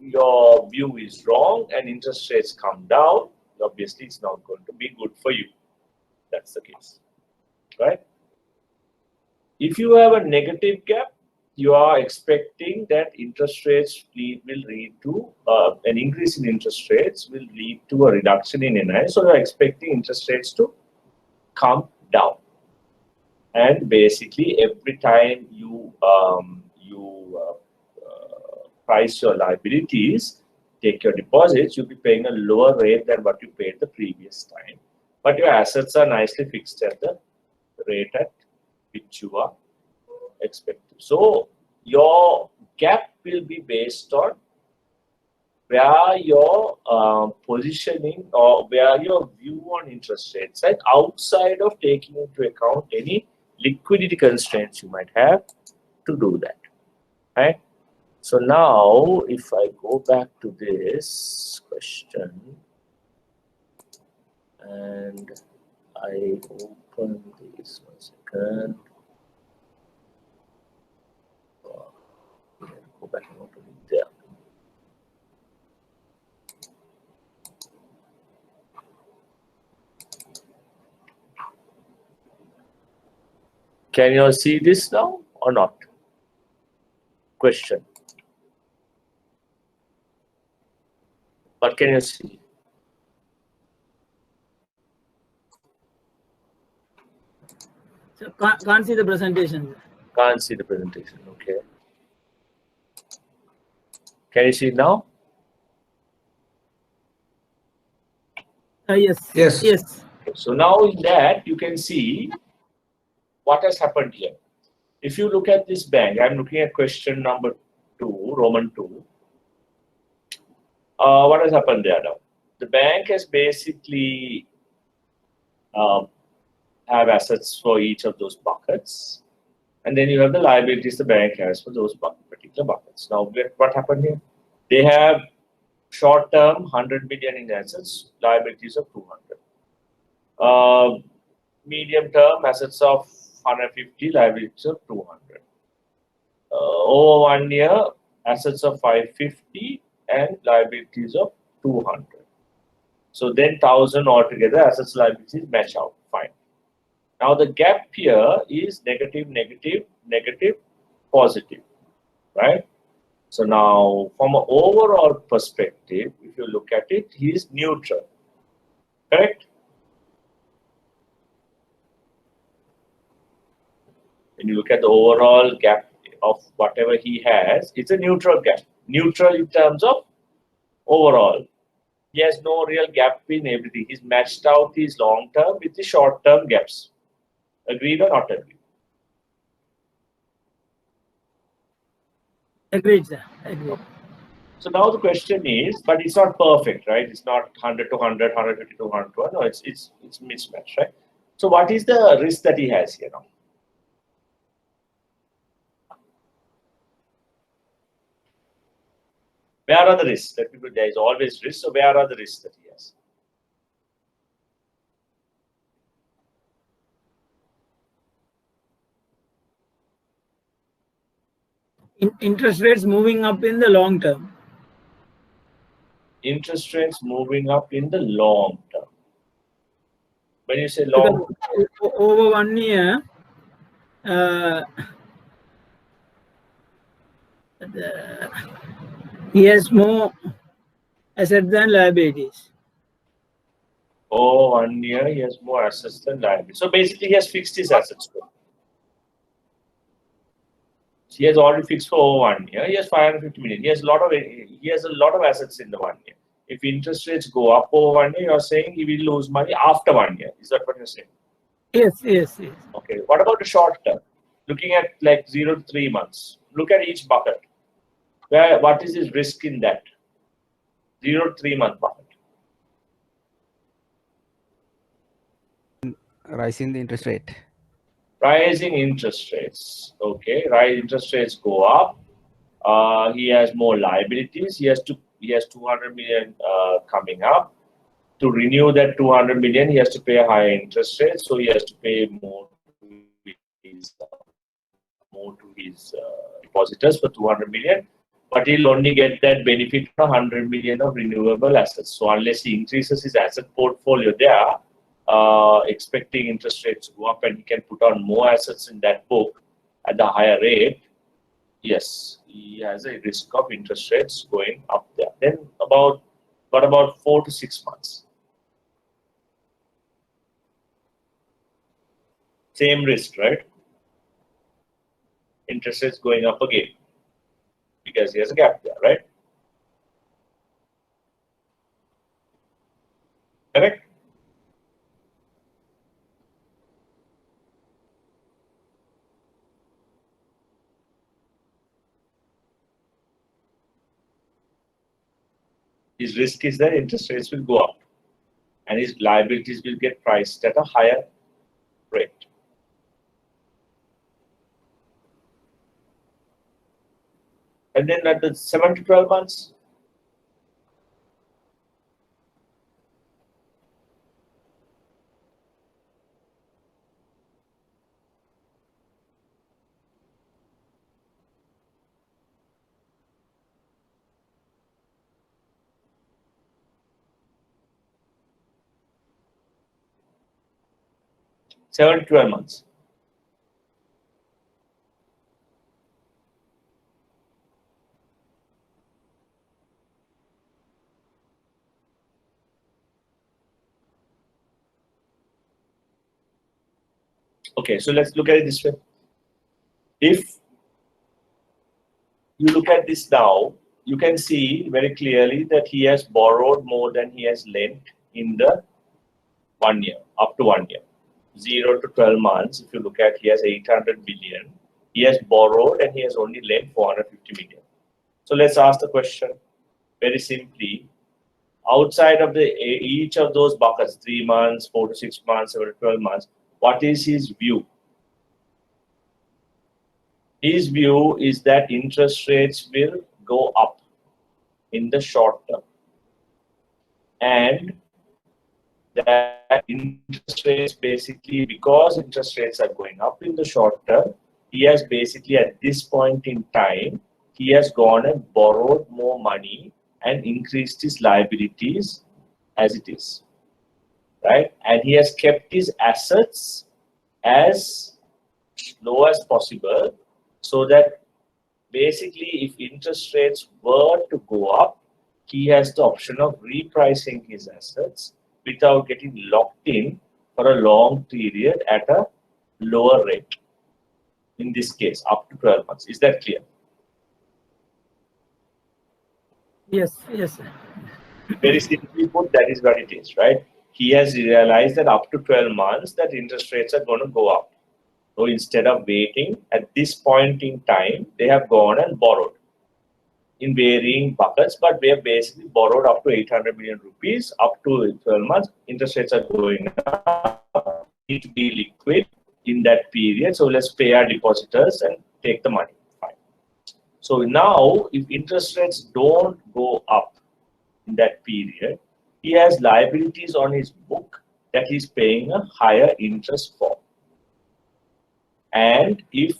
view is wrong and interest rates come down, obviously it's not going to be good for you. That's the case. Right? If you have a negative gap, you are expecting that interest rates will lead to an increase in interest rates will lead to a reduction in NII. So you're expecting interest rates to come down. And basically, every time you price your liabilities, take your deposits, you'll be paying a lower rate than what you paid the previous time. But your assets are nicely fixed at the rate at which you are expecting. So your gap will be based on where your positioning or where your view on interest rates, right? Outside of taking into account any liquidity constraints you might have to do that, right? So now, if I go back to this question and I open this 1 second. Go back and open it there. Can you all see this now or not? Question. What can you see? So can't see the presentation. Can't see the presentation. Okay. Can you see it now? Yes. Yes. Yes. So now in that you can see what has happened here. If you look at this bank, I'm looking at question number 2, Roman 2. What has happened there now? The bank has basically have assets for each of those buckets. And then you have the liabilities the bank has for those particular buckets. Now, what happened here? They have short-term 100 million in assets, liabilities of 200. Medium-term assets of 150, liabilities of 200. Over 1 year, assets of 550 and liabilities of 200. So then 1000 altogether, assets liabilities match out. Fine. Now the gap here is negative, negative, negative, positive, right? So now from an overall perspective, if you look at it, he is neutral, correct? When you look at the overall gap of whatever he has, it's a neutral gap. Neutral in terms of overall. He has no real gap in everything. He's matched out his long term with the short term gaps. Agreed or not agreed? Agreed, sir. Agreed. So now the question is, but it's not perfect, right? It's not 100 to 100, 150 to 100 to 100. No, it's mismatched, right? So what is the risk that he has here now? Where are the risks? Let me put, there is always risk. So where are the risks that he has? Interest rates moving up in the long term. Interest rates moving up in the long term. When you say long, Because over 1 year, he has more assets than liabilities. over 1 year, he has more assets than liabilities. So basically, he has fixed his assets. He has already fixed for over 1 year. He has 550 million. He has a lot of assets in the 1 year. If interest rates go up over 1 year, you're saying he will lose money after 1 year. Is that what you're saying? Yes, yes, yes. Okay. What about the short term? Looking at like 0 to 3 months. Look at each bucket. What is his risk in that? 0 to 3 month bucket. Rising the interest rate. Rising interest rates. Okay. Right, interest rates go up. He has more liabilities. He has 200 million coming up. To renew that 200 million, he has to pay a higher interest rate. So he has to pay more to his depositors for 200 million. But he'll only get that benefit for 100 million of renewable assets. So unless he increases his asset portfolio there, expecting interest rates to go up and he can put on more assets in that book at the higher rate, yes, he has a risk of interest rates going up there. Then about 4 to 6 months. Same risk, right? Interest rates going up again because he has a gap there, right? Correct? His risk is that interest rates will go up and his liabilities will get priced at a higher rate. And then at the 7 to 12 months, Okay, so let's look at it this way. If you look at this now, you can see very clearly that he has borrowed more than he has lent in the 1 year, up to 1 year. 0 to 12 months, if you look at, he has 800 billion. He has borrowed and he has only lent 450 million. So let's ask the question very simply. Outside of each of those buckets, 3 months, 4 to 6 months, 7 to 12 months, what is his view? His view is that interest rates will go up in the short term, and that interest rates basically, because interest rates are going up in the short term, he has basically at this point in time, he has gone and borrowed more money and increased his liabilities as it is, right? And he has kept his assets as low as possible, so that basically if interest rates were to go up, he has the option of repricing his assets without getting locked in for a long period at a lower rate. In this case, up to 12 months. Is that clear? Yes, yes, sir. Very simply put, that is what it is, right? He has realized that up to 12 months that interest rates are going to go up. So instead of waiting, at this point in time, they have gone and borrowed in varying buckets, but we have basically borrowed up to 800 million rupees up to 12 months. Interest rates are going up, need to be liquid in that period. So let's pay our depositors and take the money. Fine. So now, if interest rates don't go up in that period, he has liabilities on his book that he's paying a higher interest for. And if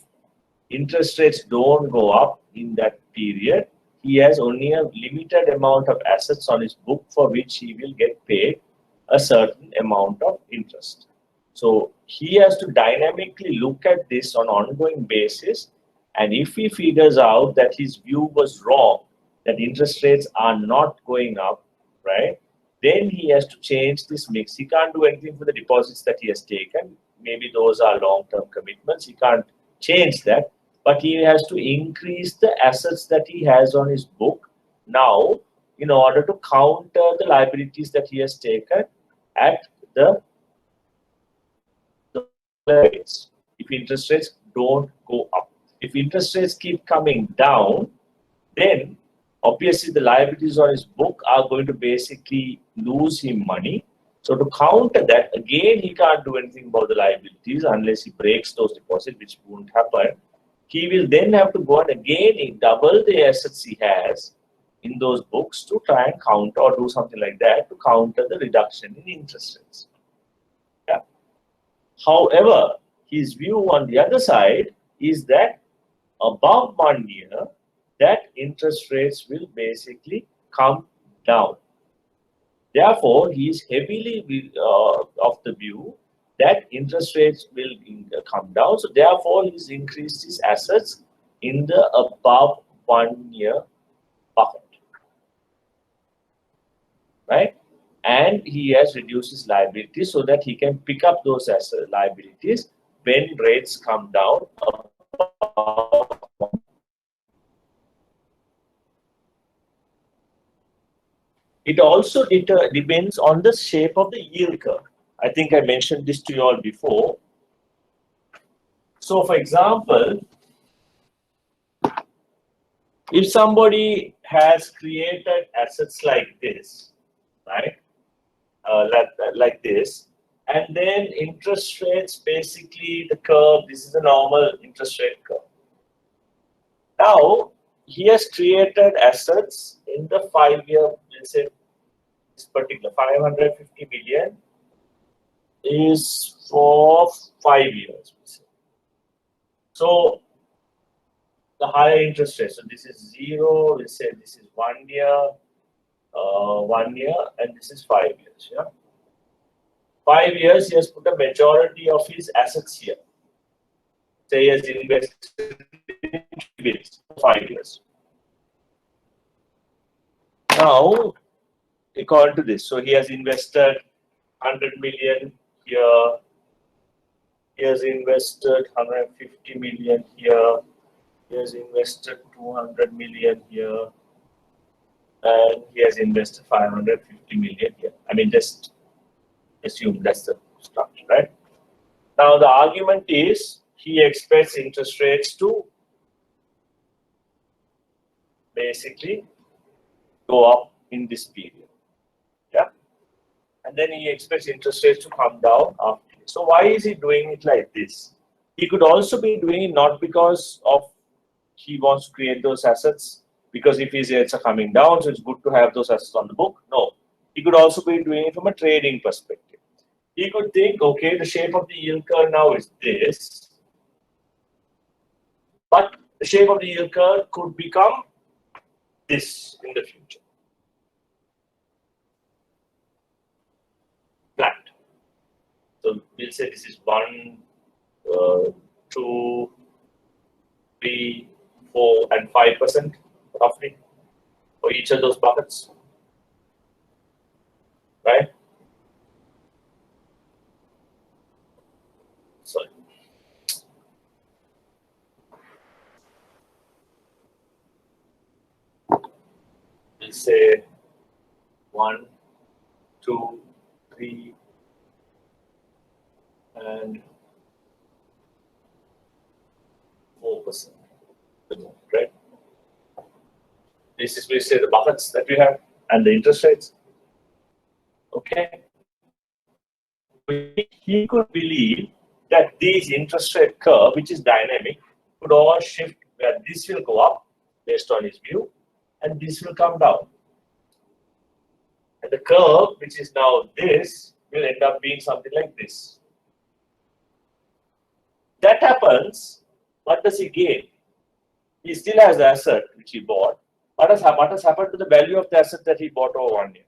interest rates don't go up in that period, he has only a limited amount of assets on his book for which he will get paid a certain amount of interest. So he has to dynamically look at this on an ongoing basis. And if he figures out that his view was wrong, that interest rates are not going up, right, then he has to change this mix. He can't do anything for the deposits that he has taken. Maybe those are long-term commitments. He can't change that. But he has to increase the assets that he has on his book now in order to counter the liabilities that he has taken at the rates. If interest rates don't go up. If interest rates keep coming down, then obviously the liabilities on his book are going to basically lose him money. So to counter that, again, he can't do anything about the liabilities unless he breaks those deposits, which won't happen. He will then have to go and again double the assets he has in those books to try and counter or do something like that to counter the reduction in interest rates. Yeah. However, his view on the other side is that above 1 year, that interest rates will basically come down. Therefore, he is heavily of the view that interest rates will come down. So therefore, he's increased his assets in the above 1 year bucket, right? And he has reduced his liabilities so that he can pick up those asset liabilities when rates come down above. It also depends on the shape of the yield curve. I think I mentioned this to you all before. So, for example, if somebody has created assets like this, right, like this, and then interest rates, basically the curve, this is a normal interest rate curve. Now, he has created assets in the 5-year, let's say this particular 550 million is for 5 years. So the higher interest rate. So this is 0. Let's say this is 1 year, 1 year, and this is 5 years. Yeah, 5 years. He has put a majority of his assets here. Say he has invested in bills for 5 years. Now, according to this, so he has invested 100 million here, He has invested 150 million here. He has invested 200 million here. And he has invested 550 million here. I mean, just assume that's the structure, right? Now, the argument is he expects interest rates to basically go up in this period. Yeah. And then he expects interest rates to come down after. So why is he doing it like this? He could also be doing it not because of he wants to create those assets, because if his rates are coming down, so it's good to have those assets on the book. No. He could also be doing it from a trading perspective. He could think, okay, the shape of the yield curve now is this, but the shape of the yield curve could become this in the future. Flat. So we'll say this is 1, 2, 3, 4, and 5% roughly for each of those buckets, right? Sorry. We'll say 1, 2, 3, and 4%, right? This is, we say, the buckets that we have and the interest rates. Okay. He could believe that these interest rate curve, which is dynamic, could all shift where this will go up based on his view, and this will come down. And the curve, which is now this, will end up being something like this. That happens, what does he gain? He still has the asset which he bought. What has happened to the value of the asset that he bought over 1 year?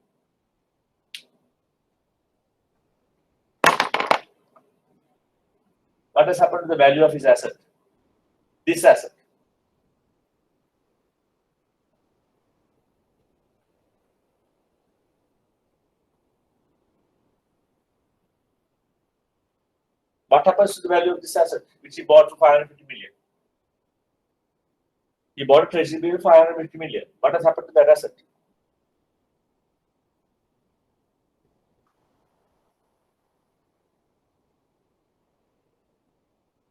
What has happened to the value of his asset? This asset. What happens to the value of this asset, which he bought for 550 million? He bought a treasury bill for 550 million. What has happened to that asset?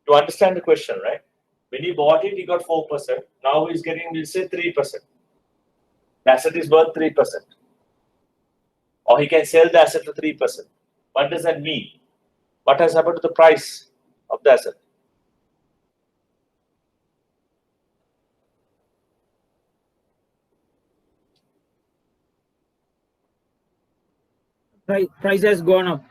You understand the question, right? When he bought it, he got 4%. Now he's getting, we'll say, 3%. The asset is worth 3%. Or he can sell the asset for 3%. What does that mean? What has happened to the price of the asset? Price has gone up.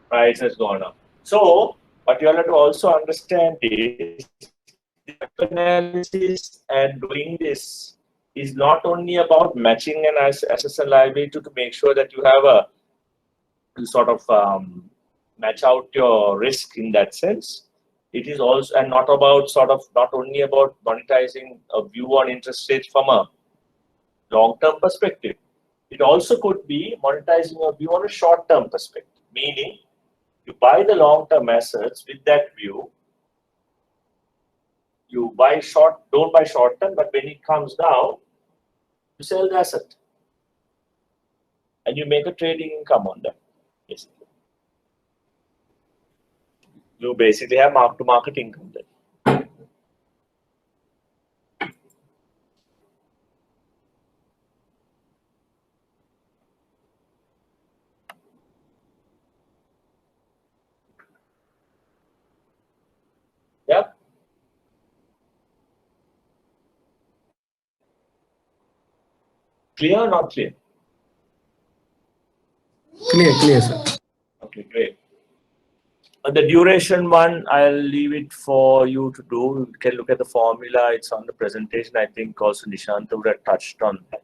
Price has gone up. So, what you have to also understand is the analysis and doing this is not only about matching an asset and liability to make sure that you have a sort of match out your risk in that sense. It is also, and not about sort of, not only about monetizing a view on interest rates from a long-term perspective. It also could be monetizing a view on a short-term perspective, meaning you buy the long-term assets with that view. You buy short, don't buy short-term, but when it comes down, you sell the asset and you make a trading income on that. Basically. You basically have mark-to-market income then. Yeah. Clear or not clear? Clear, sir. Okay, great. The duration one, I'll leave it for you to do. You can look at the formula. It's on the presentation. I think also Nishant would have touched on that.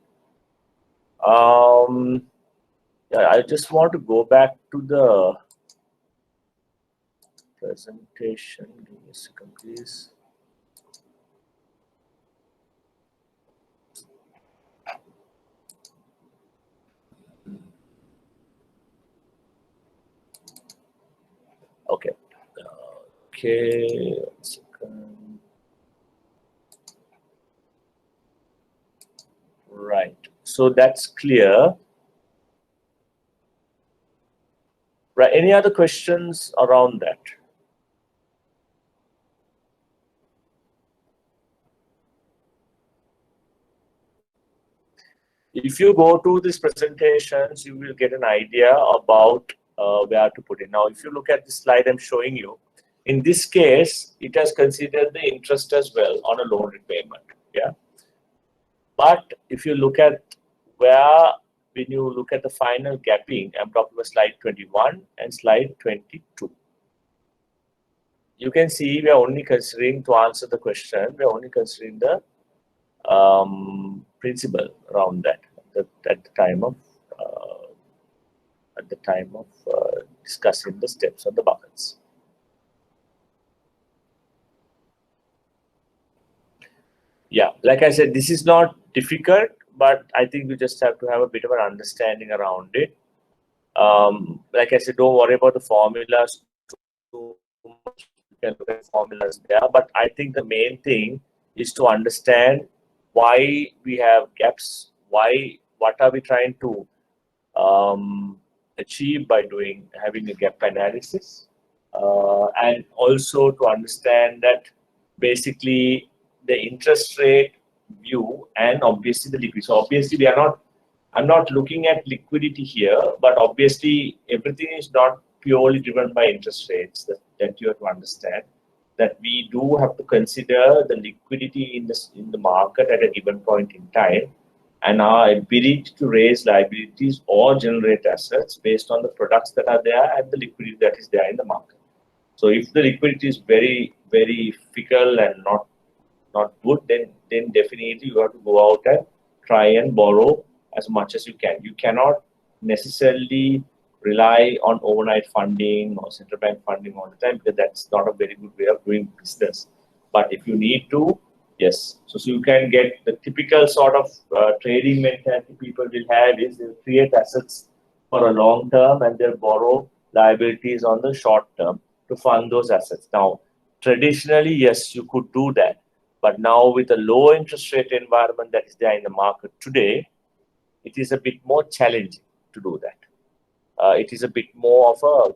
Yeah, I just want to go back to the presentation. Give me a second, please. Okay. Okay. 1 second. Right. So that's clear. Right. Any other questions around that? If you go to these presentations, you will get an idea about where to put it. Now, if you look at the slide I'm showing you, in this case, it has considered the interest as well on a loan repayment. Yeah. But if you look at where, when you look at the final gapping, I'm talking about slide 21 and slide 22. You can see we are only considering, to answer the question, we are only considering the principle around that at the time of discussing the steps of the buckets. Yeah, like I said, this is not difficult, but I think we just have to have a bit of an understanding around it. Like I said, don't worry about the formulas too much. You can look at formulas there, but I think the main thing is to understand why we have gaps, what are we trying to achieve by having a gap analysis, and also to understand that basically the interest rate view and obviously the liquidity. So obviously I'm not looking at liquidity here, but obviously everything is not purely driven by interest rates. That you have to understand that we do have to consider the liquidity in the market at a given point in time, and our ability to raise liabilities or generate assets based on the products that are there and the liquidity that is there in the market. So if the liquidity is very, very fickle and not good, then definitely you have to go out and try and borrow as much as you can. You cannot necessarily rely on overnight funding or central bank funding all the time, because that's not a very good way of doing business. But if you need to, yes. So you can get the typical sort of trading mentality people will have is they'll create assets for a long term and they'll borrow liabilities on the short term to fund those assets. Now, traditionally, yes, you could do that. But now with a low interest rate environment that is there in the market today, it is a bit more challenging to do that. It is a bit more of a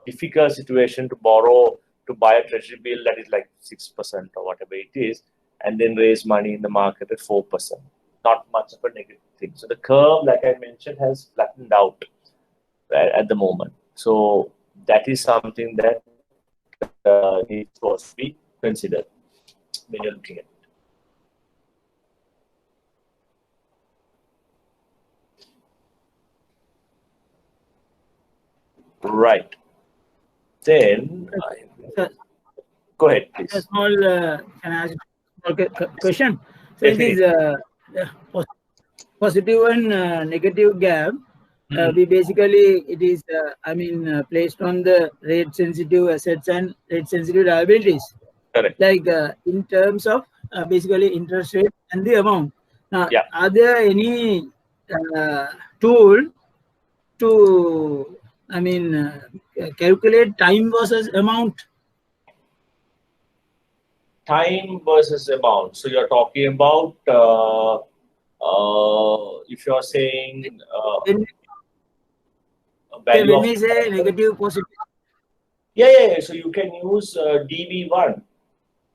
difficult situation to borrow, to buy a treasury bill that is like 6% or whatever it is, and then raise money in the market at 4%. Not much of a negative thing. So the curve, like I mentioned, has flattened out at the moment. So that is something that needs to also be considered when you're looking at it. Right. Then, go ahead, please. A small, can I ask a small question? So it is positive and negative gap. We basically, it is, placed on the rate sensitive assets and rate sensitive liabilities. Correct. Like in terms of basically interest rate and the amount. Now, yeah. Are there any tool to, calculate time versus amount? Time versus amount. So you're talking about if you're saying value when we say negative, positive. Yeah. So you can use DV1,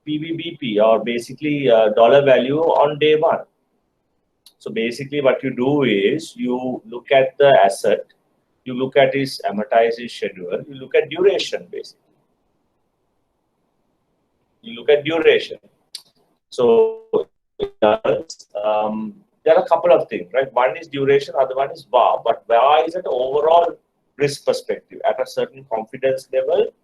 PVBP, or basically dollar value on day one. So basically what you do is you look at the asset, you look at its amortization schedule, you look at duration basically. You look at duration. So there are a couple of things, right? One is duration, other one is VAR. But VAR is at overall risk perspective. At a certain confidence level,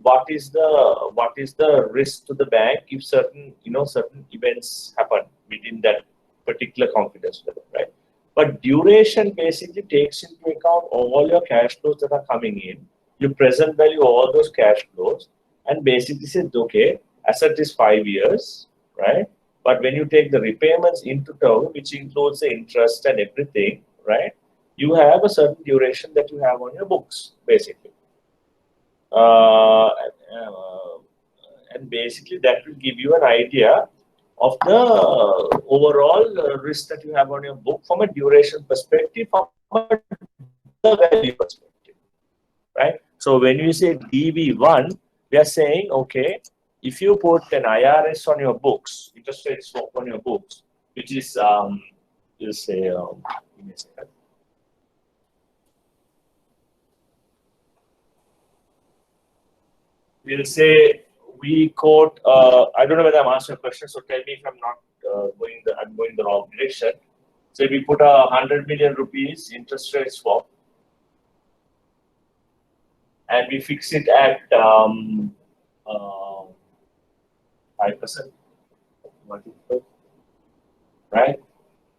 what is the risk to the bank if certain events happen within that particular confidence level, right? But duration basically takes into account all your cash flows that are coming in. You present value all those cash flows and basically says, okay, asset is 5 years, right? But when you take the repayments into term, which includes the interest and everything, right? You have a certain duration that you have on your books, basically. And basically that will give you an idea of the overall risk that you have on your book from a duration perspective, from a dollar value perspective, right? So when you say DV1, we are saying, okay, if you put an IRS on your books, interest rate swap on your books, which is, we'll say, give me a second. We'll say we quote, I don't know whether I'm answering your question, so tell me if I'm not I'm going the wrong direction. So we put 100 million rupees interest rate swap, and we fix it at 5%. Right?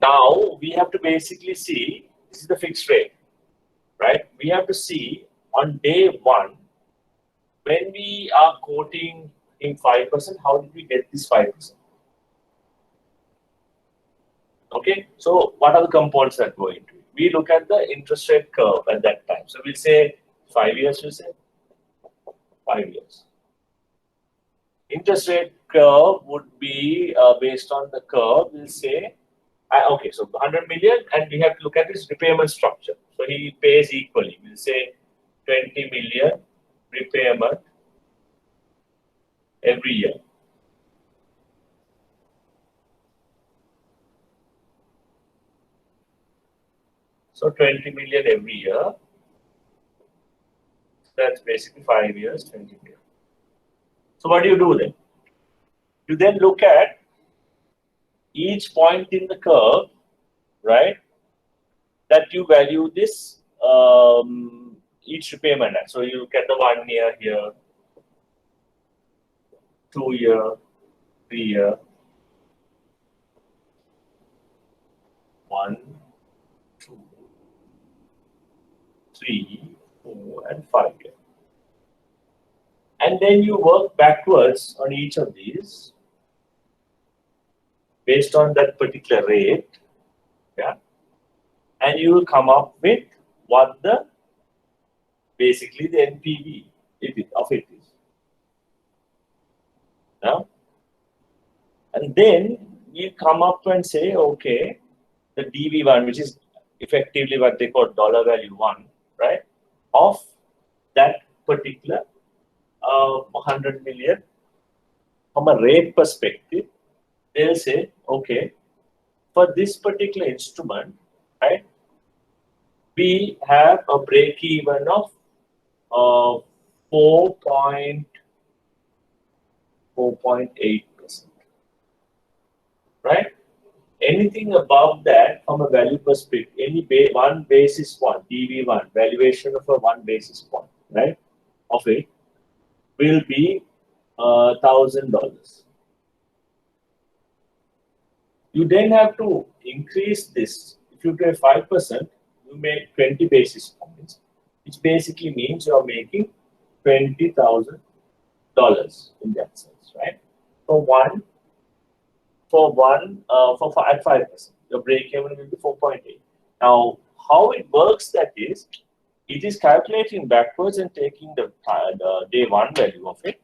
Now we have to basically see, this is the fixed rate, right? We have to see on day one, when we are quoting in 5%, how did we get this 5%? Okay, so what are the components that go into it? We look at the interest rate curve at that time. So we'll say 5 years, we'll say 5 years. Interest rate curve would be based on the curve, we'll say, okay, so 100 million, and we have to look at his repayment structure. So he pays equally. We'll say 20 million repayment every year. So 20 million every year. That's basically 5 years, 20 million. So what do you do then? You then look at each point in the curve, right? That you value this each repayment at. So you look at the 1 year here, 2 year, 3 year, 1, 2, 3, 4, and 5 year. And then you work backwards on each of these based on that particular rate, yeah, and you will come up with what the basically the NPV of it is. Yeah? And then you come up and say, okay, the DV1, which is effectively what they call dollar value 1, right, of that particular 100 million, from a rate perspective, they'll say, okay, for this particular instrument, right, we have a break even of 4.8%, right? Anything above that, from a value perspective, any 1 basis point, DV1, valuation of a 1 basis point, right, of it, will be $1,000. You then have to increase this. If you pay 5%, you make 20 basis points, which basically means you are making $20,000 in that sense, right? At 5%, your break even will be 4.8. Now, how it works that is, it is calculating backwards and taking the day one value of it,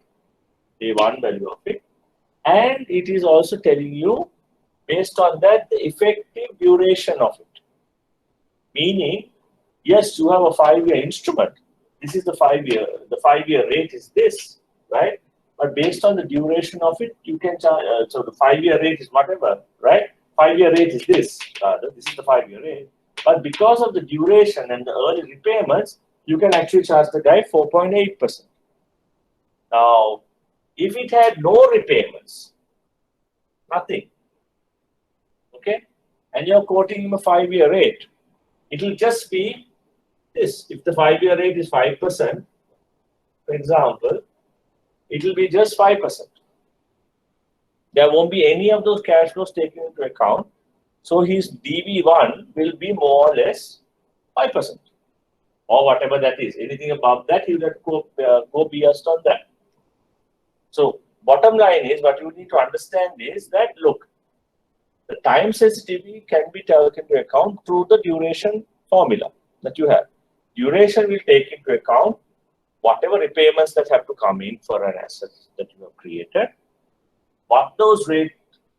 and it is also telling you based on that the effective duration of it. Meaning, yes, you have a 5-year instrument. This is the 5-year. The 5-year rate is this, right? But based on the duration of it, you can charge. So the 5-year rate is whatever, right? 5-year rate is this. This is the 5-year rate. But because of the duration and the early repayments, you can actually charge the guy 4.8%. Now, if it had no repayments, nothing, okay, and you're quoting him a 5-year rate, it will just be this. If the 5-year rate is 5%, for example, it will be just 5%. There won't be any of those cash flows taken into account. So his DV1 will be more or less 5%, or whatever that is. Anything above that, he'll have to go BS on that. So bottom line is, what you need to understand is that, look, the time sensitivity can be taken into account through the duration formula that you have. Duration will take into account whatever repayments that have to come in for an asset that you have created, what those rate,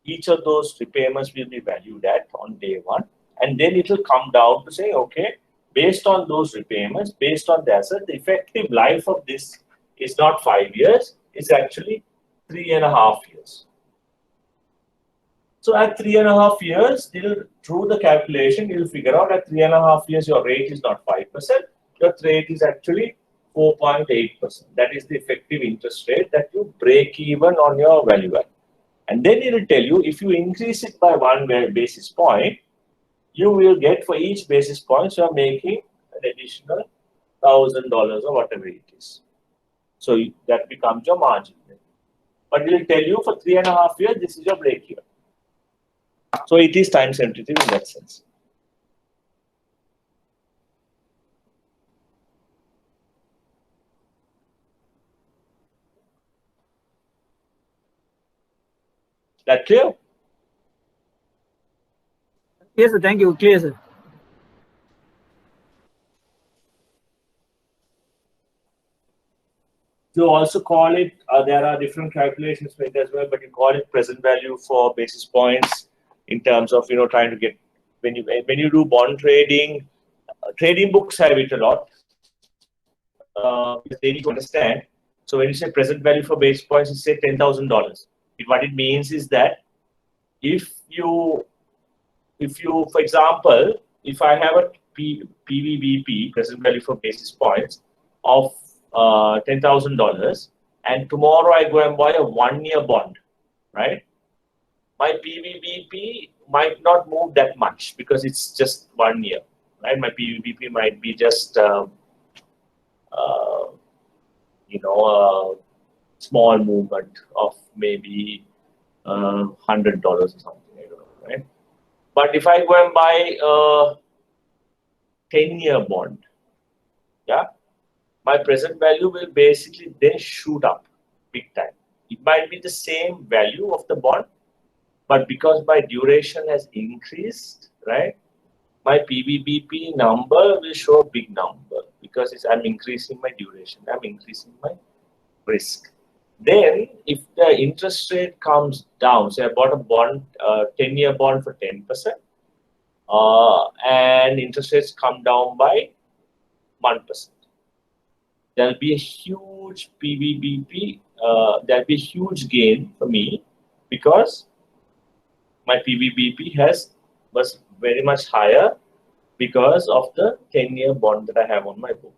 each of those repayments will be valued at on day one, and then it will come down to say, okay, based on those repayments, based on the asset, the effective life of this is not 5 years, it's actually 3.5 years. So at 3.5 years, through the calculation, you'll figure out at 3.5 years, your rate is not 5%, your rate is actually 4.8%. That is the effective interest rate that you break even on your value add. And then it will tell you, if you increase it by 1 basis point, you will get for each basis point, you are making an additional $1,000 or whatever it is. So that becomes your margin. But it will tell you for 3.5 years, this is your break even. So it is time sensitive in that sense. That clear? Yes, sir. Thank you. Clear, sir. You also call it, there are different calculations for it as well, but you call it present value for basis points in terms of, trying to get, when you do bond trading, trading books have it a lot. Because they need to understand. So when you say present value for basis points, you say $10,000. What it means is that if you, for example, if I have a PVBP, present value for basis points, of $10,000, and tomorrow I go and buy a 1-year bond, right? My PVBP might not move that much because it's just 1 year, right? My PVBP might be just a small movement of maybe $100 or something, I don't know, right? But if I go and buy a 10-year bond, yeah, my present value will basically then shoot up big time. It might be the same value of the bond, but because my duration has increased, right, my PVBP number will show a big number because I'm increasing my duration, I'm increasing my risk. Then, if the interest rate comes down, say I bought a bond, 10-year bond for 10%, and interest rates come down by 1%. There'll be a huge PVBP, there'll be a huge gain for me because my PVBP was very much higher because of the 10-year bond that I have on my book.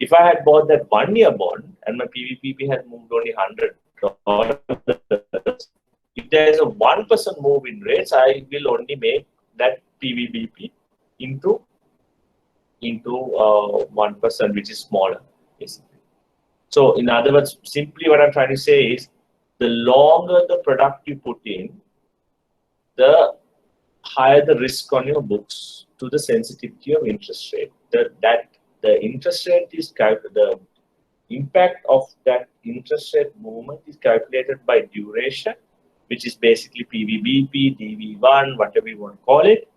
If I had bought that 1-year bond and my PVBP had moved only $100, if there is a 1% move in rates, I will only make that PVBP into 1%, which is smaller, basically. So, in other words, simply what I'm trying to say is, the longer the product you put in, the higher the risk on your books to the sensitivity of interest rate. The interest rate is the impact of that interest rate movement is calculated by duration, which is basically PVBP, DV1, whatever you want to call it,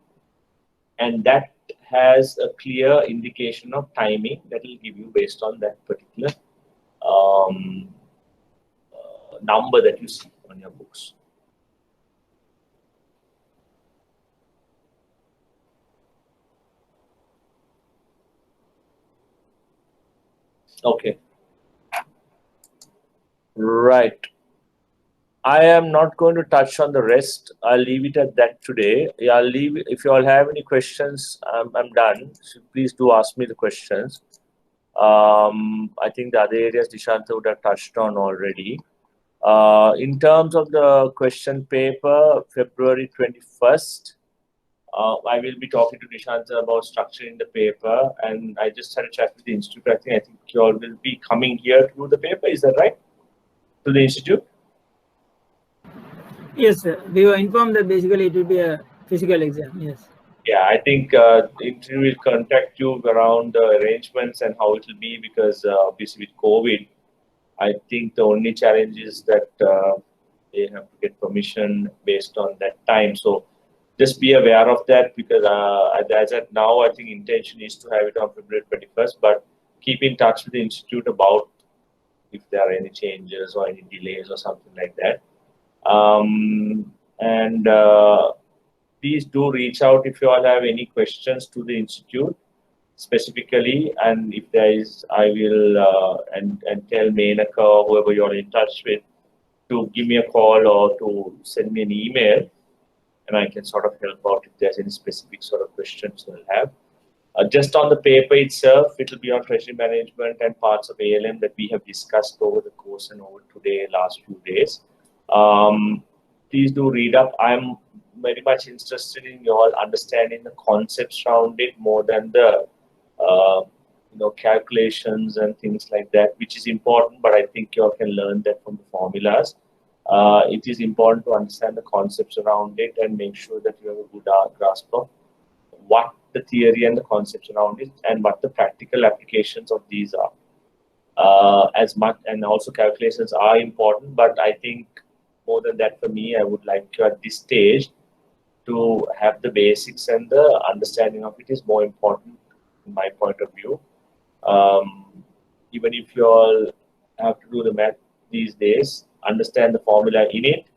and that has a clear indication of timing that will give you based on that particular number that you see on your books. Okay. Right. I am not going to touch on the rest. I'll leave it at that today. Yeah, I'll leave. If you all have any questions, I'm done. So please do ask me the questions. I think the other areas Dishanta would have touched on already. In terms of the question paper, February 21st, I will be talking to Dishanta about structuring the paper, and I just had a chat with the institute. I think you all will be coming here to do the paper. Is that right? To the institute? Yes, sir. We were informed that basically it will be a physical exam. Yes. Yeah, I think the interview will contact you around the arrangements and how it will be, because obviously with COVID, I think the only challenge is that they have to get permission based on that time. So just be aware of that, because as at now, I think intention is to have it on February 21st, but keep in touch with the institute about if there are any changes or any delays or something like that. Please do reach out if you all have any questions to the institute specifically, and if there is, I will and tell Menaka or whoever you're in touch with to give me a call or to send me an email, and I can sort of help out if there's any specific sort of questions you'll have. Just on the paper itself, it will be on treasury management and parts of ALM that we have discussed over the course and over today, last few days. Please do read up. I'm very much interested in you all understanding the concepts around it more than the calculations and things like that, which is important, but I think you all can learn that from the formulas. It is important to understand the concepts around it and make sure that you have a good grasp of what the theory and the concepts around it and what the practical applications of these are. As much, and also calculations are important, but I think more than that, for me, I would like to at this stage to have the basics, and the understanding of it is more important in my point of view. Even if you all have to do the math these days, understand the formula in it,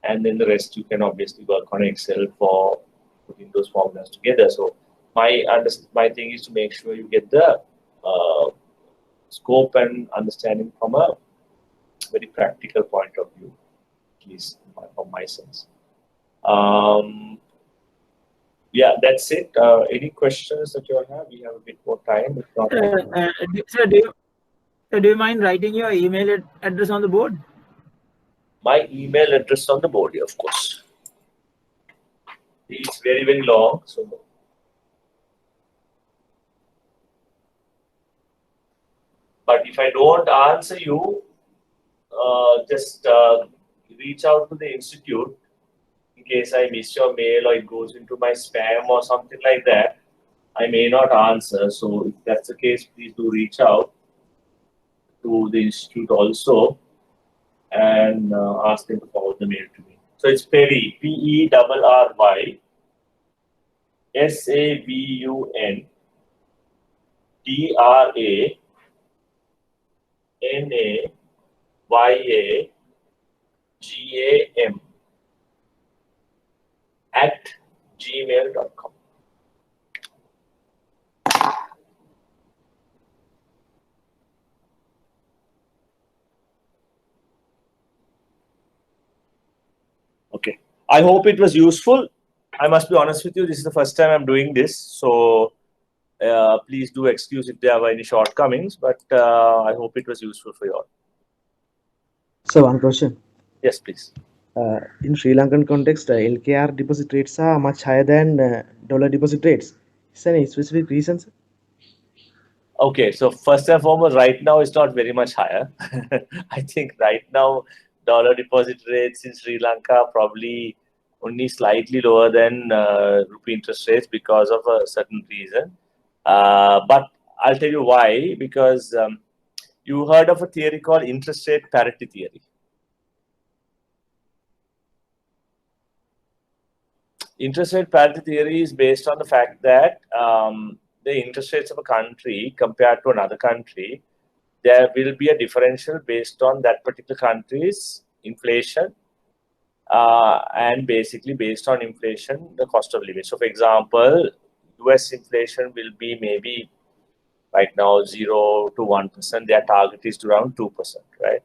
and then the rest you can obviously work on Excel for putting those formulas together. So my thing is to make sure you get the scope and understanding from a very practical point of view, at least from my sense. Yeah, that's it. Any questions that you all have? We have a bit more time. If not, Sir, do you mind writing your email address on the board? My email address on the board, yeah, of course. It's very, very long. So, but if I don't answer you, just reach out to the institute in case I miss your mail or it goes into my spam or something like that. I may not answer. So if that's the case, please do reach out to the institute also and ask them to forward the mail to me. So it's Perry, PERRY SAVUN DRANAYAGAM @gmail.com. Okay. I hope it was useful. I must be honest with you, this is the first time I'm doing this. So please do excuse if there are any shortcomings, but I hope it was useful for you all. So one question. Yes, please. In Sri Lankan context, LKR deposit rates are much higher than dollar deposit rates. Is there any specific reasons? Okay, so first and foremost, right now it's not very much higher. I think right now dollar deposit rates in Sri Lanka are probably only slightly lower than rupee interest rates because of a certain reason. But I'll tell you why, because you heard of a theory called interest rate parity theory. Interest rate parity theory is based on the fact that the interest rates of a country compared to another country, there will be a differential based on that particular country's inflation and basically based on inflation, the cost of living. So for example, US inflation will be maybe right now 0 to 1%. Their target is to around 2%, right?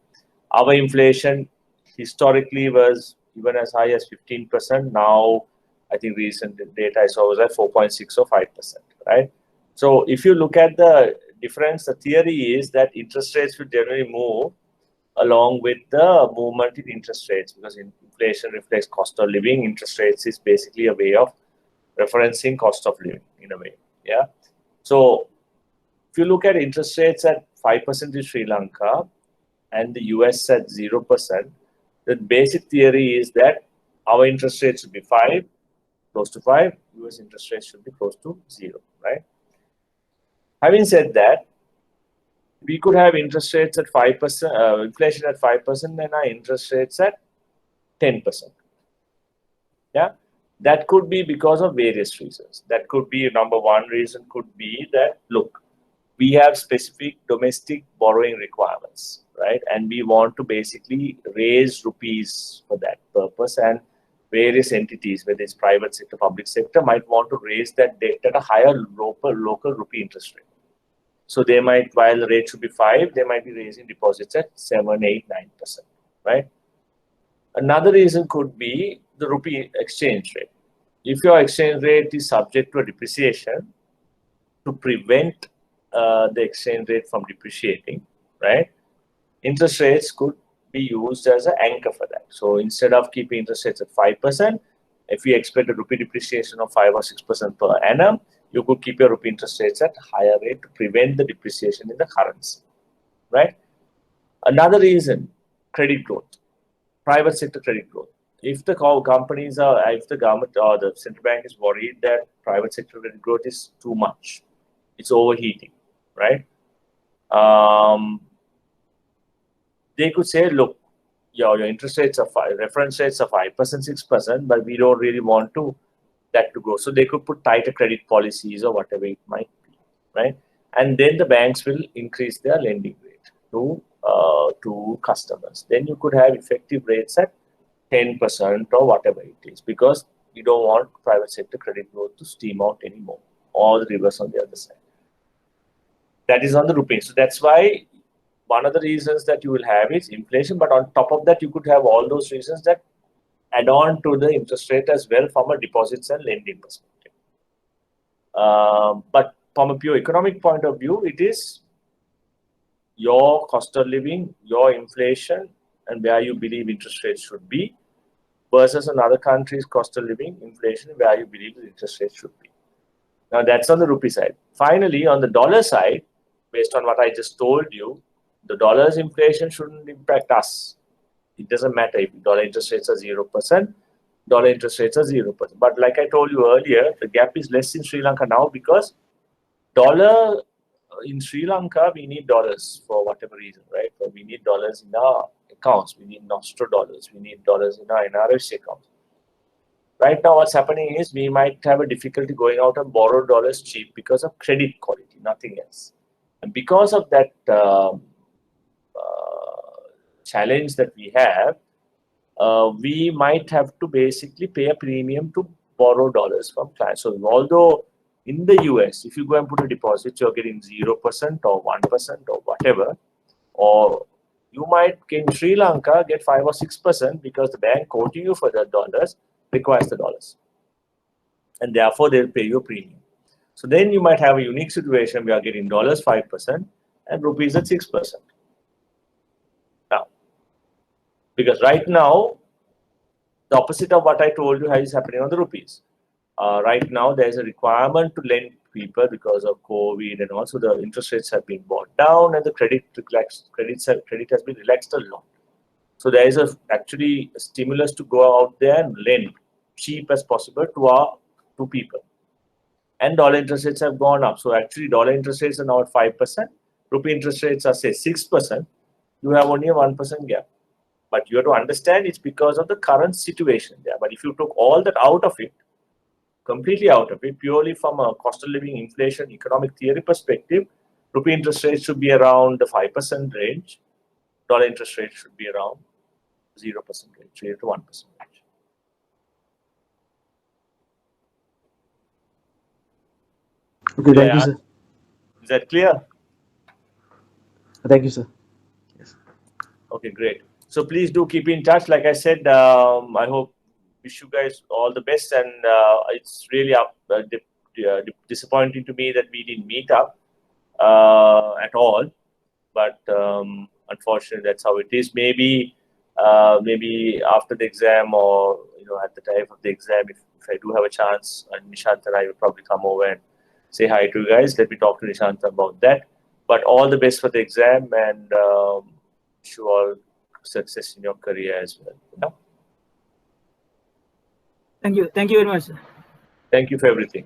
Our inflation historically was even as high as 15%. Now, I think recent data I saw was at 4.6 or 5%, right? So if you look at the difference, the theory is that interest rates will generally move along with the movement in interest rates, because inflation reflects cost of living. Interest rates is basically a way of referencing cost of living in a way. Yeah. So if you look at interest rates at 5% in Sri Lanka and the US at 0%, the basic theory is that our interest rates should be 5, close to 5, US interest rates should be close to 0, right? Having said that, we could have interest rates at 5%, inflation at 5%, and our interest rates at 10%. Yeah, that could be because of various reasons. That could be number one reason could be that, look, we have specific domestic borrowing requirements, right? And we want to basically raise rupees for that purpose, and various entities, whether it's private sector, public sector, might want to raise that debt at a higher local rupee interest rate. So they might, while the rate should be 5, they might be raising deposits at 7, 8, 9%, right? Another reason could be the rupee exchange rate. If your exchange rate is subject to a depreciation, to prevent the exchange rate from depreciating, right, interest rates could be used as an anchor for that. So instead of keeping interest rates at 5%, if we expect a rupee depreciation of 5 or 6% per annum, you could keep your rupee interest rates at a higher rate to prevent the depreciation in the currency, right? Another reason, credit growth, private sector credit growth. If the companies are, if the government or the central bank is worried that private sector credit growth is too much, it's overheating, right? They could say, look, your interest rates are 5, reference rates are 5%, 6%, but we don't really want that to go. So they could put tighter credit policies or whatever it might be, right? And then the banks will increase their lending rate to customers. Then you could have effective rates at 10% or whatever it is, because you don't want private sector credit growth to steam out anymore, or the reverse on the other side. That is on the rupee. So that's why one of the reasons that you will have is inflation, but on top of that, you could have all those reasons that add on to the interest rate as well from a deposits and lending perspective. But from a pure economic point of view, it is your cost of living, your inflation, and where you believe interest rates should be, versus another country's cost of living, inflation, where you believe the interest rates should be. Now, that's on the rupee side. Finally, on the dollar side, based on what I just told you, the dollar's inflation shouldn't impact us. It doesn't matter if dollar interest rates are 0%, dollar interest rates are 0%. But like I told you earlier, the gap is less in Sri Lanka now because dollar in Sri Lanka, we need dollars for whatever reason, right? So we need dollars in our accounts. We need Nostro dollars. We need dollars in our NRS accounts. Right now, what's happening is we might have a difficulty going out and borrow dollars cheap because of credit quality, nothing else. And because of that challenge that we have, we might have to basically pay a premium to borrow dollars from clients. So although in the US, if you go and put a deposit, you're getting 0% or 1% or whatever, or you might in Sri Lanka get 5 or 6% because the bank quoting you for the dollars requires the dollars, and therefore they'll pay you a premium. So then you might have a unique situation where you're getting dollars 5% and rupees at 6%. Now, because right now, the opposite of what I told you is happening on the rupees. Right now, there's a requirement to lend people because of COVID, and also the interest rates have been brought down and the credit has been relaxed a lot. So there is actually a stimulus to go out there and lend cheap as possible to people. And dollar interest rates have gone up. So actually, dollar interest rates are now at 5%. Rupee interest rates are say 6%. You have only a 1% gap. But you have to understand it's because of the current situation there. But if you took all that out of it, completely out of it, purely from a cost of living, inflation, economic theory perspective, rupee interest rates should be around the 5% range. Dollar interest rates should be around 0% range, 0 to 1% range. Okay, thank you, sir. Is that clear? Thank you, sir. Yes. Okay, great. So please do keep in touch. Like I said, I hope, wish you guys all the best. And it's really disappointing to me that we didn't meet up at all. But unfortunately, that's how it is. Maybe after the exam, or at the time of the exam, if I do have a chance, and Nishant and I will probably come over and say hi to you guys. Let me talk to Nishant about that. But all the best for the exam, and wish you all success in your career as well. Thank you very much, sir. Thank you for everything.